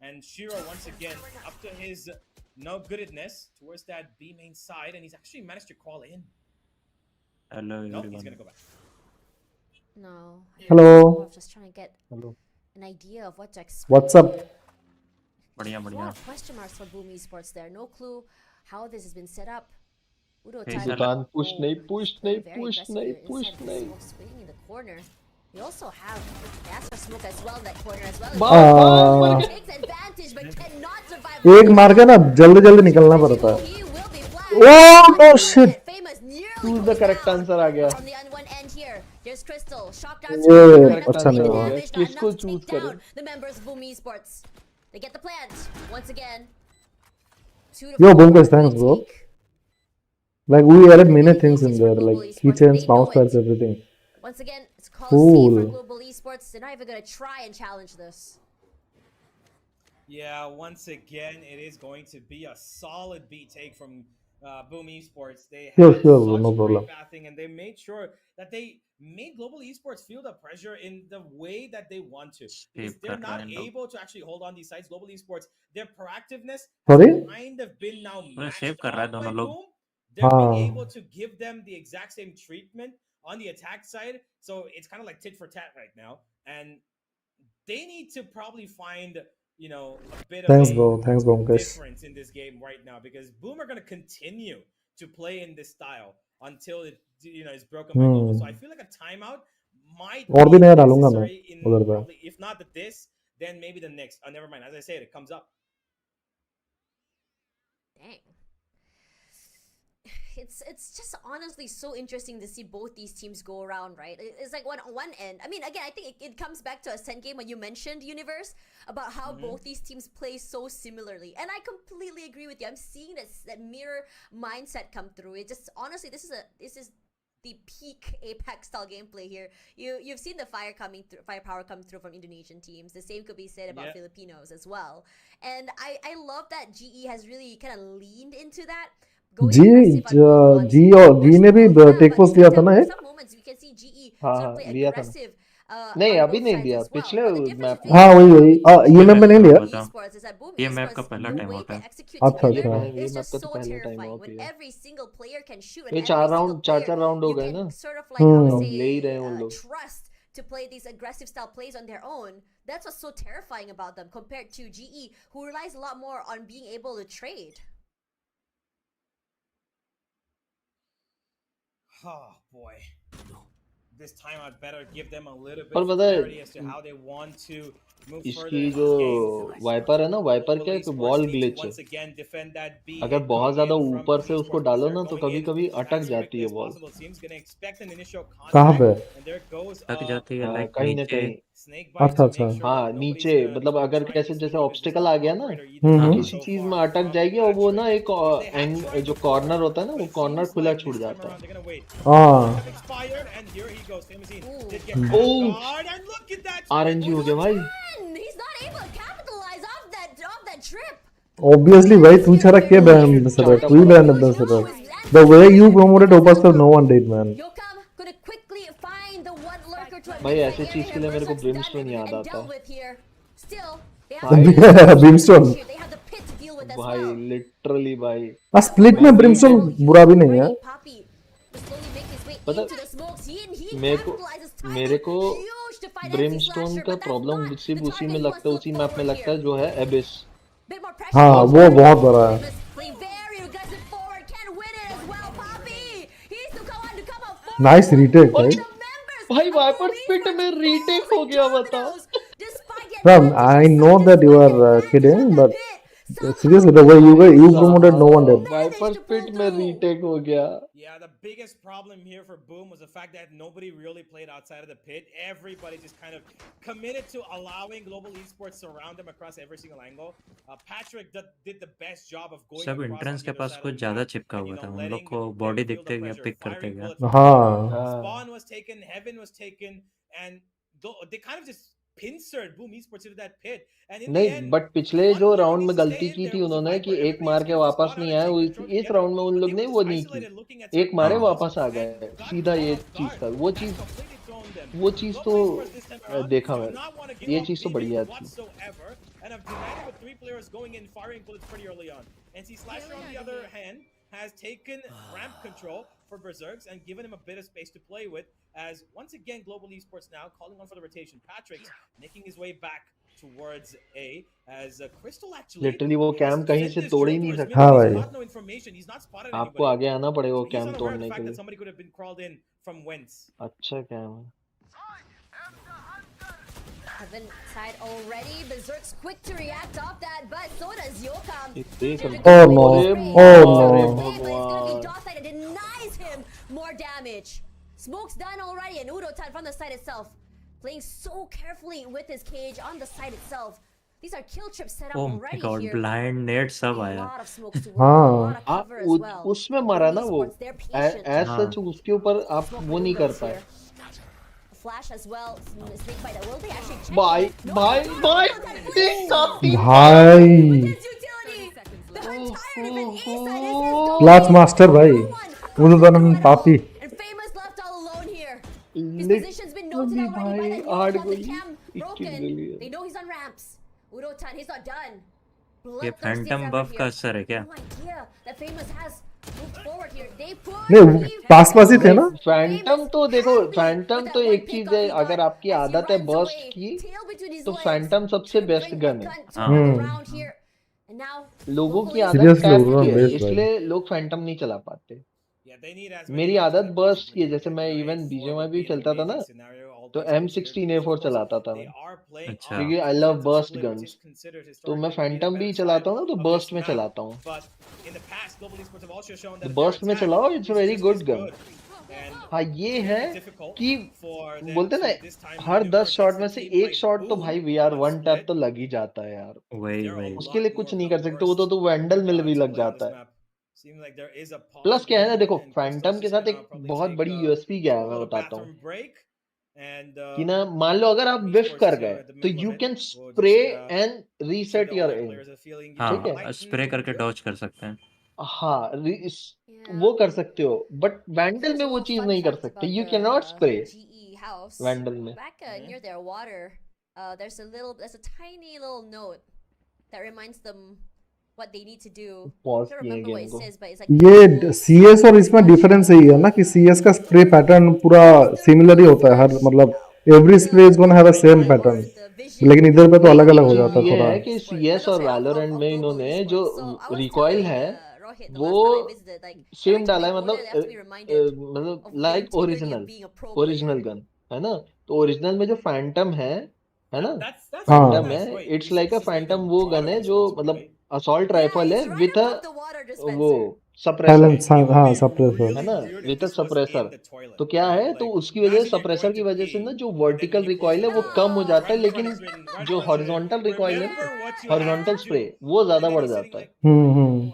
And Shiro once again up to his no goodness towards that B main side, and he's actually managed to crawl in. Hello No, everyone. he's gonna go back. No. Hello. I'm just trying to get Hello. an idea of what to expect. What's up? बढ़िया A lot बढ़िया. of question marks for Boom Esports there. No clue how this has been set up. Udo Hey, Tan- दुकान push नहीं, push नहीं, very push aggressive नहीं, here push inside the नहीं. smokes, waiting in the corner. You also have Astro Smoke as well in that corner as well. Takes advantage but cannot survive. एक मार के ना जल्दी निकलना पड़ता है. He will be flagged. Oh shit. Famous nearly Choose the correct answer आ गया. from the one end here. There's Crystal. Shocked out. ये अच्छा नहीं हुआ. किसको choose करें? The members of Boom Esports. They get the plant once again. Yo, Boomkesh, thanks bro. Like we added many things in there, like keychains, mouse pads, everything. Once again, it's called Cool. C for Global Esports. They're not even going to try and challenge this. Yeah, once again, it is going to be a solid beat take from Boom Esports. They Sure, had sure, such no great problem. pathing, and they made sure that they made Global Esports feel the pressure in the way that they want to. Because they're not able to actually hold on these sites. Global Esports, their proactiveness Sorry? has kind of been now matched save कर रहा है up by दोनों लोग. Boom. They're being हाँ. able to give them the exact same treatment on the attack side. So it's kind of like tit for tat right now. And they need to probably find, you know, a bit Thanks of bro, thanks Boomkesh. difference in this game right now, because Boom are going to continue to play in this style until it, you know, is broken by Global. So I feel like a timeout might और भी be नया डालूंगा मैं necessary in उधर पे. probably, if not this, then maybe the next. Oh, never mind. As I said, it comes up. Dang. it's just honestly so interesting to see both these teams go around, right? It's like on one end, I mean, again, I think it comes back to Ascent game when you mentioned Universe about how both these teams play so similarly, and I completely agree with you. I'm seeing that mirror mindset come through. It just honestly, this is the peak Apex style gameplay here. You've seen the firepower come through from Indonesian teams. The same could be said about Filipinos as well. And I love that GE has really kind of leaned into that. जी और जी ने भी take post दिया था ना एक. Some moments we can see GE हाँ sort of हाँ play लिया था. aggressive. नहीं On अभी both नहीं sides लिया, as well. पिछले But the difference map between हाँ वही ये मैप में नहीं लिया. Esports is that Boom ये मैप का Esports, पहला the time way out they है. execute अच्छा together अच्छा. ये is मैप just का तो so पहला टाइम terrifying. आउट When किया. every single player can shoot, ये and चार every single राउंड चार player राउंड हो you गए can ना. sort of like I would Hmm. ले ही रहे say हैं उन लोग. trust to play these aggressive style plays on their own. That's what's so terrifying about them compared to GE, who relies a lot more on being able to trade. Oh boy. This time I'd better give them a little bit पर of पता है clarity as to how they want to move further इसकी in जो this game. Wiper है ना, wiper क्या Global है कि Esports wall need to glitch है. once again defend that B अगर hit बहुत coming ज्यादा in from ऊपर Boom से उसको Esports, डालो because ना they're तो going कभी in कभी अटक as जाती quickly है as wall. possible. Team's gonna expect an initial कहाँ contact, पे? and there goes थक जाती है हाँ, लाइक कहीं ना नीचे. कहीं. Snake bite अच्छा to make अच्छा. sure हाँ that nobody's नीचे gonna मतलब अगर try कैसे to जैसे sneak in, because the obstacle आ top गया ना, operator either हम्म. got किसी so चीज में far अटक from जाएगी और वो Patrick. ना एक They have एंग tried जो before, कॉर्नर होता है ना, but वो it कॉर्नर seems खुला like छूट this time जाता है. around they're gonna wait. हाँ. Have expired, and here he goes. Famous Ooh. did get Oh. caught guard, and look at that. RNG हो गया भाई. He's not able to capitalize off that trip. Obviously भाई तू छाड़ा क्या brand ambassador? तू ही brand ambassador. The way you promoted Opus no one did man. Yokam gonna quickly find the one lurker to भाई admit ऐसे that चीज area के लिए मेरे को Berserk's ब्रिमस्टोन done याद and आता dealt है. with here. Still, they भाई have Brimstone. they have the pit to deal with as भाई well. लिटरली भाई. आ स्प्लिट में Brimstone बुरा भी नहीं है. Poppy will slowly make his way पता into the smokes. He मेरे को capitalizes timing. मेरे को Huge to find MC Brimstone Slasher, का but that's प्रॉब्लम not सिर्फ the उसी target में he लगता wants है, to उसी look मैप में forward लगता है here. जो है एबिस. Bit more pressure. हाँ वो बहुत बड़ा है. Famous playing very aggressive forward, can win it as well. Poppy, he's to come on to come up forward. Nice retake और भाई. The members भाई of वाइपर Boom स्पिट में Esports रीटेक falls हो in गया बता. dominoes. Despite the Ram, advantage I of know such, that you despite are the advantage kidding, of but the pit, seriously the way you promoted no one did. Viper spit में retake हो गया. Yeah, the biggest problem here for Boom was the fact that nobody really played outside of the pit. Everybody just kind of committed to allowing Global Esports to surround them across every single angle. Patrick did the best job of going सब across entrance on के the other pass side कुछ of the ज्यादा map चिपका and, हुआ था. उन लोग letting को them बॉडी feel the दिखते गया, pressure. पिक करते Firing गया. bullets from हाँ. Spawn was taken, Heaven was taken, and they kind of just pincered Boom Esports into that pit. And in the नहीं end, बट पिछले one जो player round needs में to stay गलती in की there थी was a उन्होंने कि Viper. एक Everybody मार else के could have just वापस gone out नहीं and आए. taken control इस together, राउंड में उन but लोग they ने were वो just नहीं की. isolated looking at एक certain मारे angles वापस आ and गए. got सीधा caught ये off चीज guard. था. वो That चीज completely thrown them. वो चीज तो Global Esports this time around देखा do मैं. not want to give ये up चीज तो B बढ़िया थी. whatsoever, and have demanded with 3 players going in, firing bullets pretty early on. NC Slasher, on the other hand, has taken ramp control for Berserks and given him a bit of space to play with, as once again Global Esports now calling on for the rotation. Patrick's making his way back towards A, as Crystal actually literally वो has cam कहीं sent से this तोड़ ही drone नहीं for his सकता. हाँ mid, but भाई. he's got no information. He's not spotted आपको anybody. आगे आना पड़ेगा वो He's कैम unaware of तोड़ने the के fact that लिए. somebody could have been crawled in from whence. अच्छा कैम है. Heaven side already. Berserk's quick to react off that, but so does Yokam. देख Oh no. Oh अरे no. But it's gonna be भगवान. Dawside that denies him more damage. Smoke's done already, and Udotan from the side itself. Playing so carefully with his cage on the side itself. These are kill trips set up oh my already God, here. Blind net A सब आया. lot of smokes to work with, a हाँ. lot of cover as well. उसमें मारा ना वो. Esports, they're patient. As हाँ. सच उसके ऊपर आप Smoke वो नहीं कर maneuvers पाए. here. Flash as well. Snake bite. Will they actually check भाई it? No, भाई no, no, भाई no, no, no, तीन no. सात तीन. भाई. With his utility, the entire even A side is his goal. Class master भाई. No one उदोदन पापी. And Famous left all alone here. His position's been noted literally already by भाई that 8 Yokam. The गोली cam 21 broken. गोली. They know he's on ramps. Udotan, he's not done. ये Bloodthirsty Phantom as बफ ever का here. असर है क्या? No idea that Famous has moved forward here. They push. नहीं He पास पास ही थे ना. फैंटम तो देखो, happy फैंटम with तो that एक one चीज pick है. off he अगर got आपकी as he आदत है runs बर्स्ट away, की tail between his तो legs, फैंटम सबसे trying to best bring gun the है. gun to the ground here. And now लोगों की locally, आदत Seriously, टैप उन्होंने की है, बेस्ट भाई. इसलिए लोग फैंटम नहीं चला पाते. Yeah, they need as many मेरी hits आदत as बर्स्ट possible की है. to जैसे get मैं there. इवन 8-4 बीजे में would भी be an खेलता था ना, amazing scenario. तो M16A4 चलाता था मैं, अच्छा क्योंकि आई लव बर्स्ट गन्स। तो मैं फैंटम भी चलाता हूँ ना, तो बर्स्ट में चलाता हूँ। तो बर्स्ट में चलाओ, इट्स वेरी गुड गन। हाँ ये है कि बोलते ना, हर 10 शॉट में से एक शॉट तो भाई VR 1 टैप तो लग ही जाता है यार, वही उसके लिए कुछ नहीं कर सकते, वो तो वैंडल में भी लग जाता है। प्लस क्या है ना, देखो फैंटम के साथ एक बहुत बड़ी यूएसपी क्या है मैं बताता हूँ, कि ना मान लो अगर आप विफ कर गए तो you can spray and reset your aim, ठीक है? हाँ स्प्रे करके डॉज कर सकते हैं हाँ वो कर सकते हो, बट वैंडल में वो चीज नहीं कर सकते, you can not spray vandal में। Back near their water, there's a tiny little note that reminds them what they need to do. Pause I don't किए remember what गेम it को। says, but it's like ये CS और इसमें difference यही है ना कि CS का स्प्रे पैटर्न पूरा सिमिलर ही होता है, हर मतलब every spray is gonna have a same pattern, लेकिन इधर पे तो अलग एक अलग हो चीज जाता है ये थोड़ा। है कि CS और वैलोरेंट में इन्होंने जो रिकॉइल है वो सेम डाला है, मतलब लाइक ओरिजिनल गन है ना। तो ओरिजिनल में जो फैंटम है ना, फैंटम है, इट्स लाइक अ फैंटम वो गन है जो मतलब असॉल्ट राइफल है विथ अ वो सप्रेसर, हाँ सप्रेसर है ना, विथ अ सप्रेसर। तो क्या है, तो उसकी वजह से सप्रेसर की वजह से ना जो वर्टिकल रिकॉइल है वो कम हो जाता है, लेकिन जो हॉरिजॉन्टल रिकॉइल है, हॉरिजॉन्टल स्प्रे वो ज्यादा बढ़ जाता है। हम्म।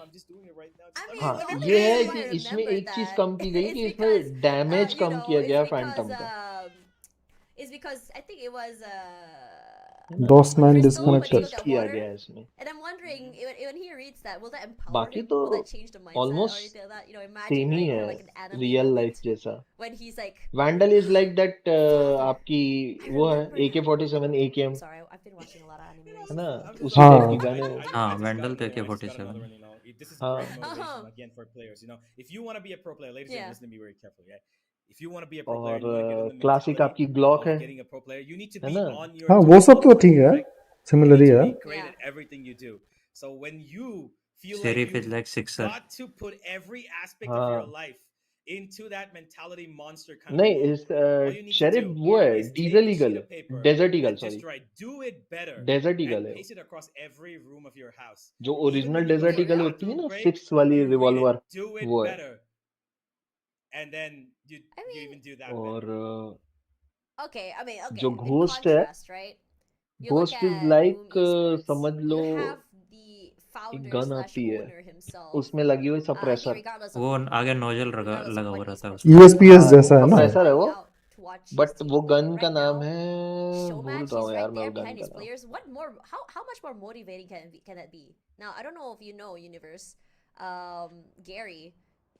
हाँ ये है कि इसमें एक चीज कम की गई कि इसमें डैमेज कम किया गया फैंटम का। is because I think it was DOS 9 crystal, but disconnected. it's the किया water. गया है इसमें। And I'm wondering when he reads that, will that empower बाकी him? तो Will that change the mindset or almost anything like that? You know, same imagine he right है, for like an anime real moment life जैसा। when he's like, vandal is like that, Father, आपकी I वो है remembered. AK-47 AKM, Sorry, I've been watching a lot of anime है ना, recently. उसी type की हाँ गन है वो। हाँ वेंडल तो AK-47 हाँ Yeah. और क्लासिक आपकी ग्लॉक है ना। हाँ वो सब तो ठीक है, सिमिलर ही है। Yeah. Sheriff is like sixer हाँ नहीं, इस शेरिफ वो है, डीजल ईगल है, Desert Eagle, sorry Desert Eagle है जो ओरिजिनल डेजर्ट ईगल होती है ना, 6 वाली रिवॉल्वर, वो है। I mean, और okay. I mean, okay. जो In घोस्ट है, contrast, right? You look ghost is at like Boom Esports. समझ लो You have the एक founder गन slash आती है, owner himself. उसमें लगी हुई I mean, सप्रेसर। regardless वो of आगे नोजल regardless लगा of हुआ what रहता है esports उसका। platform USPS हाँ जैसा है ना। सप्रेसर है वो, out to watch his but team वो play. गन का Right नाम now, है, भूल Showmatch रहा is हूँ यार right मैं there वो गन behind का his नाम। players. What more? How much more motivating can that be? Now, I don't know if you know Universe. Gary,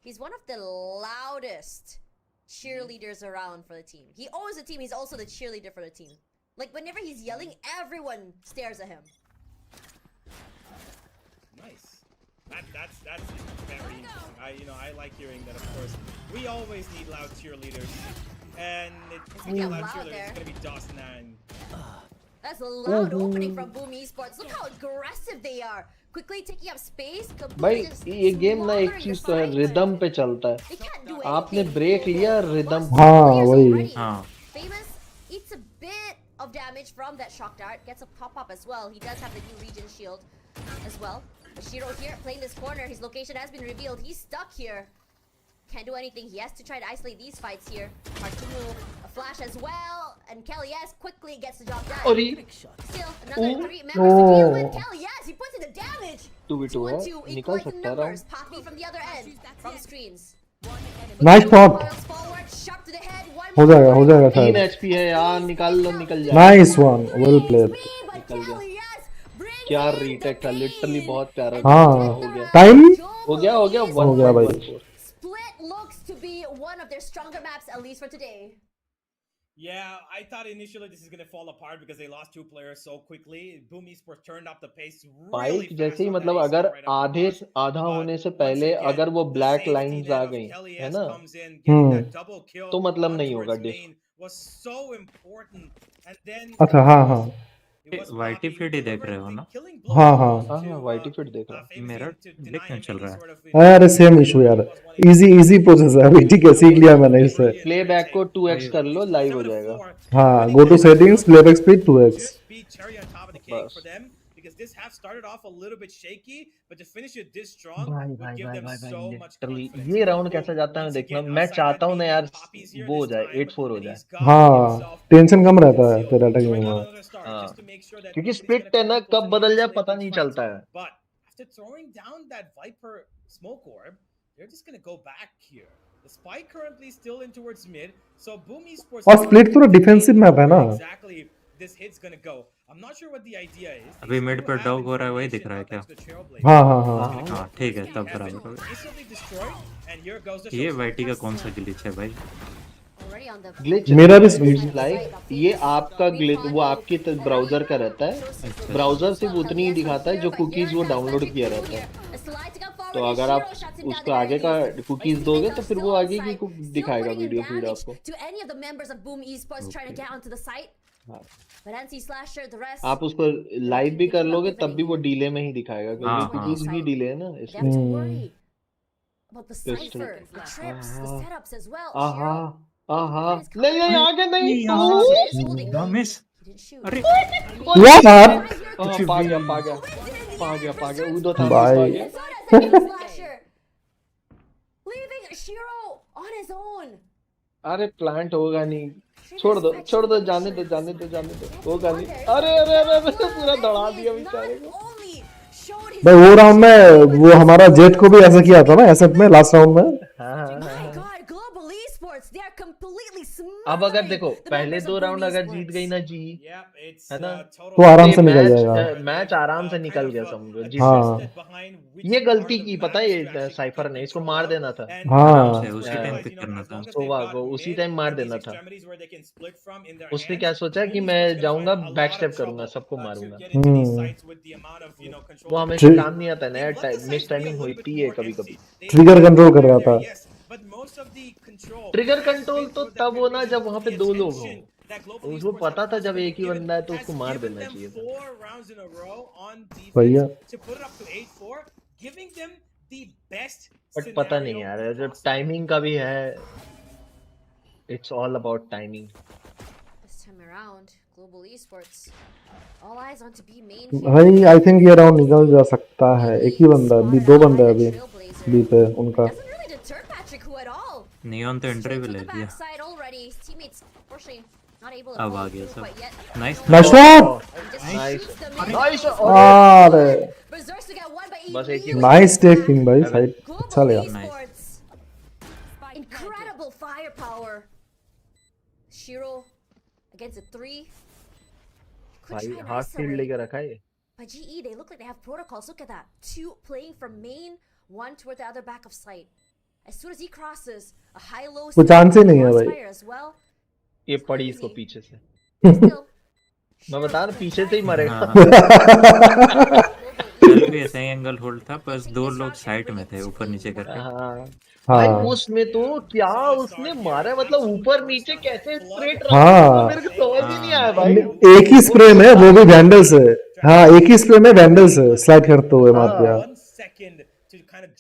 he's one of the loudest cheerleaders around for the team. He owns the team. He's also the cheerleader for the team. Like whenever he's yelling, everyone stares at him. Nice. That's very interesting. I like hearing that. Of course, we always need loud cheerleaders, and it's getting loud loud cheerleaders. there. It's gonna be Dawson and That's a loud opening from Boom Esports. Look how aggressive they are. Quickly taking up space. भाई Completely just ये game ना एक slaughtering the चीज तो है, side. Rhythm पे चलता है। They can't do आपने anything. ब्रेक लिया, रिदम Lost हाँ players वही। already. हाँ Famous eats a bit of damage from that shock dart. Gets a pop up as well. He does have the new Legion shield as well. Shiro here playing this corner. His location has been revealed. He's stuck here. Can't do anything. He has to try to isolate these fights here. Martumu, a flash as well. And Kelly yes quickly gets the job done. और ये Still another 3 members to deal with. Kelly yes, he puts in the damage. 2v2 है, 2-on-2 निकल equalizing सकता है numbers. Round. Poppy from the other end from screens. Nice thought, Miles forward, sharp to the head. One हो more जाएगा 3 शायद। HP है यार, निकाल लो, निकल जाए। Nice one, well played. निकल गया। क्या रीटेक था, लिटरली बहुत प्यारा हाँ हो गया। टाइम हो गया हो गया 1.14। भाई। Split looks to be one of their stronger maps, at least for today. Yeah, I thought initially this is gonna fall apart because they lost 2 players so quickly. Boom Esports turned up the pace really bike fast जैसे ही on that मतलब ace अगर right off the आधे box. आधा But होने से once पहले again, अगर वो the black safety lines net आ of गई, है Kelly's ना, comes in, getting that double kill तो मतलब नहीं onto होगा its diff. main was so important. And then अच्छा हाँ हाँ it was YT Poppy who feed ही देख रहे हो delivered ना? the killing हाँ blow हाँ हाँ to वाईटी फिट देख रहा हूँ। Famous मेरा Team to डिलीट deny क्यों him चल any रहा है? sort of अरे सेम इशू यार। इजी प्रोसेस है अभी, ठीक है, सीख लिया मैंने इससे। प्लेबैक को 2x कर लो, लाइव हो जाएगा। हाँ, go to settings, playback speed 2x। बस Because this half started off a little bit shaky, but to finish it this strong भाई would भाई give भाई them भाई so भाई much लिटरली confidence. ये राउंड कैसा Boom, जाता है मैं once देखना, again, मैं outside चाहता that हूँ ना main यार poppies here वो हो this जाए time, 8-4 हो and जाए। he's got हाँ, himself टेंशन कम a रहता है seal. फिर अटैकिंग Throwing down में। another star हाँ just to make sure that क्योंकि nobody's स्पिट gonna है come ना, in close कब and बदल जाए isolate पता the नहीं front. चलता है। But after throwing down that Viper smoke orb, they're just gonna go back here. The spike currently still in towards mid, so Boom Esports और split थोड़ा defensive map है ना। exactly this hit's gonna go. I'm not sure what the idea is. अभी mid पर dog हो रहा है, वही दिख रहा है क्या? हाँ हाँ हाँ हाँ ठीक है, तब बराबर हो गया। ये वाईटी का कौन सा ग्लिच है भाई? ग्लिच मेरा भी लाइक ये आपका ग्लिच, वो आपके ब्राउजर का रहता है। ब्राउजर सिर्फ उतनी ही दिखाता है जो कुकीज वो डाउनलोड किया रहता है। तो अगर आप उसको आगे का कुकीज दोगे तो फिर वो आगे की दिखाएगा वीडियो फीड आपको। आप उसको लाइव भी कर लोगे तब भी वो डिले में ही दिखाएगा, क्योंकि कुकीज भी डिले है ना इसमें। नहीं नहीं आगे नहीं। मिस। अरे पागया उदो था भाई। अरे प्लांट होगा नहीं, छोड़ दो जाने दो होगा नहीं। अरे अरे अरे पूरा दौड़ा दिया बेचारे को भाई। वो राउंड में वो हमारा जेट को भी ऐसा किया था ना एसेट में, लास्ट राउंड में। अब अगर देखो पहले 2 राउंड अगर जीत गई ना जी, है ना, तो आराम से निकल जाएगा मैच आराम से निकल गया समझो। हाँ ये गलती की पता है साइफर ने, इसको मार देना था। हाँ उसी टाइम पिक करना था। सोवा को उसी टाइम मार देना था। उसने क्या सोचा कि मैं जाऊंगा बैक स्टेप करूंगा, सबको मारूंगा। वो हमेशा काम नहीं आता ना, मिस टाइमिंग होती है कभी कभी। ट्रिगर कंट्रोल कर रहा था। ट्रिगर कंट्रोल तो तब होना जब वहां पे 2 लोग हो। उसको पता था जब एक ही बंदा है तो उसको मार देना चाहिए था भैया। बट पता नहीं यार, जब टाइमिंग का भी है, इट्स ऑल अबाउट टाइमिंग। भाई आई थिंक ये राउंड निकल जा सकता है। एक ही बंदा है, 2 बंदा है अभी बी पे उनका। नियॉन तो एंट्री भी ले लिया। अब आ गया सब। Nice shot. नाइस अरे बस एक ही नाइस टेकिंग भाई, साइड अच्छा लगा। Incredible firepower. Shiro against a 3. भाई हाफ फील्ड लेके रखा है। But GE, they look like they have protocols. Look at that. 2 playing from main, 1 toward the other back of site. As soon as he crosses, a high-low कुछ chance ही नहीं है भाई। as well. ये पड़ी इसको पीछे से। मैं बता रहा पीछे से ही मरेगा। कल भी ऐसा ही एंगल होल्ड था, बस 2 लोग साइड में थे ऊपर नीचे करके। भाई उसमें तो क्या उसने मारा, मतलब ऊपर नीचे कैसे स्ट्रेट रहा। हाँ मेरे को समझ ही नहीं आया भाई। एक ही स्प्रे में, वो भी वैंडल से। हाँ एक ही स्प्रे में वैंडल से स्लाइड करते हुए मार दिया।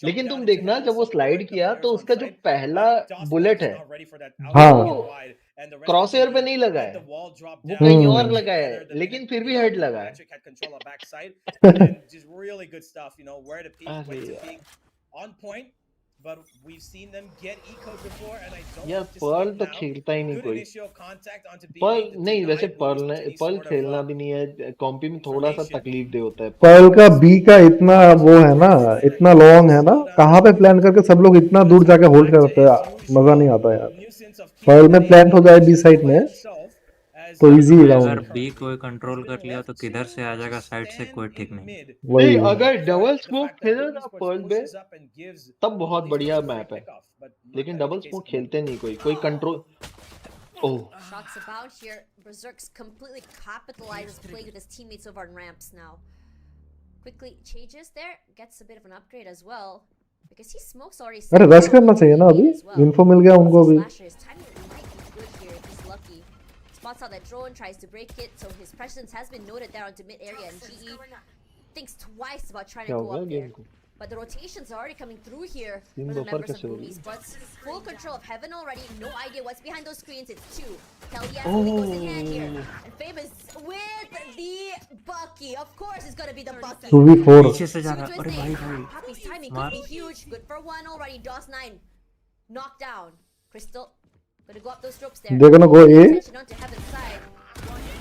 लेकिन तुम देखना जब वो स्लाइड किया तो उसका जो पहला बुलेट है हाँ क्रॉस एयर पे नहीं लगा है, वो कहीं और लगा है, लेकिन फिर भी हेड लगा है। यार पर्ल तो खेलता ही नहीं कोई। पर्ल नहीं, वैसे पर्ल खेलना भी नहीं है, कॉम्पी में थोड़ा सा तकलीफ दे होता है। पर्ल का बी का इतना वो है ना, इतना लॉन्ग है ना, कहाँ पे प्लान करके सब लोग इतना दूर जाके होल्ड करते हैं, मजा नहीं आता यार। पर्ल में प्लान हो जाए बी साइड में तो इजी है। अगर बी कोई कंट्रोल कर लिया तो किधर से आ जाएगा साइड से कोई ठीक नहीं। वही अगर डबल स्मोक खेले ना पर्ल पे तब बहुत बढ़िया मैप है, लेकिन डबल स्मोक खेलते नहीं कोई control. Oh Shots about here. Berserk's completely capitalizes playing with his teammates over on ramps now. Quickly changes there, gets a bit of an upgrade as well because he smokes already. अरे rush करना चाहिए ना, अभी info मिल गया उनको भी। Spots out that drone, tries to break it, so his presence has been noted there onto mid area, and GE thinks twice about trying to go up there. But the rotations are already coming through here for the members of Boom Esports. Full control of Heaven already. No idea what's behind those screens. It's two. Kelly goes in hand here. And Famous with the Bucky. Of course it's gonna be the Bucky. 2v4. पीछे से जा रहा है, अरे भाई भाई Poppy's timing could be huge. Good for one already. DOS9 knocked down. Crystal gonna go up those ropes there. They're gonna go A. Attention onto Heaven's side.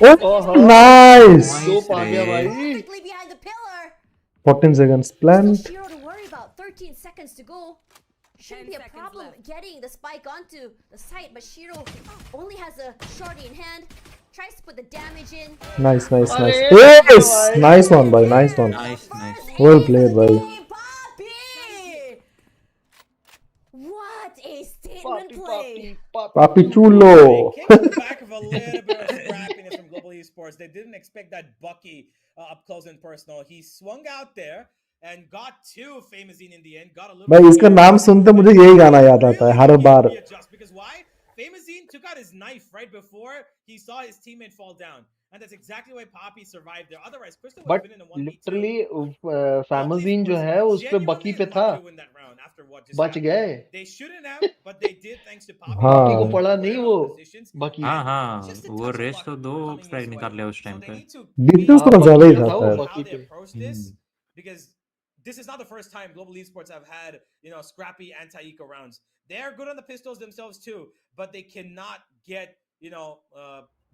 Oh, nice. Perfectly behind the pillar. 14 seconds planned. Shiro to worry about. 13 seconds to go. Shouldn't be a problem getting the spike onto the site, but Shiro only has a shorty in hand. Tries to put the damage in. Nice. Yes! Nice one, boy. Nice one. nice Well played, boy. Poppy! What a statement play! Papi chulo. They kicked back of a little bit of scrappiness from Global Esports. They didn't expect that Bucky up close and personal. He swung out there and got two Famousin in the end. Got a little भाई इसका नाम सुनते मुझे यही गाना याद आता है हर बार. Because why? Famousin took out his knife right before he saw his teammate fall down. And that's exactly why Poppy survived there. Otherwise, Crystal would have been in a 1v2. Literally Famousin जो है उस पे बकी पे था. बच गए. They shouldn't have, but they did thanks to Poppy. बकी को पड़ा नहीं वो बकी. हाँ वो रेस तो 2 फ्रैग निकाल लिया उस टाइम पे. डिफरेंस थोड़ा ज्यादा ही था बकी पे. Because this is not the first time Global Esports have had, scrappy anti-eco rounds. They're good on the pistols themselves too, but they cannot get, they cannot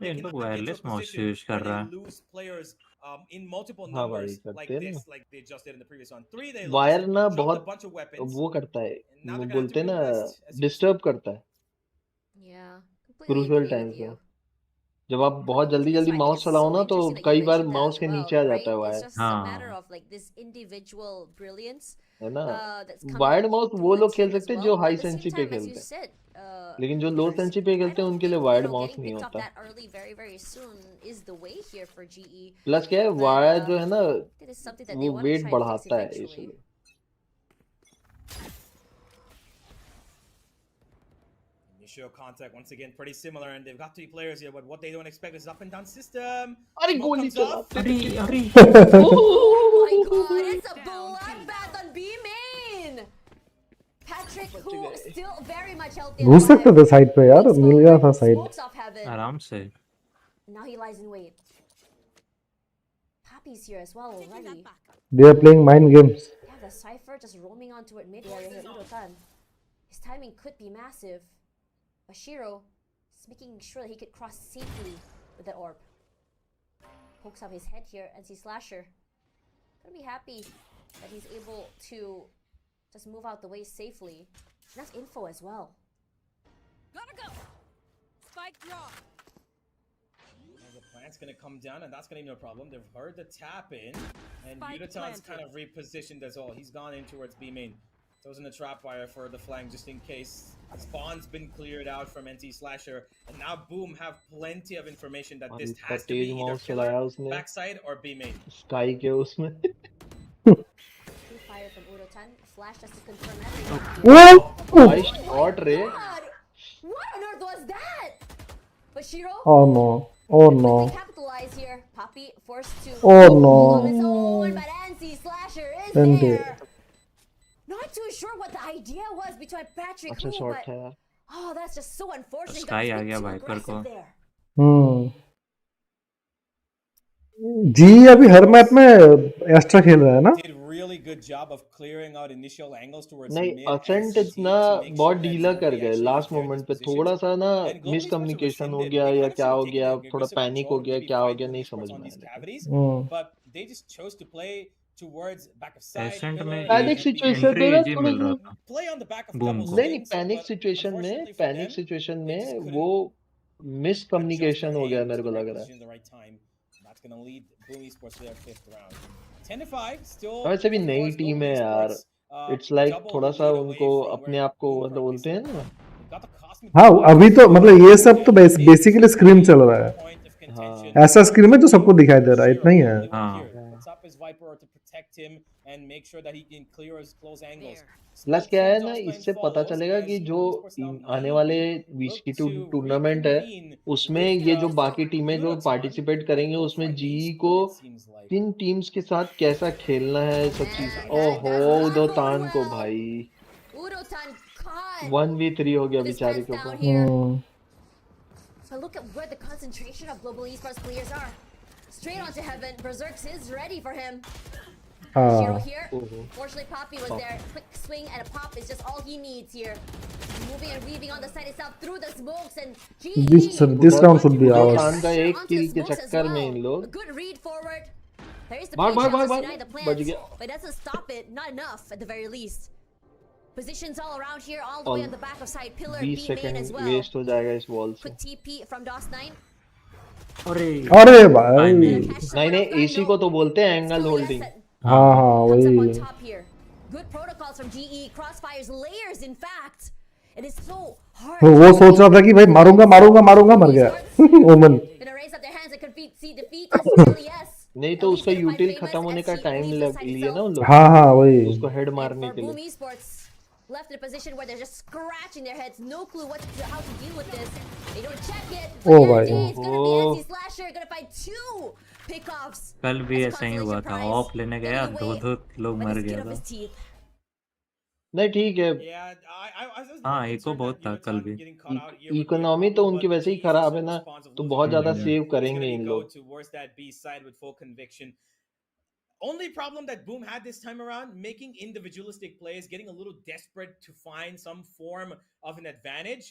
get to a position where they lose players in multiple numbers like this, like they just did in the previous one. 3 they wire lost, ना dropped a बहुत bunch of weapons. वो करता है, And now वो they're gonna have बोलते to हैं ना request as we disturb करता है Yeah, completely crucial agree times with you. में. जब आप बहुत जल्दी That's जल्दी why I think mouse it's so चलाओ ना तो interesting that you कई बार mentioned that माउस as के well, नीचे आ जाता है right? Wire, It's just a matter of like this individual brilliance है ना. that's coming wired mouse through वो the लोग खेल team as सकते हैं well. जो But high at the same sensi पे time, as you खेलते हैं, said, लेकिन जो लो there's- सेंसी पे I खेलते हैं don't उनके लिए think, वायर्ड माउस getting नहीं picked up होता. that early very, very soon is the way here for GE. Plus क्या है But, वायर जो है ना It is something that they वो want to wait try and fix बढ़ाता है eventually. इसलिए. Initial contact once again pretty similar, and they've got 3 players here, but what they don't expect is up and down system. अरे Smoke गोली comes off. अरे Oh my god, it's a bloodbath on B main! Patrick, who still very much healthy. घुस सकते थे side पे यार, मिल गया था साइड. Smokes off Heaven. आराम से. Now he lies in wait. Poppy's here as well already. They are playing mind games. Yeah, the Cypher just roaming onto it mid area here. Udo-tan. His timing could be massive. Bashiro is making sure that he could cross safely with that orb. Pokes up his head here and sees Slasher. Gonna be happy that he's able to just move out the way safely. Enough info as well. Gotta go. Spike drop. The plant's gonna come down, and that's gonna be no problem. They've heard the tap in, and Spike Udo-tan's kind planted. of repositioned as well. He's gone in towards B main. Throws in a trap wire for the flank just in case. Spawn's been cleared out from NT Slasher, and now Boom have plenty of information that this इतना has to be Tej either mouse pillar, चलाया उसने backside or B main. Sky के उसमें. Free fire from Udo-tan. Flash just to confirm everything. भाई shot रे. God! What on earth was that? Bashiro? Oh no. Oh no. Quickly capitalize here. Poppy forced to Oh on no. his own, but NC Slasher is Dende. there. Not too sure what the idea was between Patrick अच्छा who, shot but था यार. oh, that's just so unfortunate. Sky He got आ a bit गया too Viper को. aggressive there. जी अभी हर map में एक्स्ट्रा खेल रहा है ना. Did really good job of clearing out initial angles towards नहीं mid and असेंट CT इतना to make बहुत sure that ढीला कर Zedi गए actually last cleared moment his पे. positions. थोड़ा सा ना And Global Esports were miscommunication हो rescinded. गया They या kind of क्या should हो have taken गया, like थोड़ा aggressive पैनिक हो control, गया, maybe क्या हो fight गया Boom नहीं Esports समझ on में these आया. cavities, but they just chose to play towards back of side, Ascent pillar, में panic and B main. Situation में एंट्री ना इजी थोड़ा मिल रहा था. Play on the back of Boom double को. नहीं stings, पैनिक but सिचुएशन में unfortunately for them, they just couldn't वो adjust मिसकम्युनिकेशन their हो गया aim मेरे to को the लग right रहा है. position at the right time. That's going to lead Boom Esports to their 5th round. 10-5, still, वैसे भी of नई course, टीम Global है यार. Esports इट्स लाइक double थोड़ा the सा lead उनको away from अपने where आप को Boom मतलब currently बोलते हैं sit. ना. They've got the cosmic हाँ blue अभी तो मतलब ये सब तो mid बेसिकली स्क्रीम चल रहा है. point of हाँ. contention. ऐसा स्क्रीम है जो सबको दिखाई दे रहा है, इतना ही है. Zero हाँ. here. Puts up his Viper to protect him, and make sure that he can clear his close angles. Plus Smoke क्या from है ना, Dust9 इससे पता follows चलेगा as कि जो Boomy Sports now आने वाले maybe look VCT to tournament है reconvene, उसमें lift ये it जो up बाकी from टीमें जो Unotan पार्टिसिपेट and करेंगे go उसमें for an जीई A को split, it seems like. किन टीम्स के साथ कैसा खेलना है सब चीज। ओहो उदोतान को भाई Unotan caught 1v3 हो गया with his बेचारे pants के down ऊपर। here. But look at where the concentration of global esports players are. Straight onto heaven. Berserks is ready for him. Shiro here. Fortunately, Poppy was there. Quick swing and a pop is just all he needs here. Moving and weaving on the side itself through the smokes and this round should be ours. उदोतान का एक किल के चक्कर में इन A लोग good read forward. There is the भाग भाग patience भाग to deny the भाग बच plants, गया। but it doesn't stop it. Not enough at the very least. Positions all around here, all the way on the back of side pillar, 20 B main as second well. Waste हो जाएगा इस wall से। Quick TP from DOS9. अरे भाई नहीं नहीं AC को तो बोलते हैं एंगल होल्डिंग। हाँ हाँ Comes up वही on top here. Good protocols from GE. Crossfires layers, in fact. It is so hard. वो सोच रहा था कि भाई मारूंगा मारूंगा मारूंगा मर गया ओमन। Gonna raise up their hands and see defeat as well, yes. नहीं तो उसका यूटिल खत्म होने का टाइम लग लिया ना उन लोग। हाँ हाँ वही उसको हेड मारने And के for लिए। Boom Esports, left in a position where they're just scratching their heads, no clue how to deal with this. They don't check it. But Oh here भाई। it is, gonna be anti-slasher, gonna find 2 pickoffs. कल भी As ऐसा ही consolation हुआ था prize. Of लेने गया Getting away दो लोग with मर the skin गया of था। his teeth. नहीं ठीक है Yeah, I was हाँ concerned एको that बहुत था कल Unotan भी। getting caught out here would be a economy तो problem, उनकी but वैसे ही GE खराब है such ना response of तो losing बहुत ज्यादा Unotan सेव is करेंगे gonna इन go लोग। towards that B side with full conviction. Only problem that Boom had this time around, making individualistic plays, getting a little desperate to find some form of an advantage.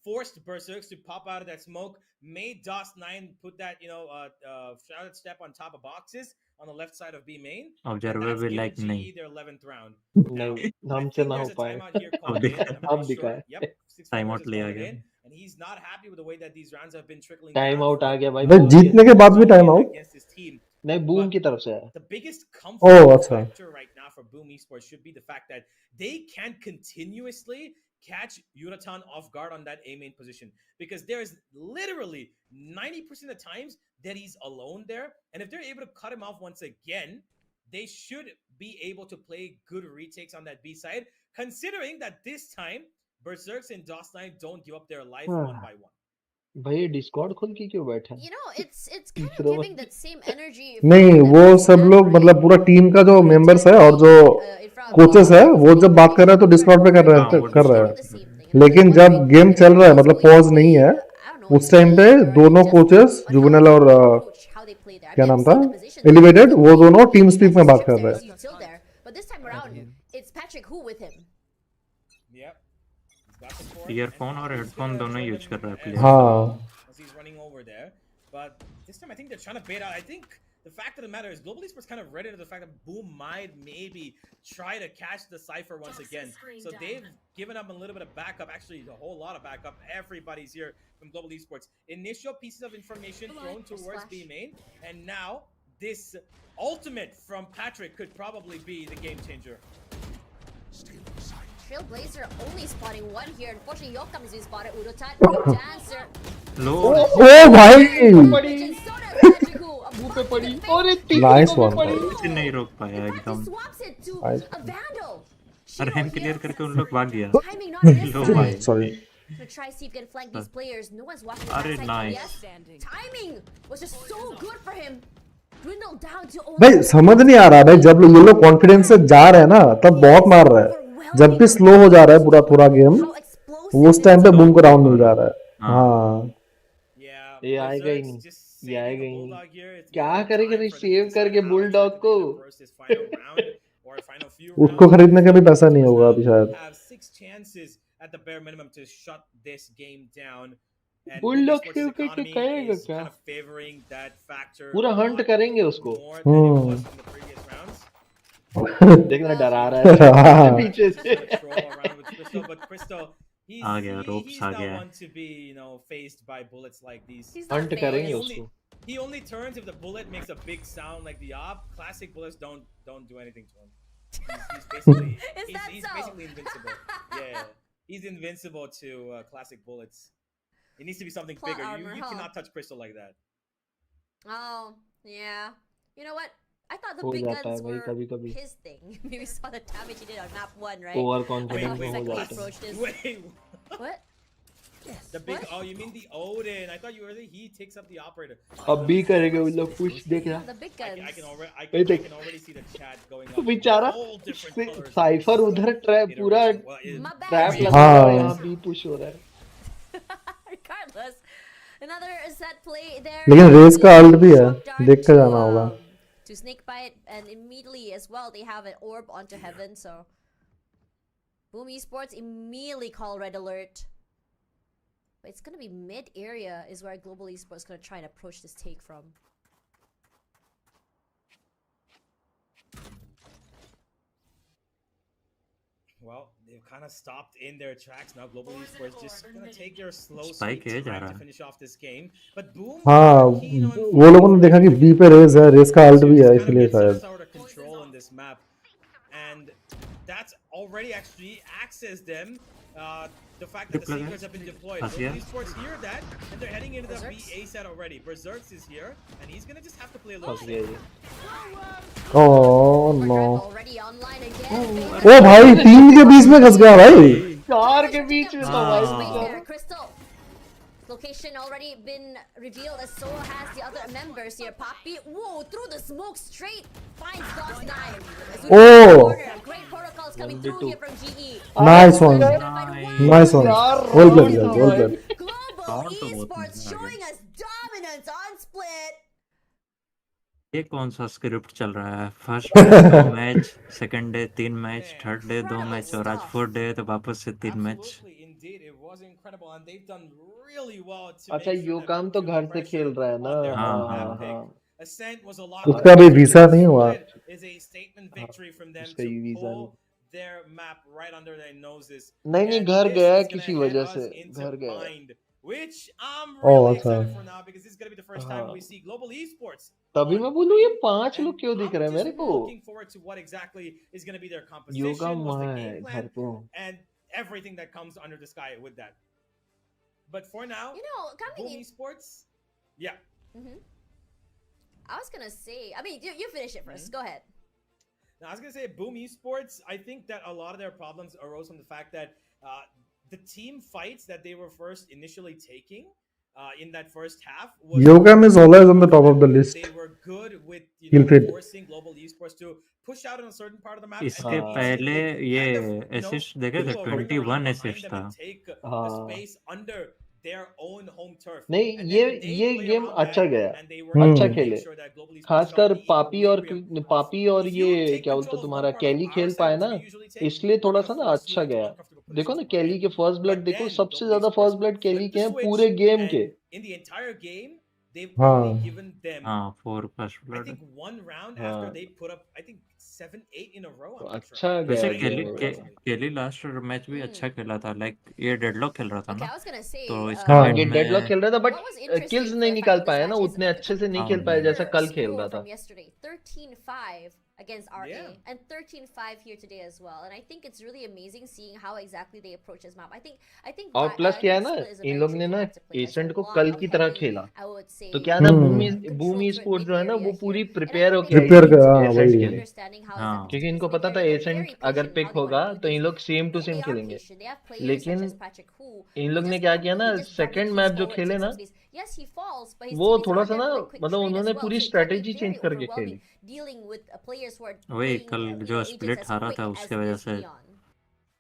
Forced Berserks to pop out of that smoke, made DOS9 put that, shrouded step on top of boxes on the left side of B main. And that's observable given like नहीं GE their 11th round. Now, नहीं I हमसे think ना हो there's a पाए। timeout here अब called in. देखा I'm अब pretty दिखा sure. है। Yep, Six time Fighters out is ले आ calling it गया। in. And he's not happy with the way that these rounds have been trickling time down out आ for गया भाई भाई बोल जीतने के बाद भी time out. against his team. नहीं बूम But की तरफ से है। the biggest ओह comfort अच्छा factor right now for Boom Esports should be the fact that they can continuously catch Unotan off guard on that A main position, because there's literally 90% of the times that he's alone there. And if they're able to cut him off once again, they should be able to play good retakes on that B side, considering that this time Berserks and DOS9 don't give up their life one by one. भाई Discord खोल के क्यों बैठा है? You know, it's kind of तीसरा giving that same energy नहीं from वो that सब map, लोग right? मतलब पूरा टीम का जो मेंबर्स है और जो In front of कोचेस है वो जब बात कर रहा है तो डिस्कॉर्ड पे कर रहा हाँ है वो कर रहा डिस्कॉर्ड the है same thing. And लेकिन I'm जब wondering गेम if चल रहा है it's मतलब going पॉज to नहीं be, है I don't know, उस टाइम पे or दोनों just coaches on how juvenile they और approach, how they play there. I mean, क्या I've नाम था seen the positions एलिवेटेड वो दोनों टीम स्पीक में as बात strips कर there, रहे he's हैं। still there. But this time around, it's Patrick who with him. Yep. He's got support, earphone and और he's हेडफोन gonna दोनों join यूज them कर रहा है as प्लेयर। हाँ well as he's running over there. But this time I think they're trying to bait out. I think the fact of the matter is Global Esports kind of read into the fact that Boom might maybe try to catch the Cypher once again. So they've given up a little bit of backup, actually a whole lot of backup. Everybody's here from Global Esports. Initial pieces of information thrown towards B main, and now this ultimate from Patrick could probably be the game changer. Trailblazer only spotting one here. Unfortunately, Yokam has been spotted. Udotan, Dancer. लो ओ भाई Legend Soda Patrick who मुंह पे पड़ी और nice तीसरे one को भी पड़ी। कुछ नहीं रोक पाया In fact, he एकदम। swaps it to Nice. a Vandal. रैन क्लियर करके उन लोग भाग गया। Timing not on his लो side. भाई। Sorry Gonna try see if he can flank these players. No one's walking Are that side. nice. Yes. Timing was just so good for him. Dwindled down to only भाई समझ नहीं आ रहा भाई जब ये लोग कॉन्फिडेंस से जा रहे हैं ना तब बहुत मार रहा है जब भी स्लो हो जा रहा है पूरा थोड़ा गेम how explosive उस टाइम पे बूम को राउंड मिल जा रहा है। हाँ Yeah, ये आएगा ही Berserk's नहीं, just ये saving आएगा the ही नहीं। Bulldog here. It's क्या more करेगा time रे for the सेव decide करके how बुलडॉग to को? first his final round or final few उसको rounds. खरीदने का भी पैसा नहीं Esports होगा now अभी शायद। have 6 chances at the bare minimum to shut this game down. And bulldog Esports' खेल करके economy करेगा is क्या? kind of favoring that factor पूरा a हंट lot करेंगे उसको। more than it was in the previous rounds. देखना डरा रहा है पीछे Just से। gonna troll around with Crystal, but Crystal, आ गया, ropes he's आ not गया। one to be, faced by bullets like these. He's not Hunt fake. करेंगे He उसको। he only turns if the bullet makes a big sound like the op. Classic bullets don't do anything to him. He's basically Is that he's so? basically invincible. Yeah, he's invincible to classic bullets. It needs to be something Plot bigger. armor, You huh? cannot touch Crystal like that. Oh, yeah. You know what? I thought the हो big जाता है guns भाई were कभी कभी his thing. We saw the damage he did on map 1, right? Over I thought confidence में हो exactly जाते हैं approach this. Wait, What? the big. What? Oh, you mean the Odin? I thought you were the he takes up the operator. अब भी करेंगे वो लोग push देख Yeah, रहा the big I guns. can already, वही I देख can already see the chat going up. बेचारा All different colors. साइफर उधर ट्रैप पूरा Iteration. Well, My bad, trap Zedi. लगा हुआ है हाँ यहाँ भी पुश हो रहा है Regardless, another set play there. लेकिन रेस का अल्ट भी है, Shock dart देख कर to, जाना होगा। to snake bite, and immediately as well they have an orb onto heaven. So Boom Esports immediately call red alert. But it's gonna be mid area is where Global Esports gonna try and approach this take from. Well, they've kind of stopped in their tracks now. Global Esports just gonna take their slow Spike sweet है जा time रहा to है। finish off this game. But Boom हाँ are keen on वो लोगों ने देखा कि बी पे रेस है, रेस का अल्ट भी है, just kind of इसलिए get some शायद। sort of control on this map, and that's already actually accessed them. The fact that the Deploy Seekers have been deployed. Fast, yeah. Global Esports hear that, and they're heading into the Berserks? B A set already. Berserks is here, and he's gonna just have to play a little फंस गया safe. ये oh no Overdrive already online again. ओ भाई तीन के बीच में घस गया भाई। चार के बीच में तो भाई Space बेचारा there, Crystal. Location already been revealed, as so has the other members here. Poppy, whoa, through the smoke straight finds God's knife. As we Oh. see the corner, great protocols coming through 1v2. here from GE. Nice one, nice one, यार well played round guys, था well भाई played. Global Round तो बहुत Esports मजा आ showing गया। us dominance on split. ये कौन सा स्क्रिप्ट चल रहा है? First day 2 match, second day 3 match, third day 2 match और आज फोर्थ डे तो वापस से 3 match. Absolutely, indeed, it was incredible, and they've done really well to अच्छा make sure यो that काम Boom तो feel घर the से खेल pressure रहा है ना on their हाँ हाँ own हाँ map हाँ pick. Ascent was a lot उसका closer, अभी but वीसा नहीं हुआ। Split is a statement victory from them उसका to ये वीजा नहीं pull their map right under their noses. नहीं नहीं And घर this गया है is gonna किसी head वजह us से into घर गया है Bind, which I'm oh really अच्छा। excited for now because this is gonna be the first time हाँ we see Global Esports तभी on मैं बोलूँ ये Bind, 5 and लोग क्यों दिख I'm रहे हैं मेरे just को looking forward to what exactly is gonna be their yoga composition, what's the वहाँ game है plan, घर पे हूँ and everything that comes under the sky with that. But for now, You know, coming Boom in. Esports, yeah. I was gonna say, I mean, you finish it 1st. Go ahead. Now, I was gonna say Boom Esports. I think that a lot of their problems arose from the fact that the team fights that they were first initially taking in that first half was Yogam is always on the top of the list. They were good with He'll fit. forcing Global Esports to push out on a certain part of the map. इसके and पहले ये kind of, assist देखे थे, ring around 21 behind assist them था। and take the हाँ space under their own home turf. नहीं And ये then they ये play गेम around अच्छा that, गया and they were able अच्छा to खेले make sure that Global Esports खासकर got the पापी और equilibrium. पापी और If you ये take क्या बोलते control of one तुम्हारा part of कैली our खेल side, पाए which ना we usually take, इसलिए we're थोड़ा gonna सा ना force अच्छा you into गया uncomfortable देखो positions ना to come कैली in. के फर्स्ट ब्लड But देखो then सबसे Global ज्यादा Esports फर्स्ट ब्लड कैली flipped के the हैं switch, पूरे गेम के and in the entire game, they've हाँ only given them, हाँ 4 first I blood. think, one round हाँ after they put up, I think 7, 8 in a row. तो I'm not sure अच्छा how many, गया वैसे 9 in a केली game row ये वाला actually. केली लास्ट मैच भी अच्छा खेला था, लाइक ये डेडलॉक खेल रहा था Okay, ना, I was gonna say, तो इसका हाँ आगे मिड डेडलॉक में खेल रहा था but what was kills interesting नहीं for the निकाल fact of this पाया ना match is उतने अच्छे से नहीं हाँ खेल पाया जैसा clear कल खेल score रहा था from yesterday, 13-5 against RA, Yeah. and 13-5 here today as well. And I think it's really amazing seeing how exactly they approach this map. I think और प्लस I क्या है think ना Split is a in very लोग ने tricky ना map to play. There's a Ascent को lot कल of की तरह heavy, खेला I would say, तो क्या है ना हम्म बूमी control स्पोर्ट mid जो है ना वो area पूरी here. And I prepare think होके they आई प्रिपेयर थी कर हाँ एसेंट वही के है। लिए understanding how हाँ exactly क्योंकि to इनको place पता mid था area. They're very एसेंट अगर patient in pick how they होगा want to do तो इन things. लोग same to And same they are खेलेंगे patient. They have players such लेकिन as Patrick who इन लोग just ने क्या किया ना completely just second dominate map his जो goal and खेले takes ना up space. Yes, he falls, but his वो teammates थोड़ा are सा there ना for the quick मतलब trade as उन्होंने well. पूरी So it can be strategy very change करके overwhelming खेली dealing with players who are वही playing, कल you जो know, agents स्प्लिट as हारा quick था as उसके वजह से। Neon.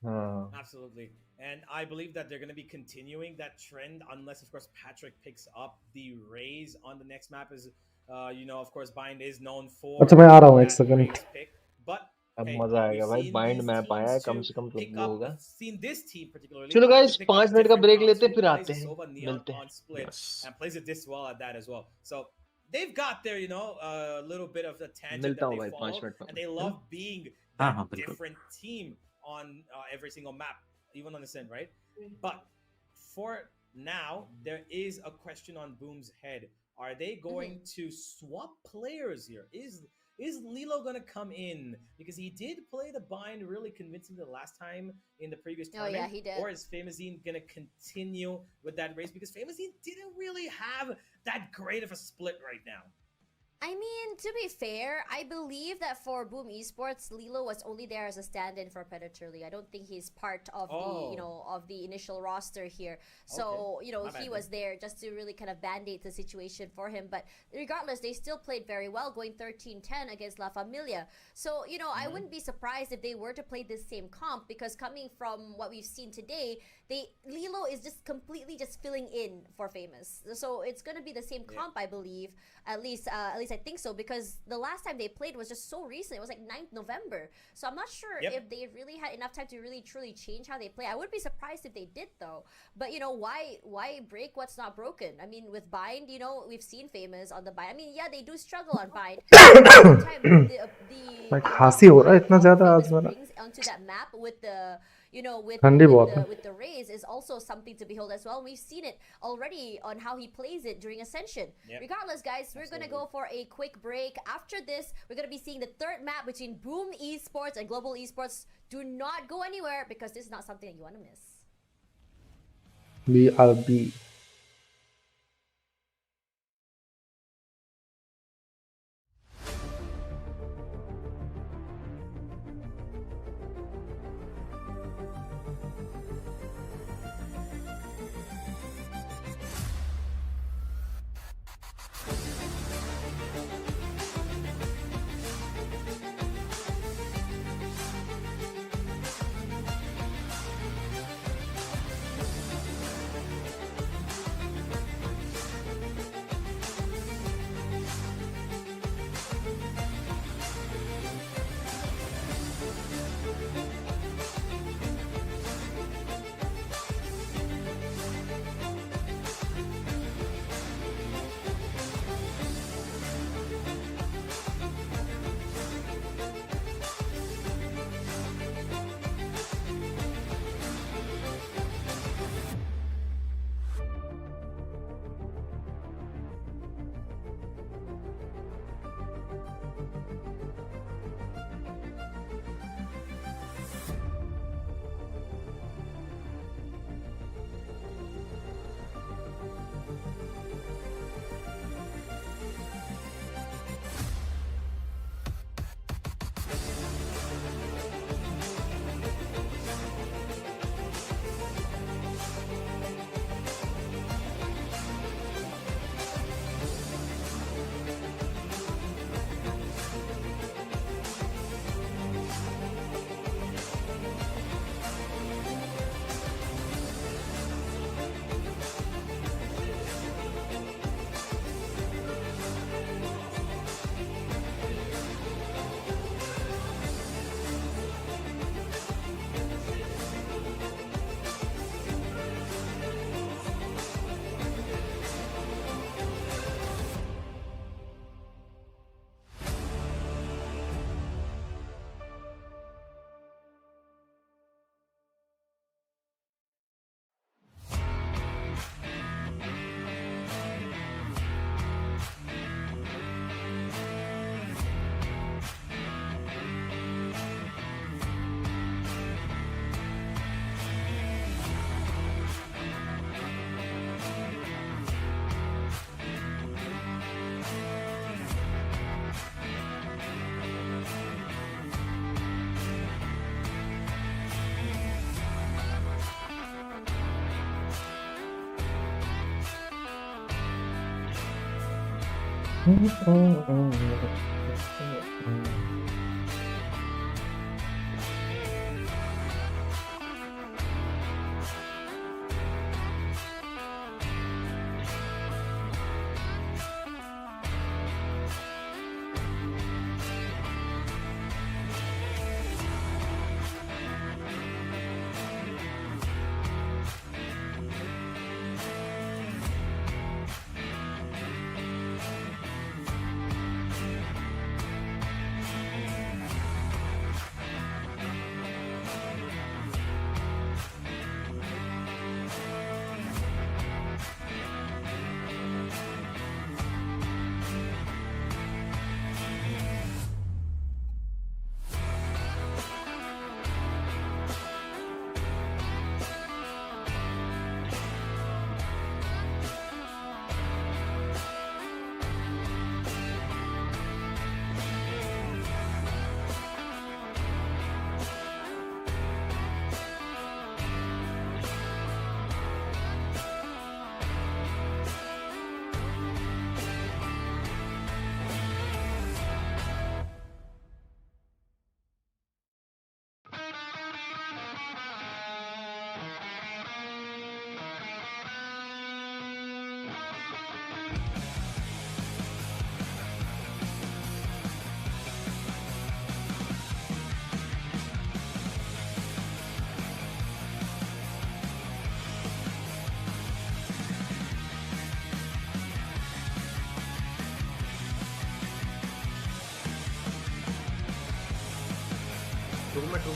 हाँ Absolutely. And I believe that they're going to be continuing that trend unless, of course, Patrick picks up the raise on the next map. Is of course, Bind is known for अच्छा मैं आ रहा हूँ एक that second. raise pick. But अब hey, मजा we've आएगा भाई seen bind these map आया teams है कम to से कम तो pick वो up, होगा seen this team particularly चलो to guys pick up 5 minute का different ब्रेक comps. लेते Who फिर plays आते the हैं Sova Neon मिलते हैं on Split yes and plays it this well at that as well. So they've got their, a little bit of the tangent मिलता that हूँ they भाई 5 follow, minute and में they love being हाँ that हाँ बिल्कुल। different team on every single map, even on the Sin, right? But for now, there is a question on Boom's head. Are they going to swap players here? Is Lilo gonna come in? Because he did play the bind really convincingly the last time in the previous tournament. Oh yeah, he did. Or is Famazine gonna continue with that race? Because Famazine didn't really have that great of a split right now. I mean, to be fair, I believe that for Boom Esports, Lilo was only there as a stand-in for Predator Lee. I don't think he's part of the initial roster here. So he was there just to really kind of band-aid the situation for him. But regardless, they still played very well, going 13-10 against La Familia. So I wouldn't be surprised if they were to play this same comp, because coming from what we've seen today, Lilo is just completely just filling in for Famous. So it's gonna be the same comp, I believe. At least I think so, because the last time they played was just so recent. It was like 9th November. So I'm not sure if they really had enough time to really truly change how they play. I would be surprised if they did, though. But why break what's not broken? I mean, with Bind, we've seen Famous on the Bind. I mean, yeah, they do struggle on Bind. Like खांसी हो रहा है इतना ज़्यादा आज मेरा. Onto that map with the with the rays is also something to behold as well. We've seen it already on how he plays it during Ascension. Regardless, guys, we're gonna go for a quick break. After this, we're gonna be seeing the third map between Boom Esports and Global Esports. Do not go anywhere, because this is not something that you want to miss. BRB.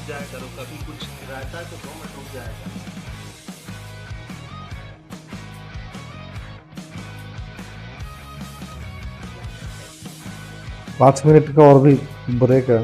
रुक जाया करो, कभी कुछ रहता है तो 2 minute रुक जाया करो। 5 मिनट का और भी ब्रेक है।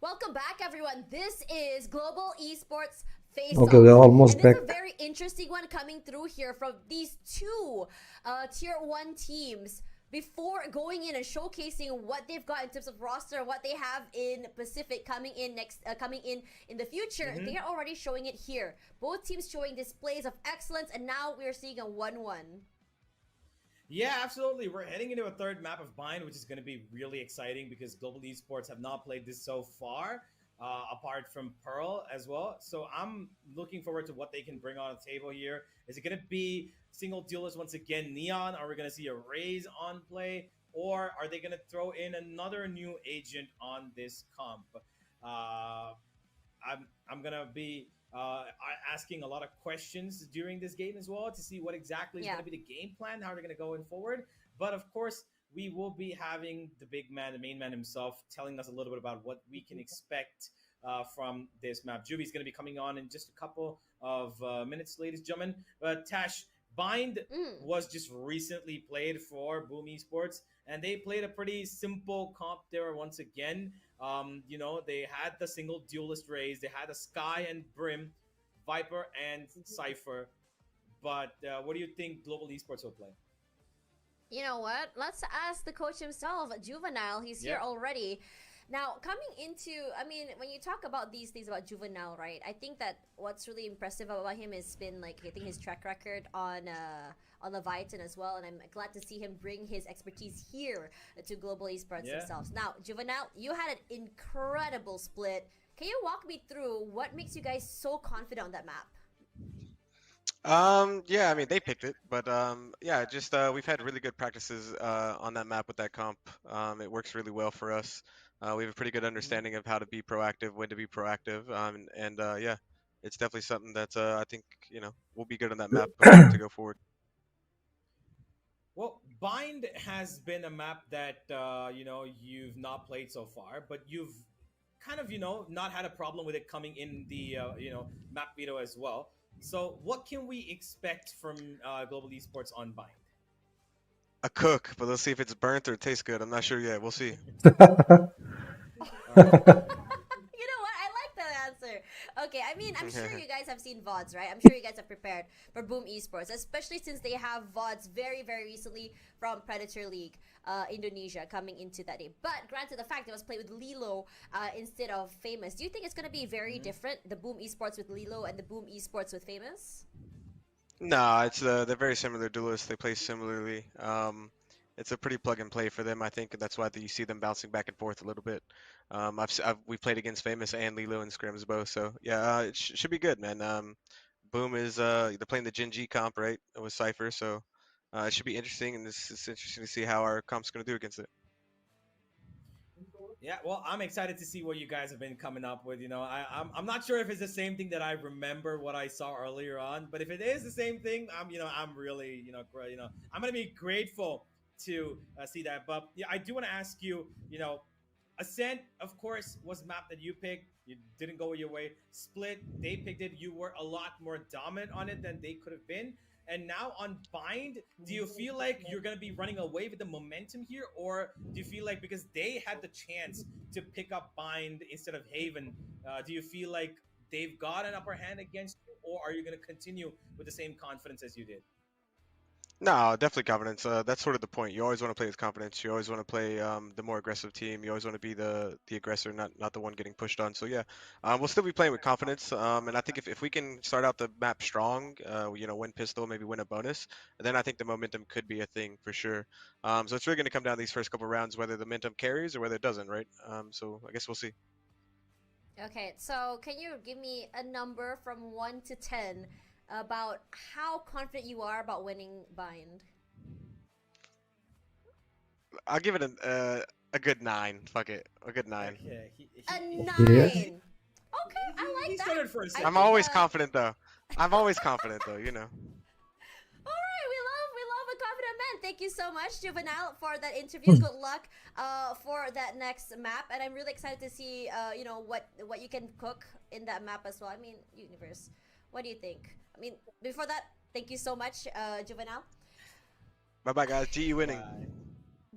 Welcome back, everyone. This is Global Esports Face Okay, we're almost and this back. is a very interesting one coming through here from these two tier 1 teams. Before going in and showcasing what they've got in terms of roster, what they have in Pacific coming in the future, they are already showing it here. Both teams showing displays of excellence, and now we're seeing a 1-1. Yeah, absolutely. We're heading into a third map of Bind, which is going to be really exciting because Global Esports have not played this so far, apart from Pearl as well. So I'm looking forward to what they can bring on the table here. Is it going to be single duelist once again, Neon? Are we going to see a Raze on play? Or are they going to throw in another new agent on this comp? I'm going to be asking a lot of questions during this game as well to see what exactly is going to be the game plan, how they're going to go in forward. But of course, we will be having the big man, the main man himself, telling us a little bit about what we can expect from this map. Juvi's going to be coming on in just a couple of minutes, ladies and gentlemen. But Tash, Bind was just recently played for Boom Esports, and they played a pretty simple comp there once again. You know, they had the single duelist Raze, they had a Sky and Brim, Viper and Cypher. But what do you think Global Esports will play? You know what? Let's ask the coach himself, Juvenile. He's here already. Now, coming into, I mean, when you talk about these things about Juvenile, right? I think that what's really impressive about him has been, like, I think his track record on Leviathan as well, and I'm glad to see him bring his expertise here to Global Esports themselves. Now, Juvenile, you had an incredible split. Can you walk me through what makes you guys so confident on that map? Yeah, I mean they picked it, but yeah, just we've had really good practices on that map with that comp. It works really well for us. We have a pretty good understanding of how to be proactive, when to be proactive, and yeah, it's definitely something that I think we'll be good on that map to go forward. Well, Bind has been a map that you've not played so far, but you've kind of not had a problem with it coming in the map veto as well. So what can we expect from Global Esports on Bind? A cook, but let's see if it's burnt or tastes good. I'm not sure yet. We'll see. You know what? I like that answer. Okay, I mean, I'm sure you guys have seen VODs, right? I'm sure you guys have prepared for Boom Esports, especially since they have VODs very, very recently from Predator League Indonesia coming into that day. But granted, the fact it was played with Lilo instead of Famous, do you think it's going to be very different, the Boom Esports with Lilo and the Boom Esports with Famous? No, it's they're very similar duelists. They play similarly. It's a pretty plug and play for them, I think, and that's why you see them bouncing back and forth a little bit. We've played against Famous and Lilo and Scrims both, so yeah, it should be good, man. Boom is they're playing the Gen G comp, right, with Cypher, so it should be interesting, and it's interesting to see how our comp's going to do against it. Yeah, well, I'm excited to see what you guys have been coming up with. I'm not sure if it's the same thing that I remember what I saw earlier on, but if it is the same thing, I'm really, I'm gonna be grateful to see that. But yeah, I do want to ask you, Ascent, of course, was a map that you picked. You didn't go your way. Split, they picked it. You were a lot more dominant on it than they could have been. And now on Bind, do you feel like you're going to be running away with the momentum here? Or do you feel like because they had the chance to pick up Bind instead of Haven, do you feel like they've got an upper hand against you? Or are you going to continue with the same confidence as you did? No, definitely confidence. That's sort of the point. You always want to play with confidence. You always want to play the more aggressive team. You always want to be the aggressor, not the one getting pushed on. So yeah, we'll still be playing with confidence. And I think if we can start out the map strong, win pistol, maybe win a bonus, then I think the momentum could be a thing for sure. So it's really going to come down to these first couple rounds, whether the momentum carries or whether it doesn't, right? So I guess we'll see. Okay, so can you give me a number from 1 to 10 about how confident you are about winning Bind? I'll give it a good 9. Fuck it, a good 9. Okay, a 9. Yeah. Okay, I like that. I'm always confident though. I'm always confident though. All right, we love a confident man. Thank you so much, Juvenile, for that interview. Good luck for that next map, and I'm really excited to see what you can cook in that map as well. I mean, Universe, what do you think? I mean, before that, thank you so much, Juvenile. Bye bye guys. GE winning.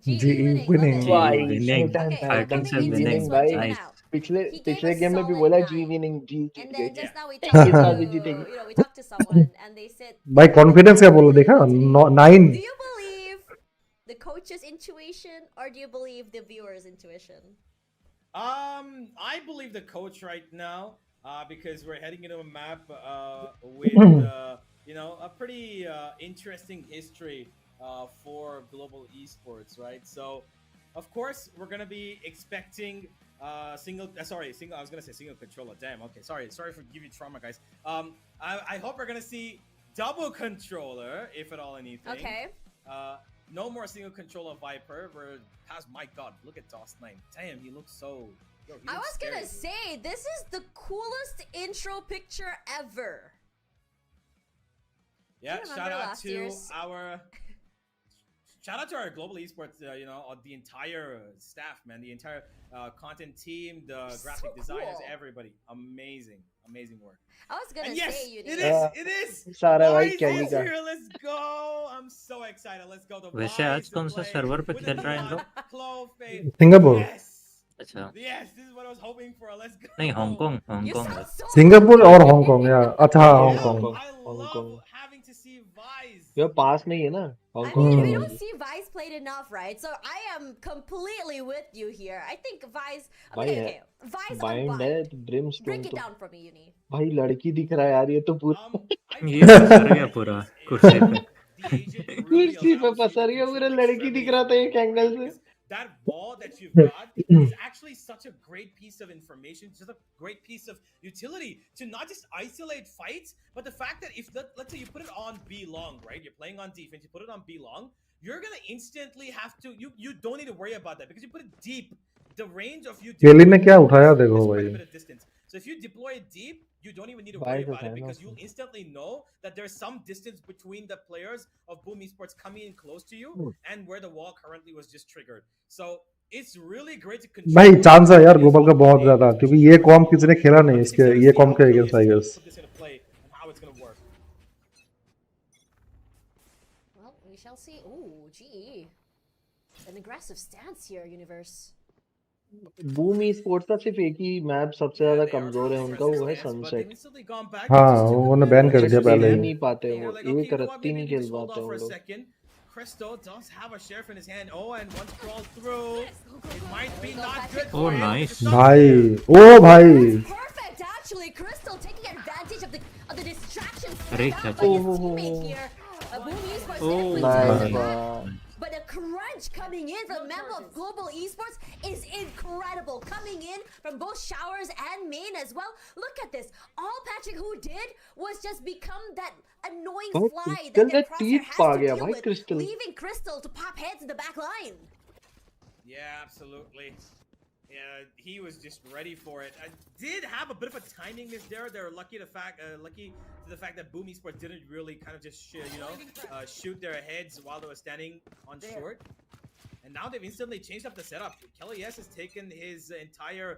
GE winning. winning. Okay. Winning. Okay, I can coming say into winning. this one, Nice. Juvenile. पिछले he gave पिछले a game में भी solid बोला जी 9. Winning जी And जीत then गई just now we इस talked बार भी to, जीतेगी we talked to someone and they said, भाई कॉन्फिडेंस क्या बोल रहा देखा do 9 you believe the coach's intuition or do you believe the viewer's intuition? I believe the coach right now, because we're heading into a map with a pretty interesting history for global esports, right? So, of course, we're gonna be expecting single. I was gonna say single controller. Damn. Okay. Sorry for giving trauma, guys. I hope we're gonna see double controller, if at all anything. Okay. No more single controller Viper. We're past. My God, look at DOS9. Damn, he looks so. Yo, he I looks was scary, gonna dude. say, this is the coolest intro picture ever. Yeah, Do you shout remember out last to year's? our global esports. The entire staff, man, the entire content team, the So graphic designers, cool. everybody. Amazing work. I was gonna And yes, say, you it know. is. सारा भाई Vise candy is का here. Let's go. I'm so excited. Let's go to वैसे आज Vise to कौन सा play server पे with खेल the रहा है इन neon लोग? clove fade. Singapore Yes. अच्छा Yes, this is what I was hoping for. Let's go. नहीं Hong Kong You Hong Kong sound so Singapore happy. और हांगकांग या अच्छा हाँ Hong Kong Hong Kong Hong Kong I Hong Kong love having to see Vise. ये पास में ही है ना I Hong Kong mean, we server don't see Vice played enough, right? So I am completely with you here. I think Vice. भाई है Okay. Vice on bind है bind. Brimstone Break it तो down for me, Uni. भाई लड़की दिख रहा है यार ये तो पूरा I ये think पसर गया पूरा कुर्सी पे the Asians really कुर्सी पे allows you पसर to गया पूरा control लड़की दिख extremities रहा था really एक well, एंगल right? से Because that wall that you've got is actually such a great piece of information, just a great piece of utility to not just isolate fights, but the fact that if let's say you put it on B long, right? You're playing on defense, you put it on B long, you're gonna instantly have to you don't need to worry about that because you put it deep. The range of you केली ने deploying क्या it उठाया is देखो quite a भाई bit of distance. So if you deploy it deep, you don't even need to भाई worry तो about था it ना because you'll instantly know that there's some distance between the players of Boom Esports coming in close to you and where the wall currently was just triggered. So it's really great to control. भाई chance है यार this global का whole बहुत game, ज्यादा especially क्योंकि ये short com wall. किसी ने खेला नहीं I'm just इसके excited to ये see कॉम how के Kelly against is I gonna guess put this into play and how it's gonna work. Well, we shall see. Ooh, GE. An aggressive stance here, Universe. Boom e sports का सिर्फ एक ही map सबसे Yeah, ज्यादा they are कमजोर है playing उनका aggressive वो है stance, but they've sunset instantly gone back हाँ into two उन्होंने बैन कर competitive दिया वो पहले खेल ही ही नहीं पाते They're वो like, okay, एक you know what? रत्ती Maybe नहीं we can खेल just hold पाते off वो for a लोग second. Crystal does have a sheriff in his hand. Oh, and once crawled through. It might be not good Oh, for him. nice. भाई ओ भाई That's perfect, actually. Crystal taking advantage of the distraction अरे set क्या up by his Oh. teammate here. Boom Esports Oh, definitely nice turns it बात back. But a crunch coming in from a member of Global Esports is incredible. Coming in from both showers and main as well. Look at this. All Patrick Who did was just become that annoying भाई fly crystal that का Crosshair teeth has पा to गया deal भाई with, crystal leaving Crystal to pop heads in the back line. Yeah, absolutely. Yeah, he was just ready for it. I did have a bit of a timing miss there. They're lucky to the fact that Boom Esports didn't really kind of just shoot their heads while they were standing on short. And now they've instantly changed up the setup. Kelly S has taken his entire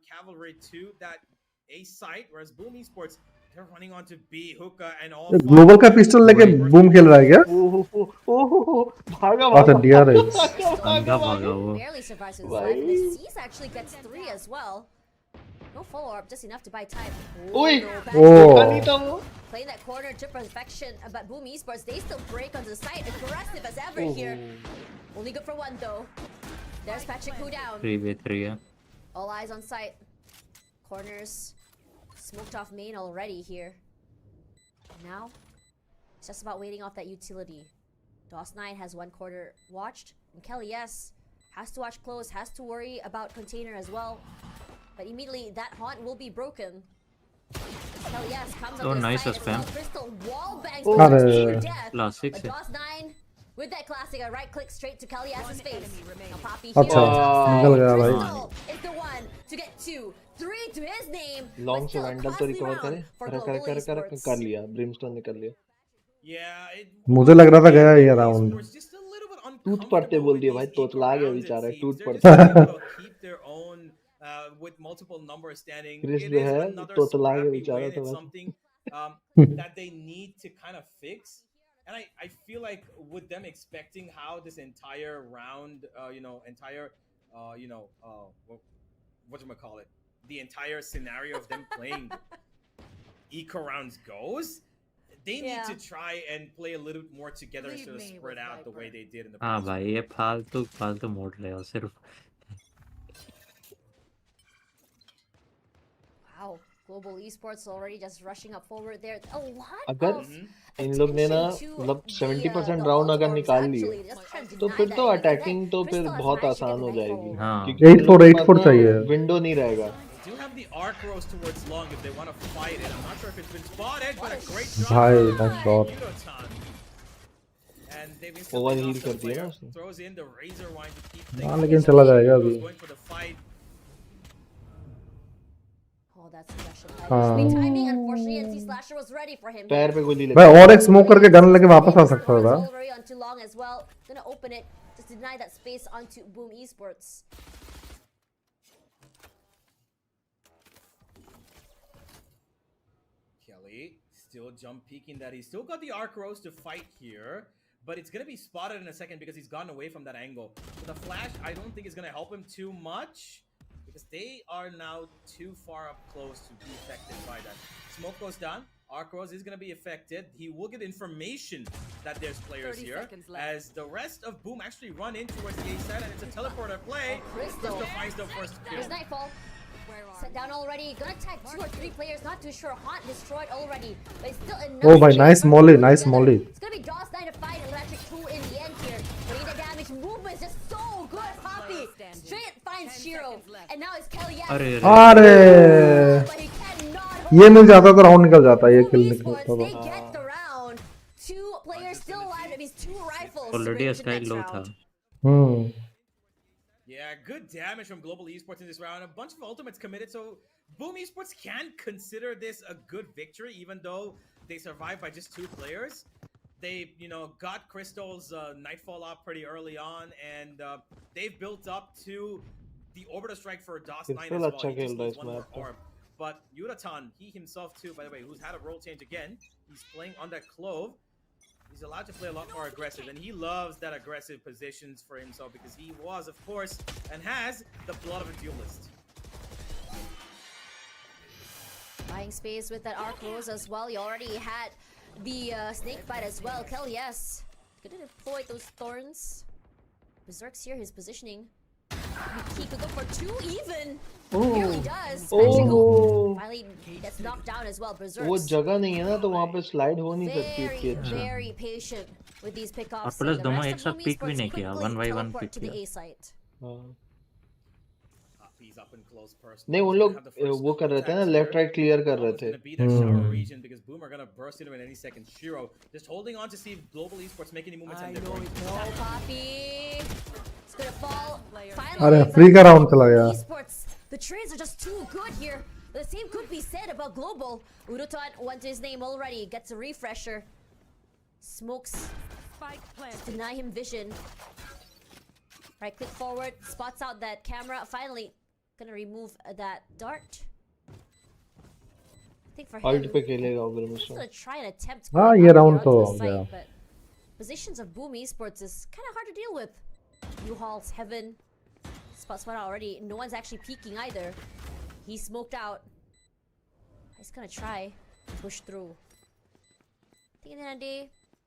cavalry to that A site, whereas Boom Esports they're running on to B hookah and all. Global का pistol लेके boom खेल रहा है क्या ओह भागा अच्छा भागा DRX अंधा भागा वो Barely survives with his life, and the C's actually gets 3 as well. No follow-up, just enough to buy time. ओए No back. देखा नहीं था वो Playing that corner to perfection, but Boom Esports, they still break onto the site, aggressive as ever here. Only good for one though. There's Patrick Who down. 3v3 है All eyes on site. Corners smoked off main already here. Now, it's just about waiting off that utility. DOS9 has one quarter watched, and Kelly S has to watch close, has to worry about container as well. But immediately that haunt will be broken. Kelly S comes Oh, on the nice side as well. spam. Crystal wall bangs Oh. the अरे to death. Classic But से DOS9 with that classic, a right click straight to Kelly S's face. Now Poppy अच्छा here on top निकल side. गया भाई Crystal is the one to get 2, 3 to his name. Long But से still a vandal तो costly recover करे round for कर Global कर कर Esports. कर लिया ब्रिमस्टोन ने कर लिया Yeah, it मुझे लग रहा था गया ये round Esports just a little bit टूट पड़ते uncomfortable बोल with दिया भाई these तोतला गया rounds, it बेचारा seems. टूट They're just पड़ता able to keep their own with multiple numbers standing. Chris It जो is है another तोतला गया scrappy बेचारा win. तो It's बस something that they need to kind of fix. And I feel like with them expecting how this entire round, whatchamacallit, the entire scenario of them playing eco rounds goes, they need to try and play a little bit more together instead of spread out the way they did in the हाँ previous भाई ये फालतू मोड़ रहे हो सिर्फ. Wow, Global Esports already just rushing up forward there. A lot अगर of इन लोग ने ना attention to मतलब the 70% the राउंड alt अगर orbs निकाल लिए actually. Just trying to तो deny फिर that तो even today. अटैकिंग तो फिर Crystal has बहुत managed to आसान get हो the knife जाएगी हाँ. क्योंकि इन 8-4 लोगों के पास 8-4 ना चाहिए. विंडो नहीं रहेगा. They do have the arc rows towards long if they want to fight it. I'm not sure if it's been spotted, but a great shot. भाई nice shot. And they've been over still heal off कर the दिया ना player. उसने. Throws in the razor wine to keep हाँ things लेकिन चला जाएगा अभी. going for the fight. Oh, that's special. हाँ. Sweet timing. Unfortunately, NC Slasher was ready for him. पैर पे गोली भाई लगी. और एक स्मोक करके गन लेके वापस आ सकता था. Already on too long as well. Gonna open it. Just deny that space onto Boom Esports. Kelly still jump peeking that. He's still got the arc rows to fight here, but it's going to be spotted in a second because he's gotten away from that angle. So the flash, I don't think is going to help him too much because they are now too far up close to be affected by that. Smoke goes down. Arc Rose is going to be affected. He will get information that there's players here as the rest of Boom actually run in towards the A side, and it's a teleporter play. Crystal finds the first kill. There's Nightfall. Set down already. Gonna tag 2 or 3 players. Not too sure. Haunt destroyed already. But it's still enough. Oh भाई nice molly, nice molly. It's gonna be Jaws 9 to fight Electric 2 in the end here. Putting the damage. Movement is just so good. Poppy straight finds Shiro. And now it's Kelly. अरे ये मिल जाता तो round निकल जाता. ये किल निकलता They तो. get the round. 2 players still alive. That means 2 rifles. Already इसका एक लो था. Yeah, good damage from Global Esports in this round. A bunch of ultimates committed, so Boom Esports can consider this a good victory, even though they survived by just 2 players. They, got Crystal's Nightfall up pretty early on, and they've built up to the Orbital Strike for DOS 9 as well. He just needs one more orb. But Yuratan, he himself too, by the way, who's had a role change again, he's playing on that Clove. He's allowed to play a lot more aggressive, and he loves that aggressive positions for himself because he was, of course, and has the blood of a duelist. Buying space with that Arc Rose as well. He already had the Snake Bite as well. Kelly, yes. Gonna deploy those Thorns. Berserk's here, his positioning. He could go for 2 even. Nearly does. Oh. Finally gets knocked down as well. Berserk. वो जगह नहीं है ना तो वहाँ पे slide हो नहीं सकती उसकी. Very, very patient with these pickoffs. और प्लस दोनों एक साथ पिक भी नहीं किया. 1v1 पिक to the किया. A site. He's up and close personally. नहीं उन लोग वो कर रहे थे ना लेफ्ट राइट क्लियर कर रहे थे. Because Boom are gonna burst into it in any second. Shiro just holding on to see if Global Esports make any movements and they're going to. No, Poppy. It's gonna fall. अरे free का round चला गया. Esports. The trades are just too good here. The same could be said about Global. Urutan went to his name already. Gets a refresher. Smokes. Deny him vision. Right click forward. Spots out that camera. Finally. Gonna remove that dart. I think for him. Alt पे खेलेगा उधर He's में. gonna try and attempt. हाँ ये round तो हो गया. But positions of Boom Esports is kind of hard to deal with. U-Haul's Heaven. Spot already. No one's actually peeking either. He's smoked out. He's gonna try to push through. I think at the end of the day,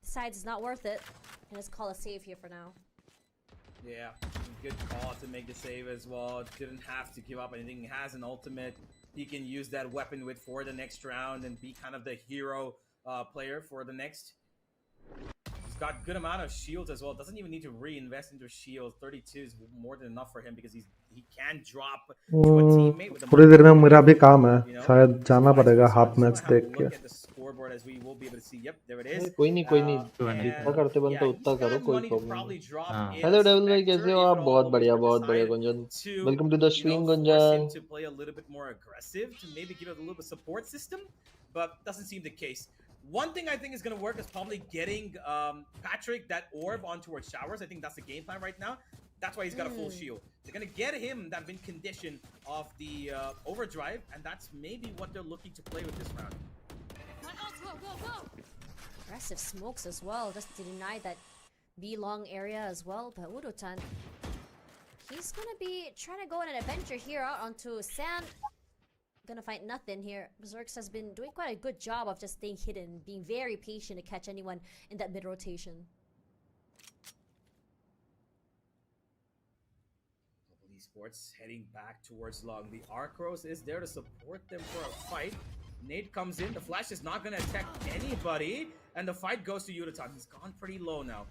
decides it's not worth it. And let's call a save here for now. Yeah, good call to make the save as well. Didn't have to give up anything. He has an ultimate. He can use that weapon with for the next round and be kind of the hero player for the next. He's got good amount of shields as well. Doesn't even need to reinvest into shields. 32 is more than enough for him because he can drop to a teammate with थोड़ी देर में मेरा भी काम है. शायद जाना पड़ेगा half match देख के. Scoreboard as we will be able to see. Yep, there it is. कोई नहीं जितना करते बनता उतना करो कोई प्रॉब्लम नहीं. हेलो डेविल भाई कैसे हो आप? बहुत बढ़िया Gunjan. Welcome to the stream Gunjan. To play a little bit more aggressive to maybe give it a little bit support system, but doesn't seem the case. One thing I think is going to work is probably getting Patrick that orb on towards showers. I think that's the game plan right now. That's why he's got a full shield. They're going to get him that win condition of the overdrive, and that's maybe what they're looking to play with this round. Aggressive smokes as well, just to deny that B long area as well. But Urutan He's gonna be trying to go on an adventure here out onto sand. Gonna find nothing here. Berserks has been doing quite a good job of just staying hidden, being very patient to catch anyone in that mid rotation. Esports heading back towards long. The Arcros is there to support them for a fight. Nate comes in. The flash is not going to attack anybody. And the fight goes to Yuratan. He's gone pretty low now.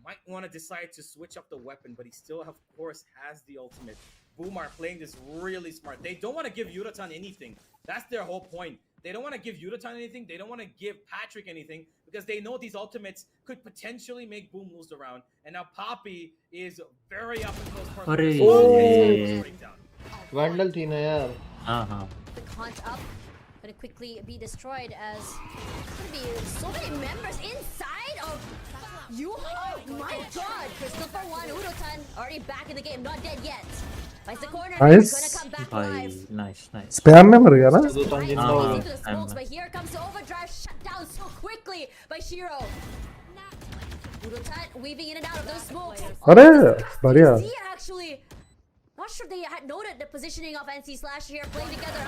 Might want to decide to switch up the weapon, but he still, of course, has the ultimate. Boom are playing this really smart. They don't want to give Yuratan anything. That's their whole point. They don't want to give Yuratan anything. They don't want to give Patrick anything because they know these ultimates could potentially make Boom lose the round. And now Poppy is very up and close. Vandal थी ना यार. The conch up, gonna quickly be destroyed as gonna be so many members inside of you. Oh my God! Christopher one, Udotan already back in the game, not dead yet. Finds the corner. Nice. Gonna come back live. Nice. Spam में मर गया ना? Into the smokes, but here comes the overdrive, shut down so quickly by Shiro. Udotan weaving in and out of those smokes. अरे बढ़िया. Actually, not sure they had noted the positioning of NC Slash here playing together.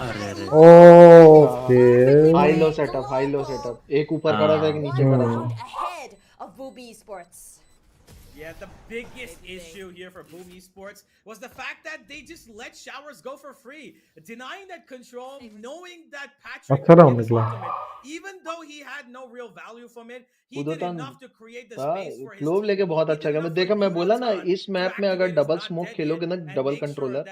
Okay. High low setup. एक ऊपर खड़ा था, एक नीचे खड़ा था. Ahead of Boom Esports. Yeah, the biggest issue here for Boom Esports was the fact that they just let Showers go for free, denying that control, knowing that Patrick, even though he had no real value from it, he did enough to create the space for his glove लेके बहुत अच्छा गया. मैं देखा, मैं बोला ना इस मैप में अगर डबल स्मोक खेलोगे ना, डबल कंट्रोलर,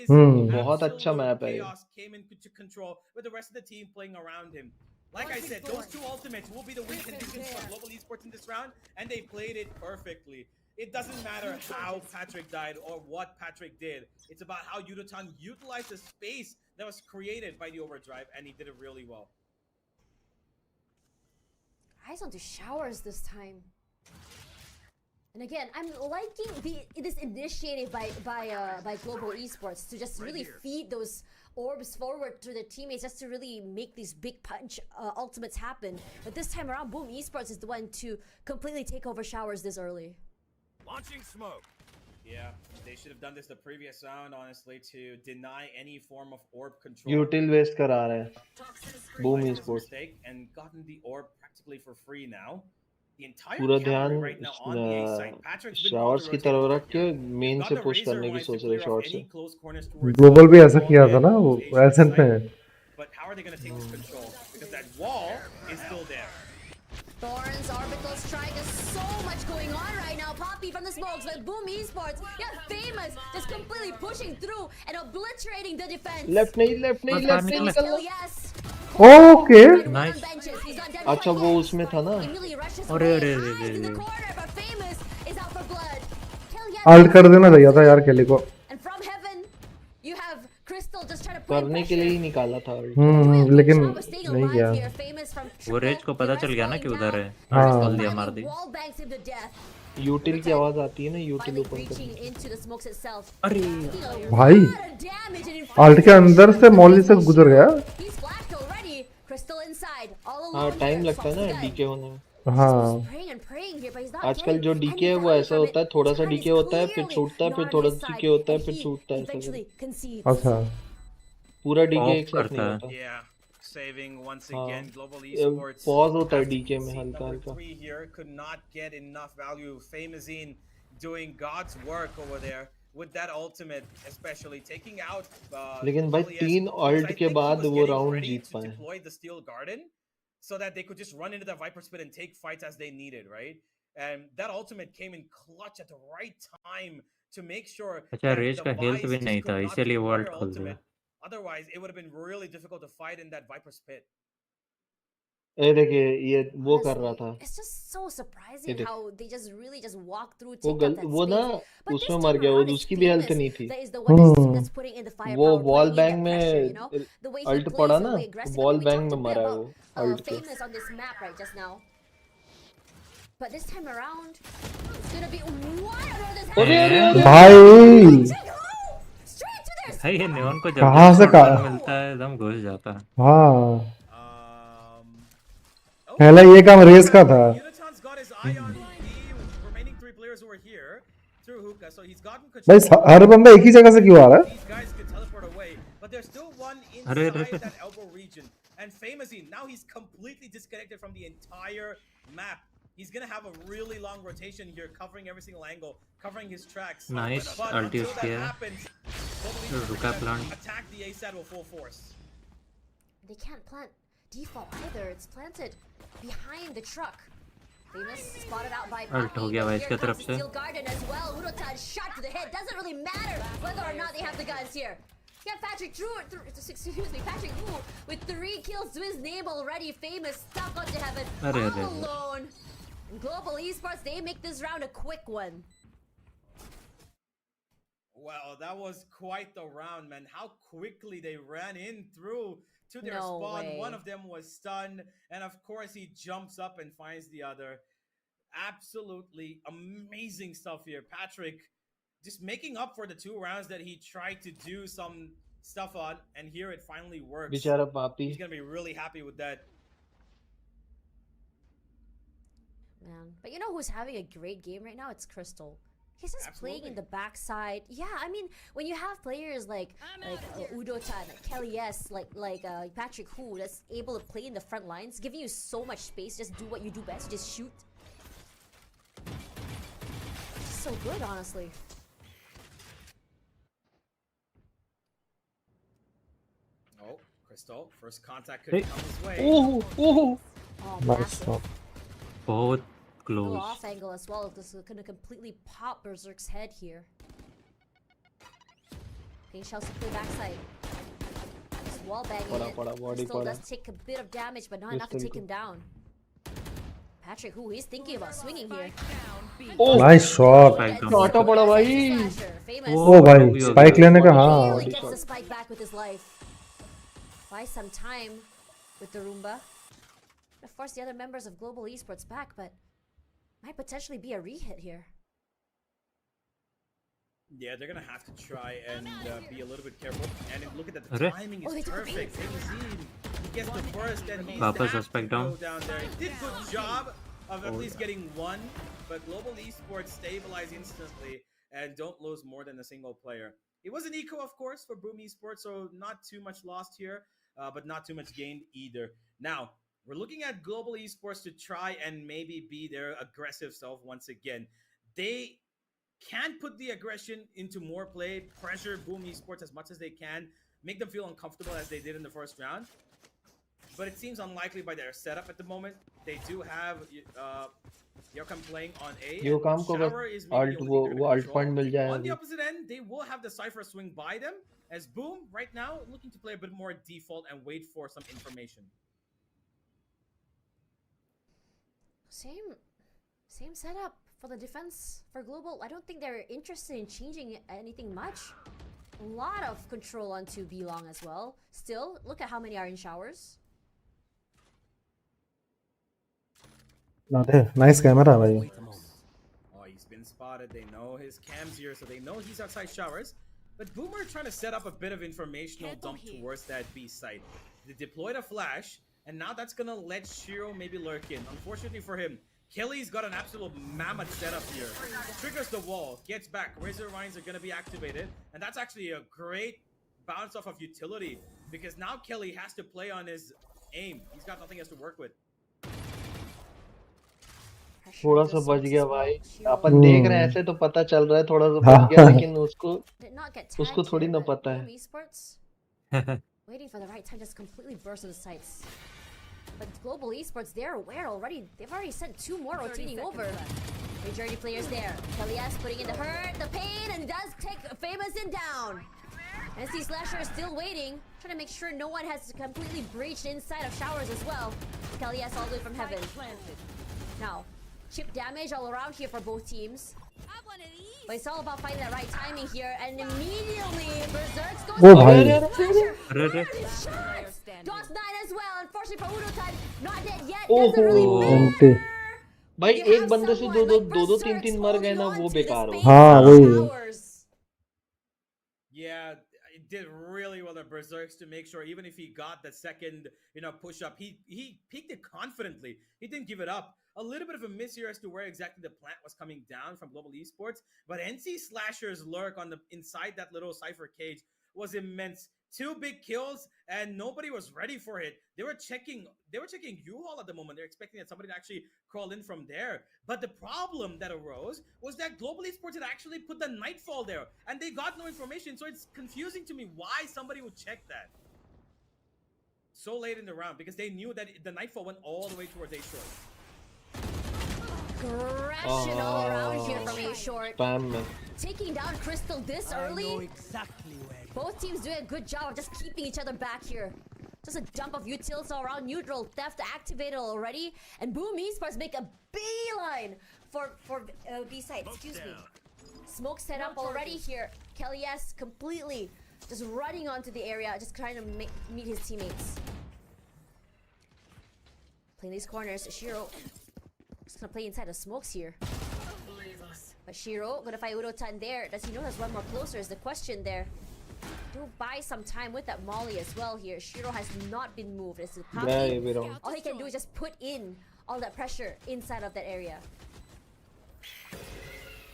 बहुत अच्छा मैप है. Came into control with the rest of the team playing around him. Like I said, those two ultimates will be the win conditions for Global Esports in this round, and they played it perfectly. It doesn't matter how Patrick died or what Patrick did. It's about how Yuratan utilized the space that was created by the overdrive, and he did it really well. Eyes onto Showers this time. And again, I'm liking this initiative by Global Esports to just really feed those orbs forward to the teammates just to really make these big punch ultimates happen. But this time around, Boom Esports is the one to completely take over Showers this early. Launching smoke. Yeah, they should have done this the previous round, honestly, to deny any form of orb control. Util waste करा रहे हैं. Boom Esports. And gotten the orb practically for free now. The entire पूरा ध्यान shorts की तरफ रख के main से पुश करने की सोच रहे शॉर्ट से. ग्लोबल भी ऐसा किया था ना वो एसेंट में. But how are they going to take this control? Because that wall is still there. Thorns, Orbital Strike, there's so much going on right now. Poppy from the smokes, but Boom Esports, yeah, famous, just completely pushing through and obliterating the defense. Left नहीं. Yes. Okay. Nice. अच्छा वो उसमें था ना. अरे. Alt कर देना चाहिए था यार केली को. करने के लिए ही निकाला था. लेकिन नहीं किया. वो रेज को पता चल गया ना कि उधर है. बोल दिया, मार दी. यूटिल की आवाज आती है ना, यूटिल ओपन कर. अरे भाई अल्ट के अंदर से मॉली से गुजर गया. हाँ टाइम लगता है ना डीके होने में. हाँ आजकल जो डीके है वो ऐसा होता है, थोड़ा सा डीके होता है, फिर छूटता है, फिर थोड़ा सा डीके होता है, फिर छूटता है. अच्छा पूरा डीके एक साथ नहीं होता. Saving once again, Global Esports. Pause होता है डीके में हल्का. Here could not get enough value. Famazine doing God's work over there with that ultimate, especially taking out. लेकिन भाई 3 अल्ट के बाद वो राउंड जीत पाए. Deploy the Steel Garden so that they could just run into the Viper Spit and take fights as they needed, right? And that ultimate came in clutch at the right time to make sure. अच्छा raise का health भी नहीं था, इसीलिए वो alt खोल दिया. Otherwise, it would have been really difficult to fight in that Viper's pit. ये देखिए ये वो कर रहा था. It's just so surprising how they just really just walk through. वो ना उसमें मर गया, वो उसकी भी हेल्थ नहीं थी. वो वॉल बैंग में अल्ट पड़ा ना, वॉल बैंग में मरा वो अल्ट के. But this time around, it's gonna be भाई ये नेवन को जब कहाँ से मिलता है एकदम घुस जाता है. हाँ पहला ये काम रेस का था. hookah, so he's gotten भाई control. हर बंदा एक ही जगह से क्यों आ रहा है? These guys can teleport away, but there's still one अरे inside अरे that elbow region. And famously, now he's completely disconnected from the entire map. He's gonna have a really long rotation here, covering every single angle, covering his tracks. Nice But अल्टी until उसकी that है happens, Global Esports रुका are plan gonna attack the A side with full force. They can't plant default either. It's planted behind the truck. Famous spotted out by ult हो Poppy, गया but भाई here इसके तरफ comes से Steel Garden as well. Urotan shot to the head. Doesn't really matter whether or not they have the guns here. Yeah, Patrick excuse me, Patrick Wu with 3 kills to his name already. Famous stuck onto heaven अरे all अरे alone. And Global Esports, they make this round a quick one. Well, that was quite the round, man. How quickly they ran in through to their No spawn. way. One of them was stunned, and of course he jumps up and finds the other. Absolutely amazing stuff here. Patrick just making up for the 2 rounds that he tried to do some stuff on, and here it finally works. बेचारा पापी He's gonna be really happy with that. Man, but you know who's having a great game right now? It's Crystal. He's just playing in Absolutely. the backside. Yeah, I mean, when you have players like Udotan, like Kelly S, like Patrick Hu, that's able to play in the front lines, giving you so much space, just do what you do best, just shoot. It's so good, honestly. Oh, Crystal, first contact Hey. could come his way. Oh oh Oh, Nice massive. shot. बहुत Little close off angle as well. This is gonna completely pop Berserk's head here. Pink shells to play backside. Just wall banging पड़ा it. पड़ा body Crystal पड़ा does take a bit of damage, but not enough to Crystal take him down. Patrick, who he's thinking about swinging here. Oh Nice shot. Spike down. Shot पड़ा भाई ओ भाई spike लेने का हाँ Barely gets the spike back with his life. Buy some time with the Roomba. Of course, the other members of Global Esports back, but might potentially be a re-hit here. Yeah, they're gonna have to try and be a little bit careful. And look at that, the अरे timing Oh, is they took perfect. He gets the burst and he's वापस happy suspect to down. go down there. He did good job of at least getting one, but Global Esports stabilize instantly and don't lose more than a single player. It was an eco, of course, for Boom Esports, so not too much lost here, but not too much gained either. Now, we're looking at Global Esports to try and maybe be their aggressive self once again. They can put the aggression into more play, pressure Boom Esports as much as they can, make them feel uncomfortable as they did in the first round. But it seems unlikely by their setup at the moment. They do have Yokam playing on A. यो काम को बस Shower is maybe ult the वो only thing वो they're ult gonna fund control. मिल जाए On the अभी opposite end, they will have the Cypher swing by them, as Boom, right now, looking to play a bit more default and wait for some information. Same setup for the defense for Global. I don't think they're interested in changing anything much. A lot of control onto B-Long as well. Still, look at how many are in showers. Nice camera भाई. Oh, he's been spotted. They know his cam's here, so they know he's outside showers. But Boomer trying to set up a bit of informational dump towards that B site. They deployed a flash, and now that's gonna let Shiro maybe lurk in. Unfortunately for him, Kelly's got an absolute mammoth setup here. Triggers the wall, gets back. Razor Vines are gonna be activated, and that's actually a great bounce off of utility because now Kelly has to play on his aim. He's got nothing else to work with. थोड़ा सा बच गया भाई अपन देख रहे हैं ऐसे तो पता चल रहा है थोड़ा सा बच गया लेकिन उसको थोड़ी ना पता है Waiting for the right time, just completely burst into sights. But Global Esports, they're aware already. They've already sent 2 more rotating over. Majority players there. Kelly S putting in the hurt, the pain, and does take Famous in down. SC Slasher is still waiting, trying to make sure no one has completely breached inside of showers as well. Kelly S all the way from heaven. Now, chip damage all around here for both teams. But it's all about finding the right timing here, and immediately Berserk goes DOS 9 as well. Unfortunately for Udotan, not dead yet. Doesn't really matter. भाई एक बंदे से दो 3 मर गए ना वो बेकार हो हाँ वही Yeah, did really well at Berserks to make sure even if he got the second, push up, he peaked it confidently. He didn't give it up. A little bit of a miss here as to where exactly the plant was coming down from Global Esports, but NC Slasher's lurk on the inside that little Cypher cage was immense. 2 big kills and nobody was ready for it. They were checking U-Haul at the moment. They're expecting that somebody to actually crawl in from there. But the problem that arose was that Global Esports had actually put the Nightfall there and they got no information. So it's confusing to me why somebody would check that so late in the round, because they knew that the Nightfall went all the way towards A short. Aggression all around here from A short. Spam. Taking down Crystal this early. exactly where. Both teams doing a good job of just keeping each other back here. Just a dump of utils all around. Neutral theft activated already. And Boom Esports make a beeline for B side. Excuse me. Smoke set up already here. Kelly S completely just running onto the area, just trying to meet his teammates. Playing these corners. Shiro just gonna play inside the smokes here. But Shiro gonna fight Urotan there. Does he know there's one more closer is the question there. Do buy some time with that Molly as well here. Shiro has not been moved. It's all he can do is just put in all that pressure inside of that area.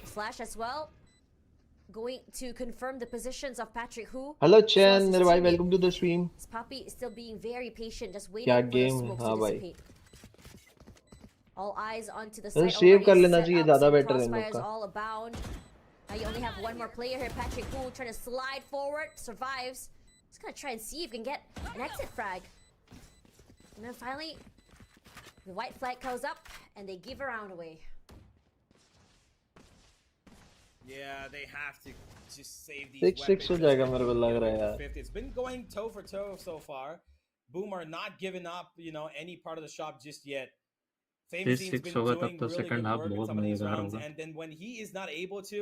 Flash as well. Going to confirm the positions of Patrick Hu. Hello Chen, welcome to the stream. This Poppy is still being very patient, just waiting for the smokes to dissipate. All eyes onto the side. Save कर लेना चाहिए ज़्यादा better है इन लोग का. All abound. Now you only have one more player here. Patrick Hu trying to slide forward, survives. He's gonna try and see if he can get an exit frag. And then finally, the white flag goes up and they give a round away. Yeah, they have to just save these 6-6 हो जाएगा मेरे को लग रहा है यार. It's been going toe for toe so far. Boom are not giving up, any part of the shop just yet. Famous team's been doing really good work in some of these rounds, and then when he is not able to,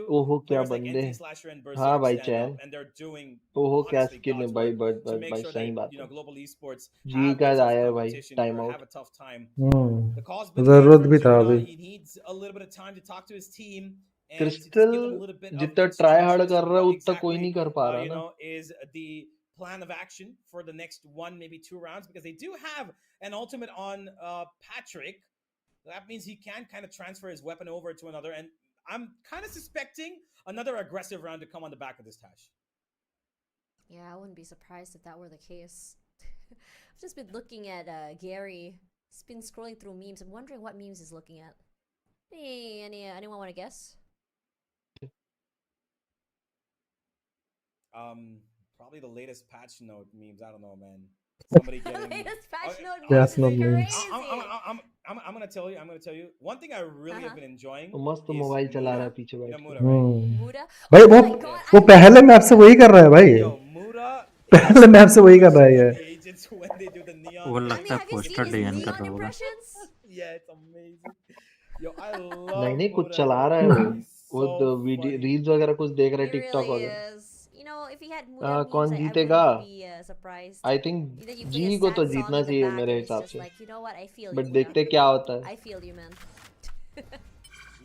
players like NC Slasher and Berserk stand up, and they're doing honestly God's work to make sure that, Global Esports have a tough time. The call's been made, he needs a little bit of time to talk to his team. Crystal जितना try hard कर रहा है उतना कोई नहीं कर पा रहा ना. Is the plan of action for the next 1, maybe 2 rounds, because they do have an ultimate on Patrick. That means he can kind of transfer his weapon over to another, and I'm kind of suspecting another aggressive round to come on the back of this Tash. Yeah, I wouldn't be surprised if that were the case. I've just been looking at Gary. He's been scrolling through memes. I'm wondering what memes he's looking at. Hey, anyone want to guess? Probably the latest patch note memes. I don't know, man. Somebody getting latest patch note That's memes. not memes. I'm gonna tell you. One thing I really have been enjoying. मस्त mobile चला रहा है पीछे बैठ के. Muda. भाई वो पहले मैप से वही कर रहा है भाई. पहले मैप से वही कर रहा है ये. वो लगता है पोस्टर डिजाइन कर रहा होगा. Yeah, it's amazing. Yo, I love. नहीं कुछ चला रहा है वो वीडियो रील्स वगैरह कुछ देख रहा है टिकटॉक वगैरह. If he had Muda कौन memes, जीतेगा? I wouldn't be surprised. I think जी को तो जीतना चाहिए मेरे हिसाब से. Like, you know what? I feel But you, देखते क्या होता है. I feel you, man.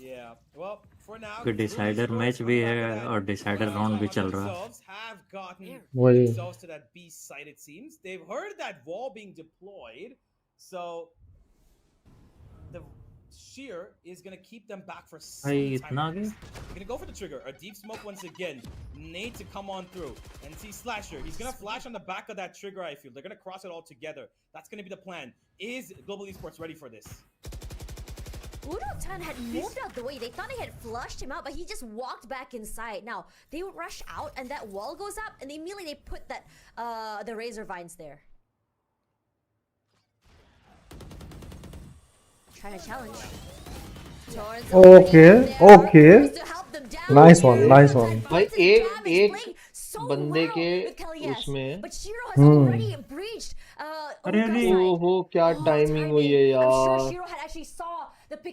Yeah. Well, for now. कोई डिसाइडर मैच भी है और डिसाइडर राउंड भी चल रहा है. Have gotten वही. themselves to that B site, it seems. They've heard that wall being deployed, so the shear is gonna keep them back for some time. They're gonna go for the trigger. A deep smoke once again. Nate to come on through. NC Slasher. He's gonna flash on the back of that trigger, I feel. They're gonna cross it all together. That's gonna be the plan. Is Global Esports ready for this? Urotan had moved out the way. They thought they had flushed him out, but he just walked back inside. Now, they rush out and that wall goes up and immediately they put that the razor vines there. Trying to challenge. Okay. Nice one. भाई एक बंदे के उसमें. ओहो क्या timing हुई है यार.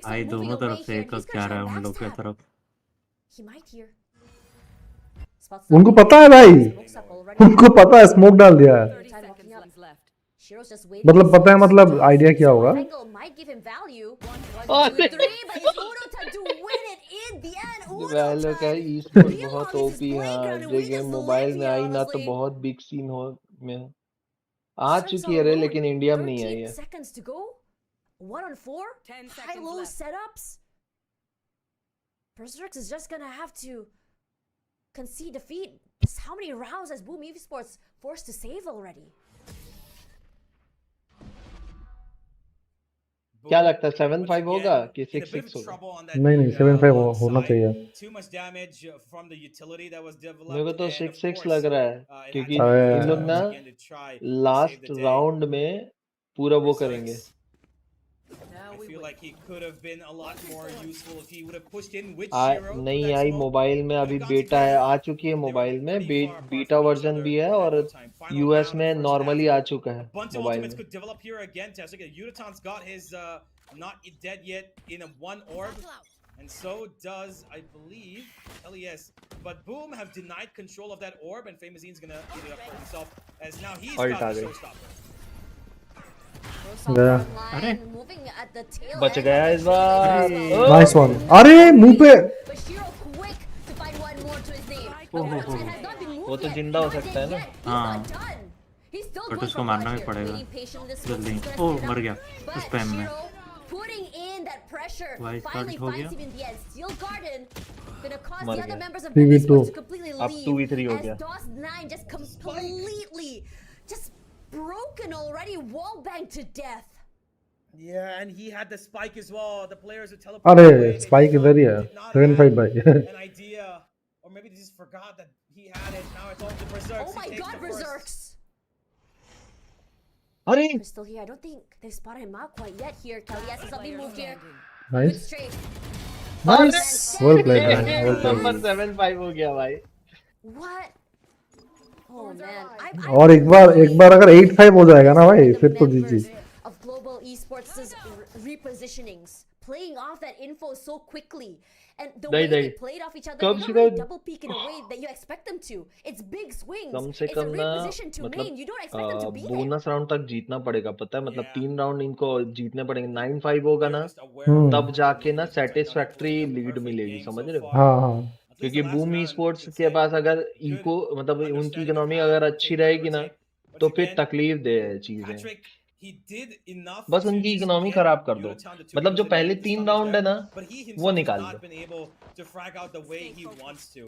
आई दोनों तरफ से एक जा रहा है उन लोग की तरफ. उनको पता है भाई. उनको पता है स्मोक डाल दिया है. मतलब पता है मतलब आइडिया क्या होगा. in the end. वालों का Uno e-sport Real बहुत Long is his ओपी हाँ playground and ये we game just mobile live में here, आई ना तो honestly. बहुत बिग सीन हो में आ Strengths चुकी है रे alone, लेकिन इंडिया में नहीं आई 13 है seconds to go. 1 on 4. 10 seconds High-low left. setups. Berserk is just gonna have to concede defeat. Just how many rounds has Boom Esports forced to save already? क्या लगता है 7-5 होगा कि 6-6 होगा नहीं 7-5 होना चाहिए मेरे को तो 6-6 लग रहा है क्योंकि अरे इन लोग ना लास्ट राउंड में पूरा वो करेंगे नहीं आई मोबाइल में अभी बेटा है आ चुकी है मोबाइल में बीटा वर्जन भी है और यूएस में नॉर्मली आ चुका है मोबाइल में not dead yet in a one orb, and so does, I believe, LES. But Boom have denied control of that orb, and Famazine's gonna eat it up for himself, as now he's got the showstopper. गया Moving at the tail बच end गया of इस the bar chain. Nice one अरे मुंह पे Bashiro quick to find one more to his name. But has not been moved वो तो yet. जिंदा हो Not सकता है dead ना yet. He's हाँ। not done. He's still but going उसको for मारना blood भी here. पड़ेगा Waiting patiently, this जल्दी one's gonna ओह stand मर up. गया But स्पैम में Shiro putting in that pressure Wise finally start हो finds गया? him in the end. Steel Garden gonna cause मर the other गया। members of 3v2. Boom Esports to completely अब leave 2v3 हो as गया DOS9 just completely just broken already, wallbanged to death. Yeah, and he had the spike as well. The players are अरे teleporting away. They spike इधर ही है did not 7-5 have भाई an idea, or maybe they just forgot that he had it. Now it's all the Berserks. Oh my He takes god, the first. Berserks! अरे Crystal here, I don't think they've spotted him out quite yet here. Kalias is up being moved here. Good nice straight. Nice well played man well played number 7-5 हो गया भाई What? Oh man. और एक बार अगर 8-5 हो जाएगा ना भाई फिर तो जीजी Of global esports' repositionings, playing off that info so quickly, and the way they played off each other, कब they से don't really double peek in a way that you expect them to. It's big swings. कम से It's a कम ना reposition to main. You don't expect them to be there. Bonus round तक जीतना पड़ेगा पता है मतलब Yeah. 3 राउंड इनको जीतने पड़ेंगे 9-5 होगा They're ना just aware of तब the जाके ना movement, right? Now they're satisfactory playing a lead perfect मिलेगी game समझ so रहे हो far. हाँ हाँ At least the क्योंकि last boom round, E you sports could के say, पास अगर good इको मतलब उनकी understanding of इकोनॉमी how अगर to अच्छी take रहेगी ना rotate. तो Once फिर again, तकलीफ दे चीजें Patrick, he did enough बस to उनकी just इकोनॉमी get खराब कर दो Yurotown to 2 मतलब जो kills in पहले the 3 stun was राउंड है there, ना but he वो himself has निकाल not दो been able to frag out the way he wants to.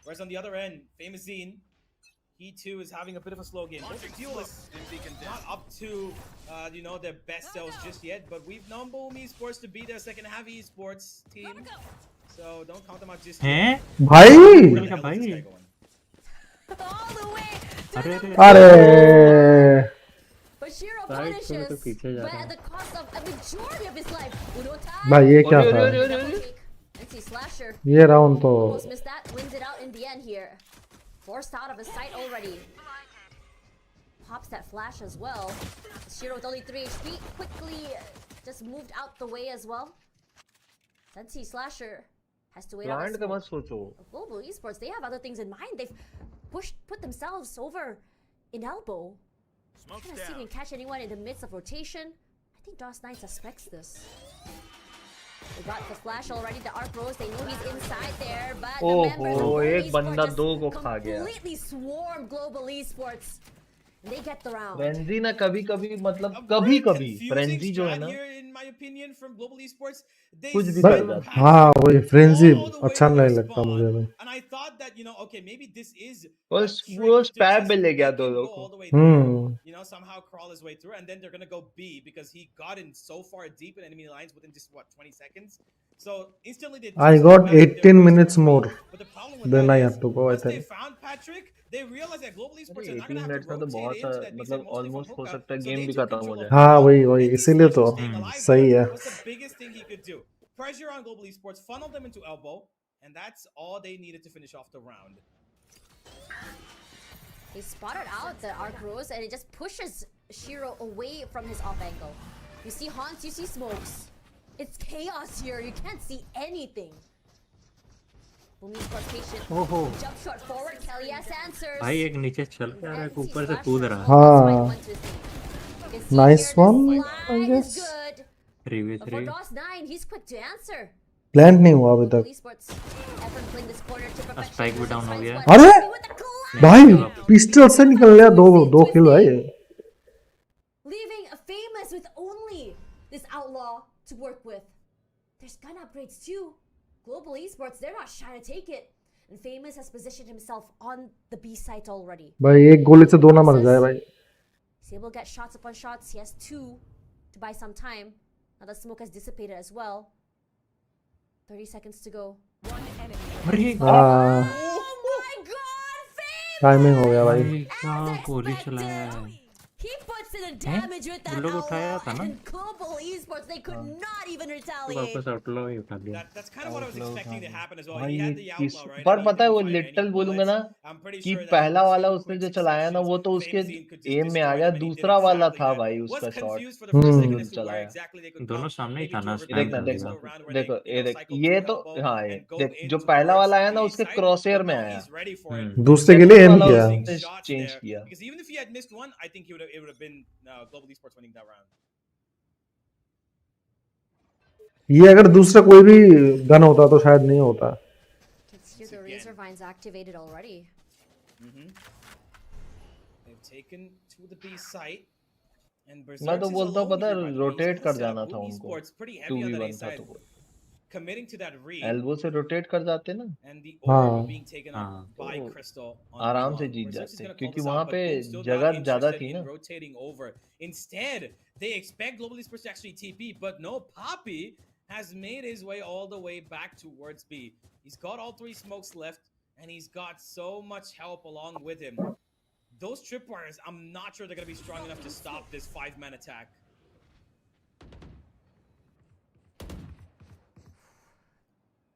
Whereas on the other end, Famazine, he too is having a bit of a slow game. Both Duelists not up to their best selves just yet, but we've known Boom Esports to be their second half esports team. So don't count them out just yet. हैं भाई Where the hell is this guy going? All the way to अरे the अरे अरे Bashiro side से तो punishes, पीछे जा but रहा at है the cost of a majority of his life. Uno time. भाई ये क्या अरे था अरे अरे अरे Let's see, Slasher ये राउंड तो almost missed that. Wins it out in the end here. Forced out of his sight already. Pops that flash as well. Shiro with only 3 HP quickly just moved out the way as well. Sensi Slasher has to wait on plant the का smoke. मत सोचो Global Esports, they have other things in mind. They've put themselves over in elbow. Smoke's Trying to see if they down. can catch anyone in the midst of rotation. I think DOS9 suspects this. They got the flash already, the arc rose, they know he's inside there, but the members of ओहो Global एक बंदा Esports दो just को खा गया completely swarm Global Esports. And they get the round. Frenzy ना कभी कभी मतलब A कभी very कभी confusing फ्रेंजी जो है strat ना here, in my opinion, from Global Esports. They कुछ भी sent कर जाते हैं हाँ वही फ्रेंजी all the way अच्छा to नहीं their लगता मुझे spawn, भी and I thought that okay, maybe this is वो a trick वो to स्पैब just में ले गया make दो him लोग go को all the way through. Hmm Somehow crawl his way through, and then they're gonna go B because he got in so far deep in enemy lines within just 20 seconds. So instantly they I just got back their 18 boost minutes towards B. more But the problem with then that I is have to go I once they think found Patrick, they realized that Global Esports अरे are not gonna 18 have minutes to में तो rotate बहुत into that B side मतलब mostly from almost हो hookah, सकता है so game they भी took खत्म हो control of जाए the हाँ round. वही NC इसीलिए तो Slasher staying alive सही there. है What's the biggest thing he could do? Pressure on Global Esports, funnel them into elbow, and that's all they needed to finish off the round. He spotted out the arc rose and it just pushes Shiro away from his off angle. You see haunts, you see smokes. It's chaos here. You can't see anything. Boom Esports patient. ओहो Jump shot forward. Kalias answers. भाई एक नीचे चल के आ रहा है And कि see ऊपर से Slasher कूद रहा है हाँ almost find one to his name. You can see nice here the one I slide is guess good. But for 3v3 DOS9, he's quick to answer. Plant नहीं हुआ अभी तक। स्पाइक भी डाउन हो गया। अरे भाई पिस्टल से निकल गया दो किल भाई। Leaving a famous with only this outlaw to work with. There's gun upgrades too. Global Esports, they're not shy to take it. And Famous has positioned himself on the B site already. भाई एक गोली से दो ना मर जाए भाई। He's able to get shots upon shots. He has 2 to buy some time. Now the smoke has dissipated as well. 30 seconds to go. अरे Oh my god, Famous! Timing हो गया भाई। क्या गोली चलाया है। He puts in a damage with that लोग उठाया था ना? and Global Esports, they could not even retaliate. वापस आउटलो ही उठा लिया। That's kind of what I was expecting to happen as well. भाई He had the किस outlaw, right? पर And he पता है वो didn't fire any लिटल बोलूंगा ना bullets. I'm pretty कि sure that पहला in वाला two उसने quick जो चलाया ना वो तो successions, उसके Famous could just एम में आ destroy गया। them, and he did दूसरा वाला exactly था that. भाई Was उसका shot confused for the first second जो as to where चलाया। exactly they could दोनों come. सामने ही They था could do ना a स्पाइक देखना reversal वगैरह। देखना around where they, देखो you ये know, देख cycle ये to तो elbow हाँ ये and go देख in जो पहला towards वाला आया ना A उसके side, क्रॉसएयर but में no, आया। he's ready for it. दूसरे के लिए सेकंड एम वाला किया। उसने Shots चेंज there. किया। Because even if he had missed one, I think it would have been Global Esports winning that round. ये अगर दूसरा कोई भी गन होता तो शायद नहीं होता। Can see the razor vines activated already. They've taken to the B site. And मैं Berserks तो is बोलता हूँ alone पता here, by है the way. He's rotate got a कर setup. जाना था Boom उनको। Esports pretty heavy on that A 2v1 था side. तो वो Committing to that read. Elbow से रोटेट कर जाते ना And the orb हाँ being taken up हाँ by तो Crystal on आराम से B1. जीत Berserks is जाते going to call क्योंकि this वहां out, पे but Boom still जगह not ज्यादा interested थी in ना। rotating over. Instead, they expect Global Esports to actually TP, but no, Poppy has made his way all the way back towards B. He's got all 3 smokes left, and he's got so much help along with him. Those tripwires, I'm not sure they're going to be strong enough to stop this 5-man attack.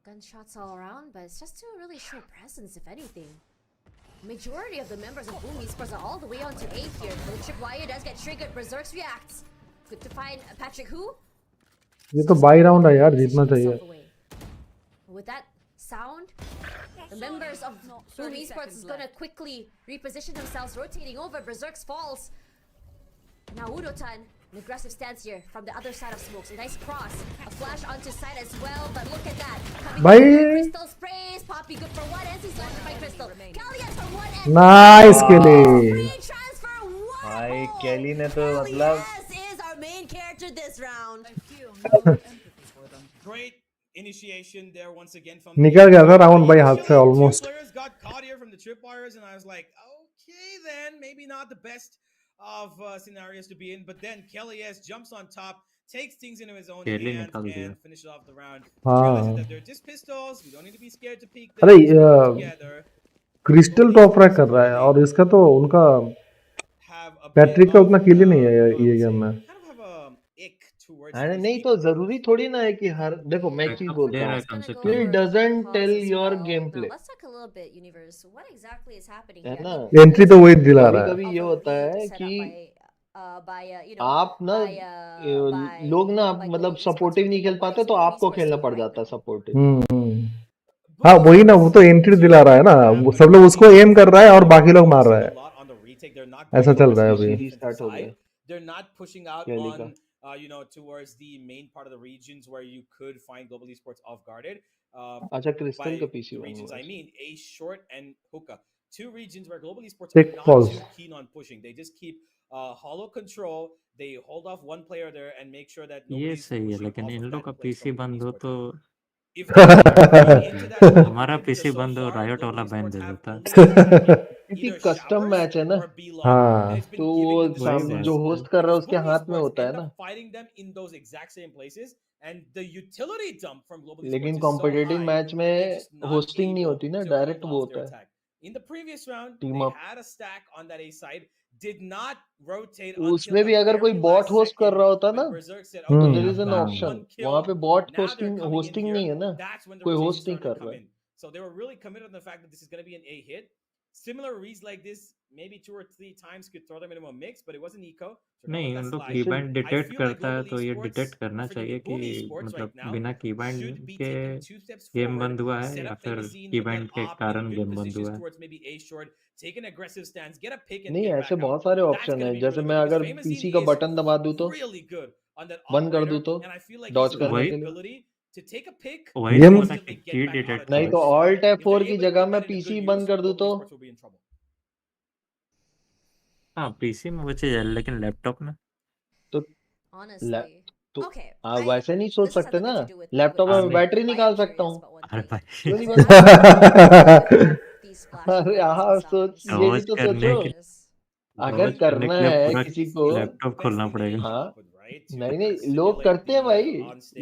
Gunshots all around, but it's just to really show presence, if anything. Majority of the members of Boom Esports are all the way onto A here. The tripwire does get triggered. Berserks reacts. Good to find Patrick who? ये तो by round है यार, जीतना चाहिए। With that sound, the members of Boom Esports is gonna quickly reposition themselves, rotating over. Berserks falls. Now Udotan, an aggressive stance here from the other side of smokes. A nice cross, a flash onto side as well, but look at that. Bye. Crystal sprays, Poppy good for one, and he's landed by Crystal. Kelly from one end. Nice Kelly। Free transfer, one भाई hole. केली ने तो मतलब Kelly is our main character this round. Great initiation there once again from निकल गया था round भाई हाथ से almost. Two players got caught here from the tripwires, and I was like, okay, then maybe not the best of scenarios to be in. But then Kelly S jumps on top, takes things into his own Kelly hands, निकाल दिया। and finishes off the round. हाँ। Realizing that they're just pistols, we don't need to be scared to peek them. अरे Together. Crystal top rack कर रहा है और इसका तो उनका Have a पैट्रिक bit का of, उतना किल ही नहीं है I would ये say, गेम में। kind of have a ick towards अरे these नहीं तो people. जरूरी थोड़ी ना है कि हर देखो मैं एक चीज बैकअप बोलता दे रहा हूँ है कम से कि कम। it doesn't tell your gameplay Let's talk a little bit, Universe. What exactly is happening है here? ना। एंट्री तो वही दिला कभी रहा है। कभी ये होता है कि आप ना लोग ना मतलब सपोर्टिव नहीं खेल पाते तो आपको खेलना पड़ जाता है सपोर्टिव। हाँ वही ना, वो तो एंट्री दिला रहा है ना, वो सब लोग उसको एम कर रहा है और बाकी लोग मार रहा है। ऐसा चल रहा है अभी। रीस्टार्ट हो गया। They're not pushing out Kelly on का। towards the main part of the regions where you could find Global Esports off guarded. अच्छा क्रिस्टल By का PC regions, I mean A short and hookah. 2 regions where Global Esports Take are not pause. too keen on pushing. They just keep hollow control. They hold off one player there and make sure that ये nobody's सही है, pushing लेकिन off in of लोग का that place PC from बंद हो Esports. तो If they get into that hole हमारा again, पीसी because so बंद हो far रायोट Global वाला बैन Esports दे have देता। only क्योंकि either कस्टम showers मैच है ना or B long. हाँ And it's been तो giving वो them वही success. है। जो होस्ट कर रहा है Because उसके Boom हाथ में Esports होता है end ना। up fighting them in those exact same places, and the utility dump from Global लेकिन Esports is so competitive high match that they're में just not होस्टिंग नहीं able होती ना, to डायरेक्ट hold वो off their होता है attack. In the previous round, team they up. had a stack on that A side, did not rotate तो until उसमें the भी अगर कोई very बॉट last होस्ट कर second रहा होता ना when Berserk said, तो okay, there is I've an got option one वहां kill, पे bot now they're hosting coming in hosting here. नहीं है ना, That's when the कोई rotation होस्ट नहीं started to कर come रहा है। in. So they were really committed on the fact that this is going to be an A hit. Similar reads like this, maybe 2 or 3 times could throw them into a mix, but it wasn't eco. So नहीं, that उन लोग slide. कीबैंड I detect feel like करता है Global तो ये Esports, detect करना forgive चाहिए me, Boom कि Esports मतलब right now बिना कीबैंड should be के taking 2 steps गेम forward, बंद हुआ है set या up फिर Famous, look कीबैंड at के Op in कारण good गेम बंद positions हुआ है। towards maybe A short, take an aggressive stance, get a pick and नहीं get ऐसे back out. बहुत सारे That's ऑप्शन going है, to be जैसे really मैं good because अगर Famous पीसी का is बटन दबा दूं तो really good on that बंद कर दूं operator, तो and I feel like dodge he's करने got वही the के लिए। ability to take a pick. वही ये तो म- बोला कि he did it नहीं तो twice. Alt If F4 they're की able to जगह put मैं that in a PC good बंद use, कर दूं Global तो Esports will be in trouble. हाँ पीसी में वो चीज है लेकिन लैपटॉप में तो Honestly. तो Okay. वैसे नहीं सोच This has सकते nothing ना to do with लैपटॉप में अरे बैटरी my निकाल I'm सकता curious हूँ about one अरे thing. भाई क्यों नहीं So बंद how कर do you have these flashing अरे lights हाँ and सोच sounds? ये भी रोज तो करने सोचो के अगर रोज करने करना के लिए है पूरा किसी को लैपटॉप खोलना पड़ेगा. हाँ Output, right? To नहीं kind of नहीं लोग simulate करते हैं the भाई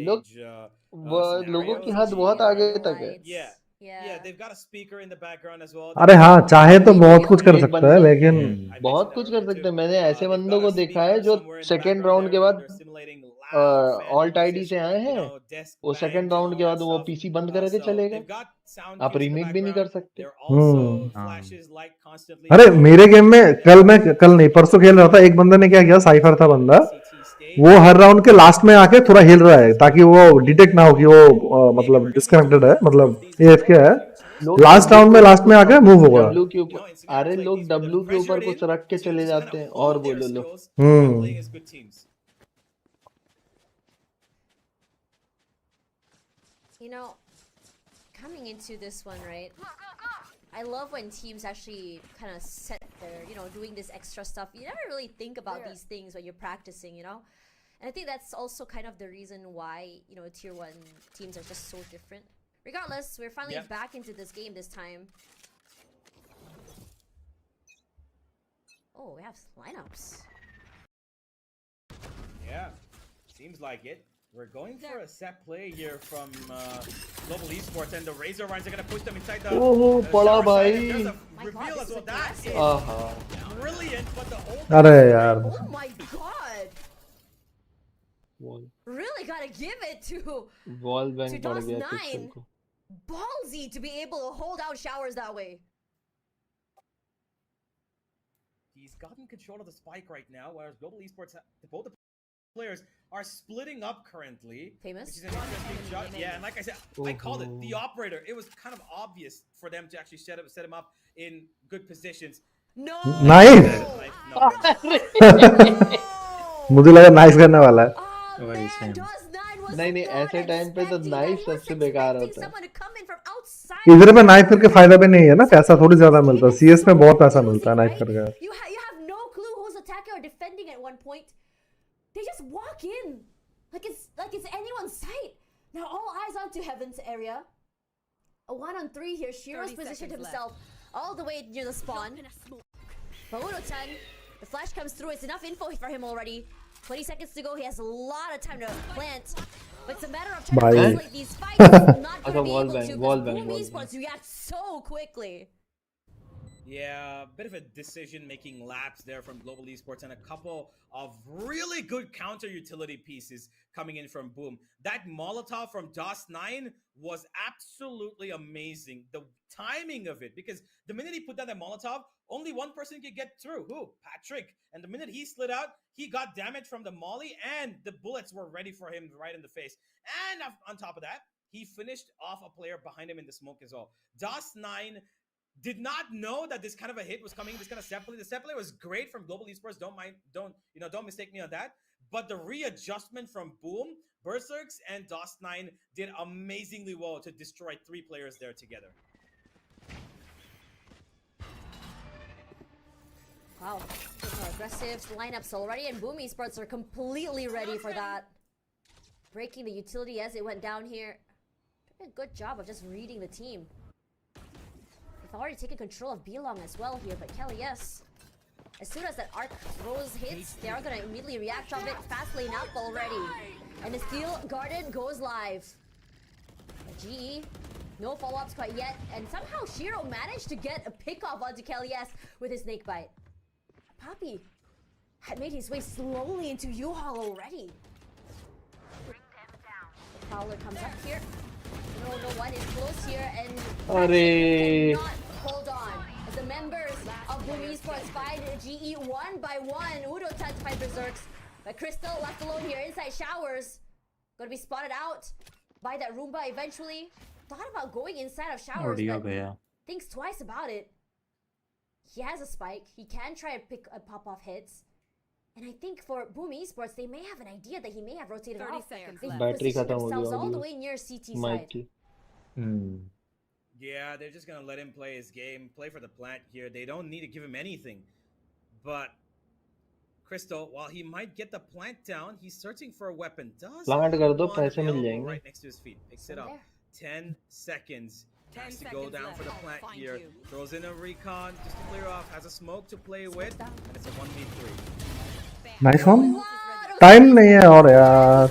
लोग on-stage लोगों की scenarios हद and बहुत the आगे environment. तक है Lights. Yeah. Yeah, Yeah. they've got a speaker in the background as well. अरे हाँ चाहे तो नहीं बहुत कुछ कर एक सकता है बंदा लेकिन I mentioned बहुत that कुछ कर earlier सकते too. हैं मैंने ऐसे They've बंदों got a को देखा है speaker जो somewhere in the second background round there के where बाद they're simulating loud fan alt ID noises, से आए you हैं know, desk वो second bangs and round all के that बाद वो stuff. पीसी बंद करके So चले गए they've got sound आप cues in the रीमेक भी नहीं कर background. सकते They're also हाँ flashes light constantly. अरे So मेरे गेम में कल नहीं परसों खेल रहा था एक बंदे ने क्या किया साइफर था बंदा VCT stage. वो हर राउंड के लास्ट में आके थोड़ा हिल रहा है ताकि वो डिटेक्ट ना हो कि वो Maybe मतलब we're gonna need to disconnected है move more मतलब of these एएफके development है features. लोग लास्ट डब्ल्यू राउंड के में ऊपर लास्ट में कुछ आके मूव होगा डब्ल्यू के You ऊपर know, in scenarios अरे like लोग these where they're डब्ल्यू के ऊपर pressured कुछ in रख के to चले just kind जाते of हैं hone और their बोलो लो skills while playing as good teams. You know, coming into this one, right? I love when teams actually kind of set their, doing this extra stuff. You never really think about these things when you're practicing, And I think that's also kind of the reason why, tier 1 teams are just so different. Regardless, we're finally back into this game this time. Oh, we have lineups. Yeah, seems like it. We're going for a set play here from Global Esports, and the Razor Runs are going to push them inside the ओहो पड़ा shower side, and भाई there's a My God, reveal this as is well. That aggressive. is आहा brilliant, but the hold अरे is यार Oh my God! Wall Really gotta give it to wall bank पड़ DOS गया 9. Pixel को Ballsy to be able to hold out showers that way. He's gotten control of the spike right now, whereas Global Esports, both the players are splitting up currently. Famous? Which is an interesting shot. Yeah, and like I said, I called it. The operator, it was kind of obvious for them to actually set him up in good positions. No! Knife No. मुझे लगा knife करने वाला है Oh वही man, same DOS 9 was नहीं नहीं not ऐसे time पे तो expecting that. Knife He was सबसे बेकार expecting होता है someone to come in from outside. इधर पे नाइफ करके फायदा भी नहीं है ना पैसा थोड़ी ज्यादा मिलता है सीएस में बहुत पैसा मिलता है नाइफ करके You have no clue who's attacking or defending at one point. They just walk in like it's anyone's sight. Now all eyes onto Heaven's area. A 1-on-3 here. Shiro's positioned himself all the way near the spawn. But Uno-chan, the flash comes through. It's enough info for him already. 20 seconds to go. He has a lot of time to plant. But it's a matter of trying to isolate these fights. Not going to be able to. Because Boom Esports react so quickly. Yeah, bit of a decision-making lapse there from Global Esports, and a couple of really good counter utility pieces coming in from Boom. That Molotov from DOS9 was absolutely amazing. The timing of it, because the minute he put down that Molotov, only one person could get through. Who? Patrick. And the minute he slid out, he got damage from the molly, and the bullets were ready for him right in the face. And on top of that, he finished off a player behind him in the smoke as well. DOS9 did not know that this kind of a hit was coming. This kind of set play. The set play was great from Global Esports. Don't mistake me on that. But the readjustment from Boom, Berserks, and DOS9 did amazingly well to destroy 3 players there together. Wow, more aggressive lineups already, and Boom Esports are completely ready for that. Breaking the utility as it went down here. Doing a good job of just reading the team. They've already taken control of B-Long as well here, but Kelly, yes. As soon as that arc throws hits, they are going to immediately react off it. Fast lane up already. And the Steel Garden goes live. But GE, no follow-ups quite yet. And somehow Shiro managed to get a pick-off onto Kelly S with his snake bite. Poppy had made his way slowly into U-Haul already. The Prowler comes up here. No one is close here, and cannot hold on. As the members of Boom Esports find GE 1 by 1. Udo tried to find Berserks, but Crystal left alone here inside showers. Gonna be spotted out by that Roomba eventually. Thought about going inside of showers, but thinks twice about it. He has a spike. He can try to pop off hits. And I think for Boom Esports, they may have an idea that he may have rotated 30 off. seconds They've left. Battery positioned खत्म हो गई themselves all the audio way near CT mic side. की. Yeah, they're just gonna let him play his game, play for the plant here. They don't need to give him anything. But Crystal, while he might get the plant down, he's searching for a weapon. Does Plant have कर दो, one पैसे मिल available जाएंगे. right next to his feet. Picks it up. 10 seconds. 10 Has to go seconds down left. for the I'll plant find here. you. Throws in a recon just to clear off. Has a smoke to play with, and it's a 1v3. Nice one. Time नहीं है और यार.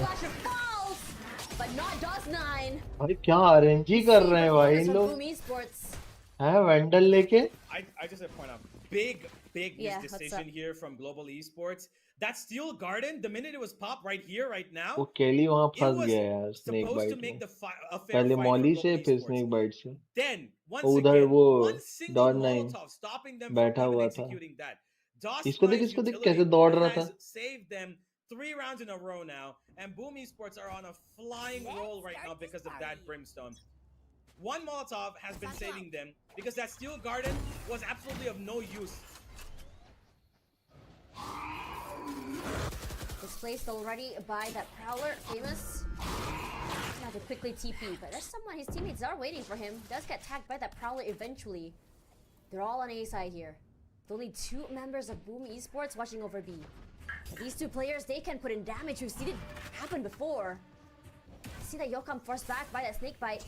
But not DOS9. अरे क्या RNG कर रहे हैं भाई इन लोग? Boom Esports. हैं वेंडल लेके? I just want to point out big Yeah, what's decision up? here from Global Esports. That steel garden, the minute it was popped right here, right now, वो केली वहाँ it फंस was गया यार snake supposed to bite make में. the a fair पहले fight for molly से Global फिर Esports. स्नेक बाइट से. Then, once उधर again, वो one single dot 9 Molotov stopping them from बैठा even हुआ था. executing that. इसको देख DOS9's कैसे utility दौड़ रहा था. has saved them 3 rounds in a row now, and Boom Esports are on a flying roll right now because of that brimstone. One Molotov has been saving them because that steel garden was absolutely of no use. Displaced already by that Prowler, famous. Had to quickly TP, but there's someone, his teammates are waiting for him. Does get tagged by that Prowler eventually. They're all on A side here. With only 2 members of Boom Esports watching over B. But these 2 players, they can put in damage. We've seen it happen before. See that Yokam forced back by that snake bite.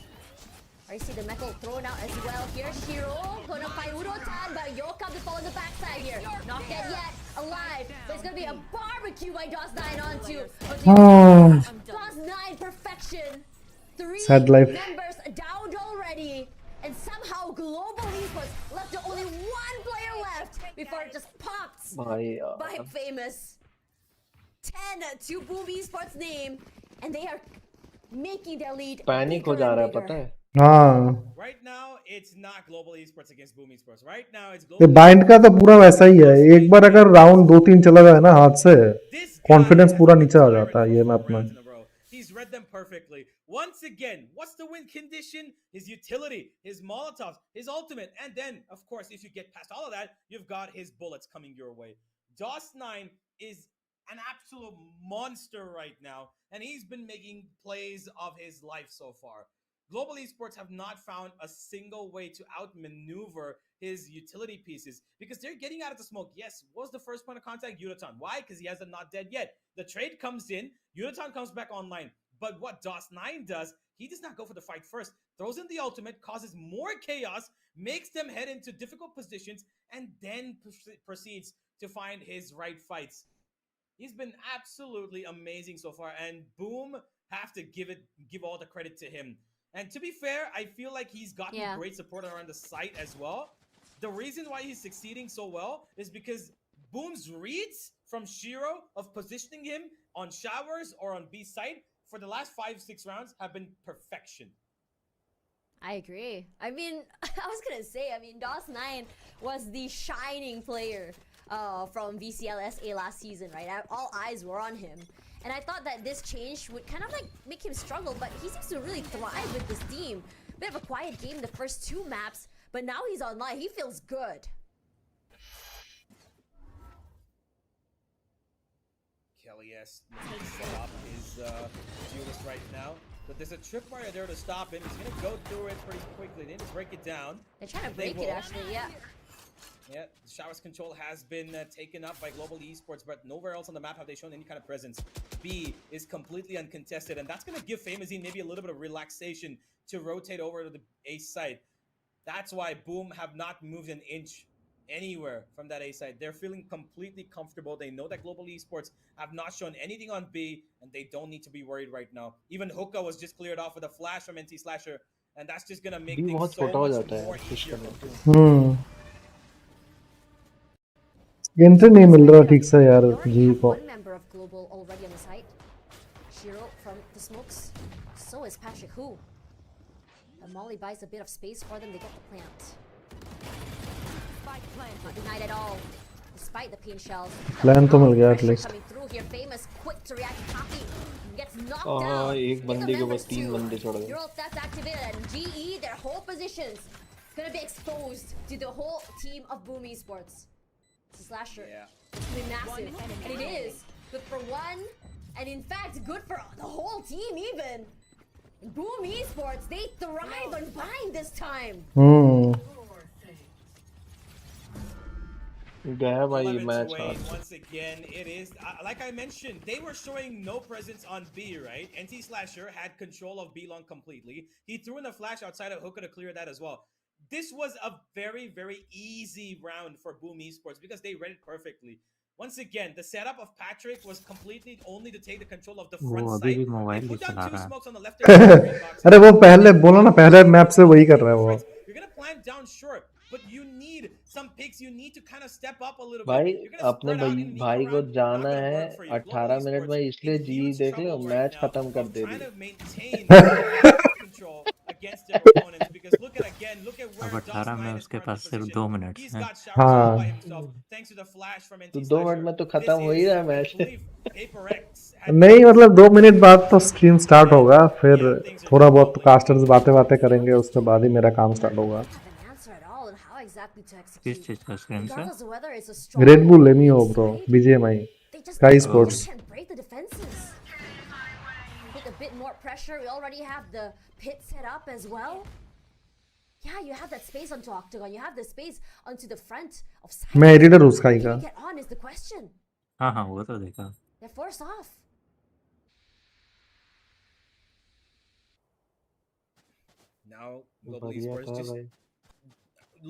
I see the metal thrown out as well here. Shiro gonna fight Urotan, but Yokam to fall on the backside here. Not dead yet, alive. But it's gonna be a barbecue by DOS9 onto DOS9 perfection. 3 Sad life. members downed already. And somehow Global Esports left with only 1 player left before it just popped भाई by यार. famous. 10 to Boom Esports name, and they are making their lead panic हो bigger जा and रहा है bigger. पता है. हाँ. Right now, it's not Global Esports against Boom Esports. Right now, it's ये Global बाइंड का तो Esports पूरा वैसा ही है. एक बार अगर राउंड 2-3 चला गया ना हाथ से, This guy कॉन्फिडेंस has पूरा been नीचे आ tyrant जाता है for ये 4 मैप में. rounds in a row. He's read them perfectly. Once again, what's the win condition? His utility, his Molotovs, his ultimate, and then, of course, if you get past all of that, you've got his bullets coming your way. DOS9 is an absolute monster right now, and he's been making plays of his life so far. Global Esports have not found a single way to outmaneuver his utility pieces because they're getting out of the smoke. Yes, what was the first point of contact? Yuratan. Why? Because he has a not dead yet. The trade comes in, Yuratan comes back online. But what DOS9 does, he does not go for the fight first. Throws in the ultimate, causes more chaos, makes them head into difficult positions, and then proceeds to find his right fights. He's been absolutely amazing so far, and Boom have to give all the credit to him. And to be fair, I feel like he's gotten great support around the site as well. The reason why he's succeeding so well is because Boom's reads from Shiro of positioning him on showers or on B site for the last 5-6 rounds have been perfection. I agree. I mean, I was gonna say, DOS9 was the shining player from VCLSA last season, right? All eyes were on him. And I thought that this change would kind of like make him struggle, but he seems to really thrive with this team. Bit of a quiet game the first 2 maps, but now he's online. He feels good. Kelly S needs to set up his duelist right now. But there's a tripwire there to stop him. He's going to go through it pretty quickly. They need to break it down. They're trying to break it, actually, yeah. Yeah, the Showers control has been taken up by Global Esports, but nowhere else on the map have they shown any kind of presence. B is completely uncontested, and that's going to give Famazine maybe a little bit of relaxation to rotate over to the A side. That's why Boom have not moved an inch anywhere from that A side. They're feeling completely comfortable. They know that Global Esports have not shown anything on B, and they don't need to be worried right now. Even Hookah was just cleared off with a flash from NT Slasher, and that's just going to make things so much more easier for Boom. Entry नहीं मिल रहा ठीक से यार जी को. One member of Global already on the site. Shiro from the smokes. So is Patrick Hu. The Molly buys a bit of space for them to get the plant. Not denied at all, despite the pin shells. Plan तो मिल गया at least. Coming through here, famous quick to react. Copy gets knocked down. एक बंदे के बाद 3 बंदे छोड़ गए. Neural theft activated, and GE, their whole positions gonna be exposed to the whole team of Boom Esports. Slasher. Yeah. It's gonna be massive, and it is good for one, and in fact, good for the whole team even. Boom Esports, they thrive on buying this time. गया भाई 11 match to 8 हार once again. It is like I mentioned, they were showing no presence on B, right? NT Slasher had control of B long completely. He threw in a flash outside of Hookah to clear that as well. This was a very, very easy round for Boom Esports because they read it perfectly. Once again, the setup of Patrick was completely only to take the control of the front वो अभी side. भी They mobile he put down चला 2 रहा है। smokes on the left and right green box. अरे वो पहले बोला ना, पहले मैप से वही कर रहा है वो। You're gonna plant down short, but you need some picks. You need to kind of step up a little bit. भाई You're gonna अपने spread out and meek भाई को around. जाना Not gonna है work for you. 18 Global minute में, Esports इसलिए in ji huge देख लो trouble right match now खत्म कर of they trying the. to maintain map control against their opponents. Because look at अब where 18 में DOS9 is उसके currently पास सिर्फ positioned. 2 minute He's हैं। got showers all by himself हाँ thanks to the flash from तो NT 2 minute Slasher. में तो This खत्म हो ही is, रहा है I match. believe, PaperX had नहीं मतलब 2 मिनट बाद तो स्ट्रीम स्टार्ट and होगा, फिर yeah, things are थोड़ा just बहुत bubbling. कास्टर्स बातें करेंगे, उसके बाद ही मेरा काम स्टार्ट होगा। Don't have an answer at all on how exactly to किस execute. चीज का स्क्रीन से? Regardless of whether it's a strong red bull or लेनी weak हो bro, side, BGMI, they sky just sports. can't break the defenses. With a bit more pressure, we already have the pit set up as well. Yeah, you have that space onto Octagon. You have the space onto the front of Cypher. मैं editor हूँ sky Can का। you get on is the question. हाँ हाँ वो तो देखा। They're forced off. Now, Global बढ़िया Esports था just भाई।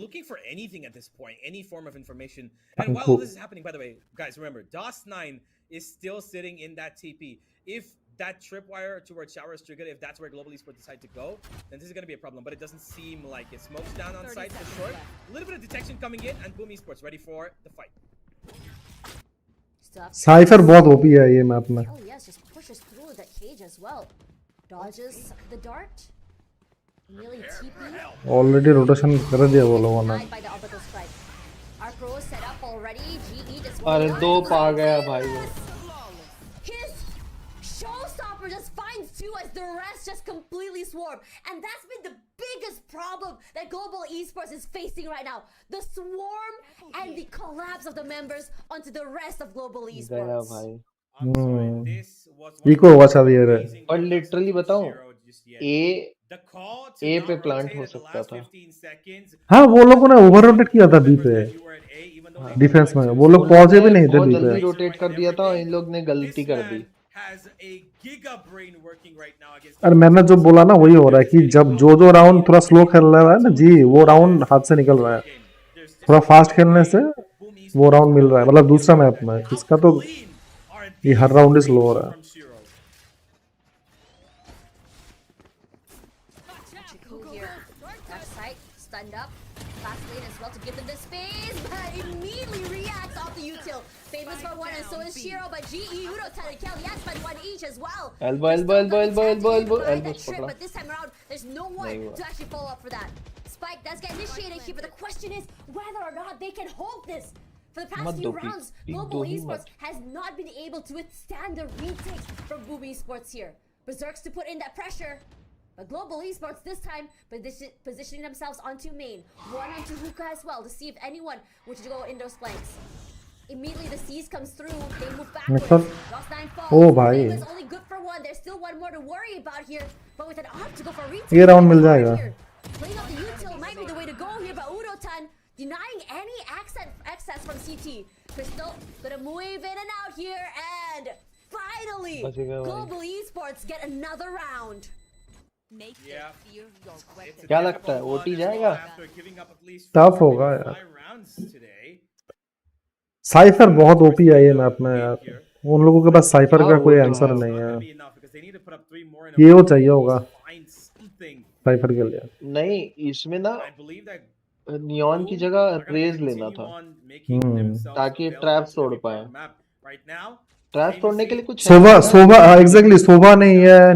looking for anything at this point, any form of information. And while Cool. all this is happening, by the way, guys, remember, DOS9 is still sitting in that TP. If that tripwire towards Shower is triggered, if that's where Global Esports decide to go, then this is going to be a problem. But it doesn't seem like it. Smokes down on site for sure. A little bit of detection coming in, and Boom Esports ready for the fight. Still have cipher बहुत OP है ये map में। Oh yes, just pushes through that cage as well. Dodges the dart. Nearly TP. Already rotation कर दिया वो लोगों ने। Denied by the orbital strike. Our pro set up already. GE just अरे went दो up. पा गया भाई वो। His showstopper just finds two as the rest just completely swarm. And that's been the biggest problem that Global Esports is facing right now. The swarm and the collapse of the members onto the rest of Global गया Esports. भाई। I'm sorry, this was one eco of the हुआ शायद ये रे। amazing और build-ups literally from बताऊं, Shiro just yet. ए The call to A not पे प्लांट rotate हो at the सकता last था। 15 seconds. हाँ वो लोगों ने ओवर रोटेट किया था बी पे, That you were at A, even though they defence won में by वो two. लोग पहुंचे भी नहीं थे बहुत बी जल्दी पे। रोटेट कर दिया था, इन लोग ने गलती This कर दी। man has a giga brain working right now against अरे मैंने जो बोला ना वही हो रहा है कि जब जो राउंड थोड़ा स्लो खेल रहा है ना जी, वो राउंड हाथ से निकल रहा है। थोड़ा फास्ट खेलने से वो राउंड मिल रहा है, मतलब दूसरा मैप में। इसका तो ये हर राउंड ही स्लो हो रहा है। Chiku here. Left side, stunned up. Fast lane as well to give them the space, but immediately reacts off the util. Famous for one, and so is Shiro, but GE Udo Tanakel, yes, but one each as well. Elbow, They still elbow, got elbow, the elbow, chance to elbow, hit elbow that trip, पकड़ा। but this time around, there's no one नहीं हुआ। to actually follow up for that. Spike does get initiated here, but the question is whether or not they can hold this. For the past मत few दो rounds, peak दो Global ही Esports मत। has not been able to withstand the retakes from Boom Esports here. Berserks to put in that pressure. But Global Esports this time positioning themselves onto main. One onto Hookah as well to see if anyone were to go in those flanks. Immediately the siege comes through. They move backwards. DOS9 falls. ओ भाई Famous only good for one. There's still one more to worry about here. But with an opt to go for retake. ये round मिल जाएगा। Playing out the util might be the way to go here, but Udotan denying any access from CT. Crystal gonna move in and out here, and finally, बचेगा भाई। Global Esports get another round. Make Yeah. them fear your weapon. क्या लगता है OT जाएगा? Tough होगा यार। Cipher बहुत OP है ये मैप में यार, उन लोगों के पास साइफर का कोई आंसर नहीं है। ये वो चाहिए होगा साइफर के लिए। नहीं इसमें ना नियॉन की जगह रेज लेना था ताकि ट्रैप तोड़ पाए। ट्रैप तोड़ने के लिए कुछ सोभा एग्जैक्टली सोभा नहीं है,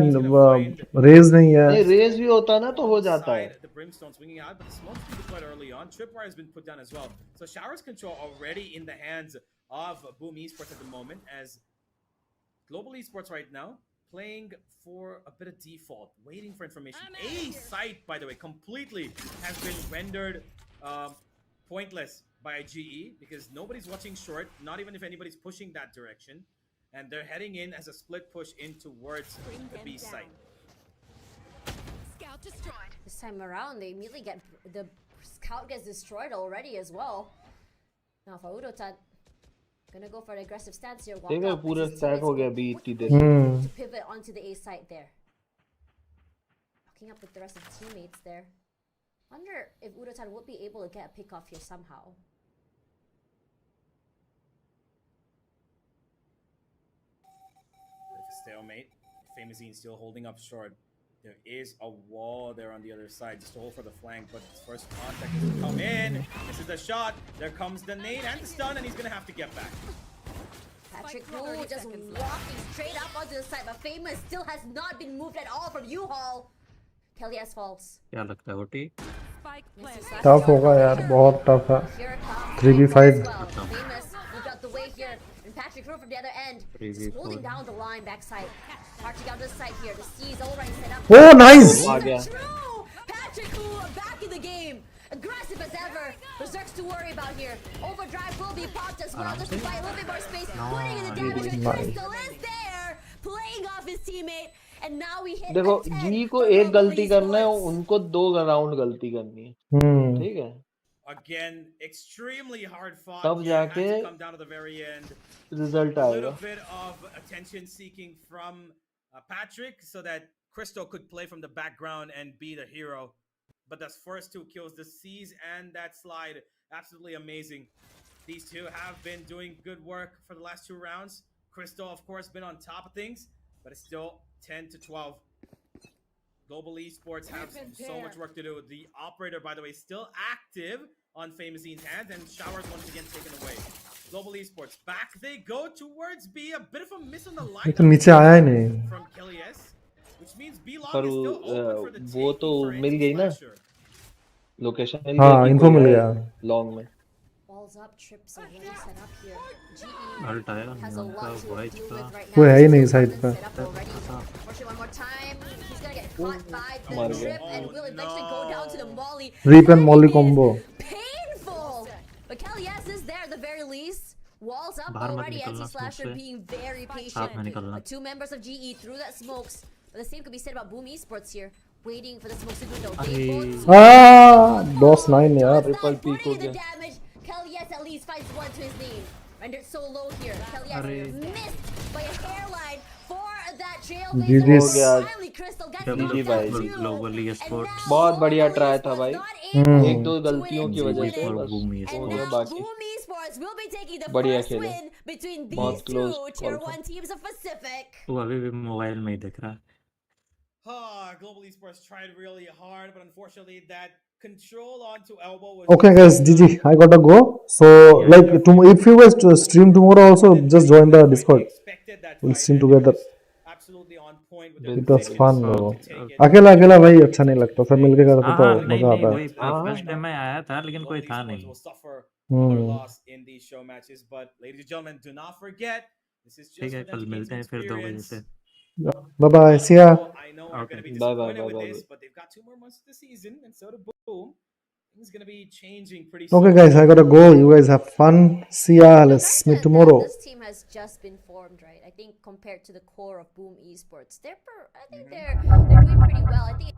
रेज नहीं है। नहीं रेज भी होता ना तो हो जाता है। Brimstone swinging out, but the smoke's been deployed early on. Tripwire has been put down as well. So Shower's control already in the hands of Boom Esports at the moment, as Global Esports right now playing for a bit of default, waiting for information. A site, by the way, completely has been rendered pointless. by GE because nobody's watching short, not even if anybody's pushing that direction. And they're heading in as a split push in towards the B site. Scout destroyed. This time around, they immediately get the scout gets destroyed already as well. Now for Udotan, gonna go for an aggressive stance here. Walk देखो up, पूरा as his stack हो teammates गया go B इतनी देर quickly में. to pivot onto the A site there. Locking up with the rest of the teammates there. Wonder if Udotan would be able to get a pick off here somehow. With a stalemate, Famazine still holding up short. There is a wall there on the other side, just to hold for the flank, but his first contact is to come in. This is the shot. There comes the nade and the stun, and he's gonna have to get back. Patrick Wu just walking straight up onto the side, but Famous still has not been moved at all from U-Haul. Kelly has faults. क्या लगता है OT? Spike planted. Tough होगा यार, बहुत tough है. Here it comes. 3v5. Famous moved out the way here, and Patrick Wu from the other end, just holding down the line backside. Marching down to the side here. The C is already set up. Oh, nice! आ गया. True! Patrick Wu back in the game. Aggressive as ever. Berserks to worry about here. Overdrive will be popped as well. Just to buy a little bit more space. Putting in the damage. And Crystal is there. Playing off his teammate. And now we hit देखो a 10 जी को for एक Global गलती करना है, Esports. उनको 2 round गलती करनी है. ठीक है. Again, extremely hard fought. तब Here, had जाके to come down to the very end. Result A little आएगा. bit of attention seeking from Patrick so that Crystal could play from the background and be the hero. But those first 2 kills, the C's and that slide, absolutely amazing. These two have been doing good work for the last 2 rounds. Crystal, of course, been on top of things, but it's still 10 to 12. Global Esports have so much work to do. The operator, by the way, still active on Famousine's hands, and Showers once again taken away. Global Esports back they go towards B. A bit of a miss on the line. ये तो नीचे आया ही नहीं. From Kelly S, which means B long पर is still open for the वो taking तो for mill NC गई ना. Slasher. लोकेशन मिल हाँ, गई. info मिल गया. लॉन्ग में. Walls up, trips already set up here. GE ult आया has a उनका lot to वाइट deal का. with right कोई now. है ही नहीं side पे. Set up already. Unfortunately, one more time. He's gonna get caught by the मार गया. trip and will eventually go down to the molly. Reap and molly combo. Painful. But Kelly S is there at the very least. Walls up बाहर मत already. निकलना NC Slasher smoke से. being very साथ patient. में निकलना. But 2 members of GE threw that smokes. But the same could be said about Boom Esports here. Waiting for the smokes to do though. They both Ah, DOS 9 यार. Triple not peak putting हो in the गया. damage. Kelly S at least finds 1 to his name. Rendered so low here. Kelly S अरे. missed by a hairline for that GG's. trailblazer. Finally, Crystal gets Double knocked भाई. out too. Global And Esports. now बहुत बढ़िया Global try था Esports भाई. not able एक दो to गलतियों win की it, वजह to से win it. बस Boom हो And गया now बाकी. Boom Esports will be taking the बढ़िया first खेले. win between बहुत these close two call Tier था. 1 teams of Pacific. वो अभी भी मोबाइल में ही दिख रहा है. Global Esports tried really hard, but unfortunately that control onto elbow was Okay guys, GG. I gotta go. So like if you guys stream tomorrow also, just join the Discord. expected that We'll fight, stream and it together. was absolutely on point with It was fun bro. to take it. अकेला अकेला भाई अच्छा नहीं लगता. सब मिलके करते हाँ तो हाँ नहीं मजा नहीं आता है. वही फर्स्ट टाइम मैं आया था लेकिन कोई Global था Esports नहीं. will suffer another Hmm. loss in these show matches, but ladies and gentlemen, do not forget this is just ठीक है for them कल to gain मिलते some हैं फिर 2 बजे experience. से. Bye bye. See ya. I know are going to be Bye, bye, disappointed bye, with bye, this, bye. but they've got 2 more months of the season, and so do Boom. Things going to be changing pretty Okay soon. guys, I gotta go. You guys have fun. See ya. Let's Granted meet that tomorrow. This team has just been formed, right? I think compared to the core of Boom Esports, I think they're doing pretty well. I think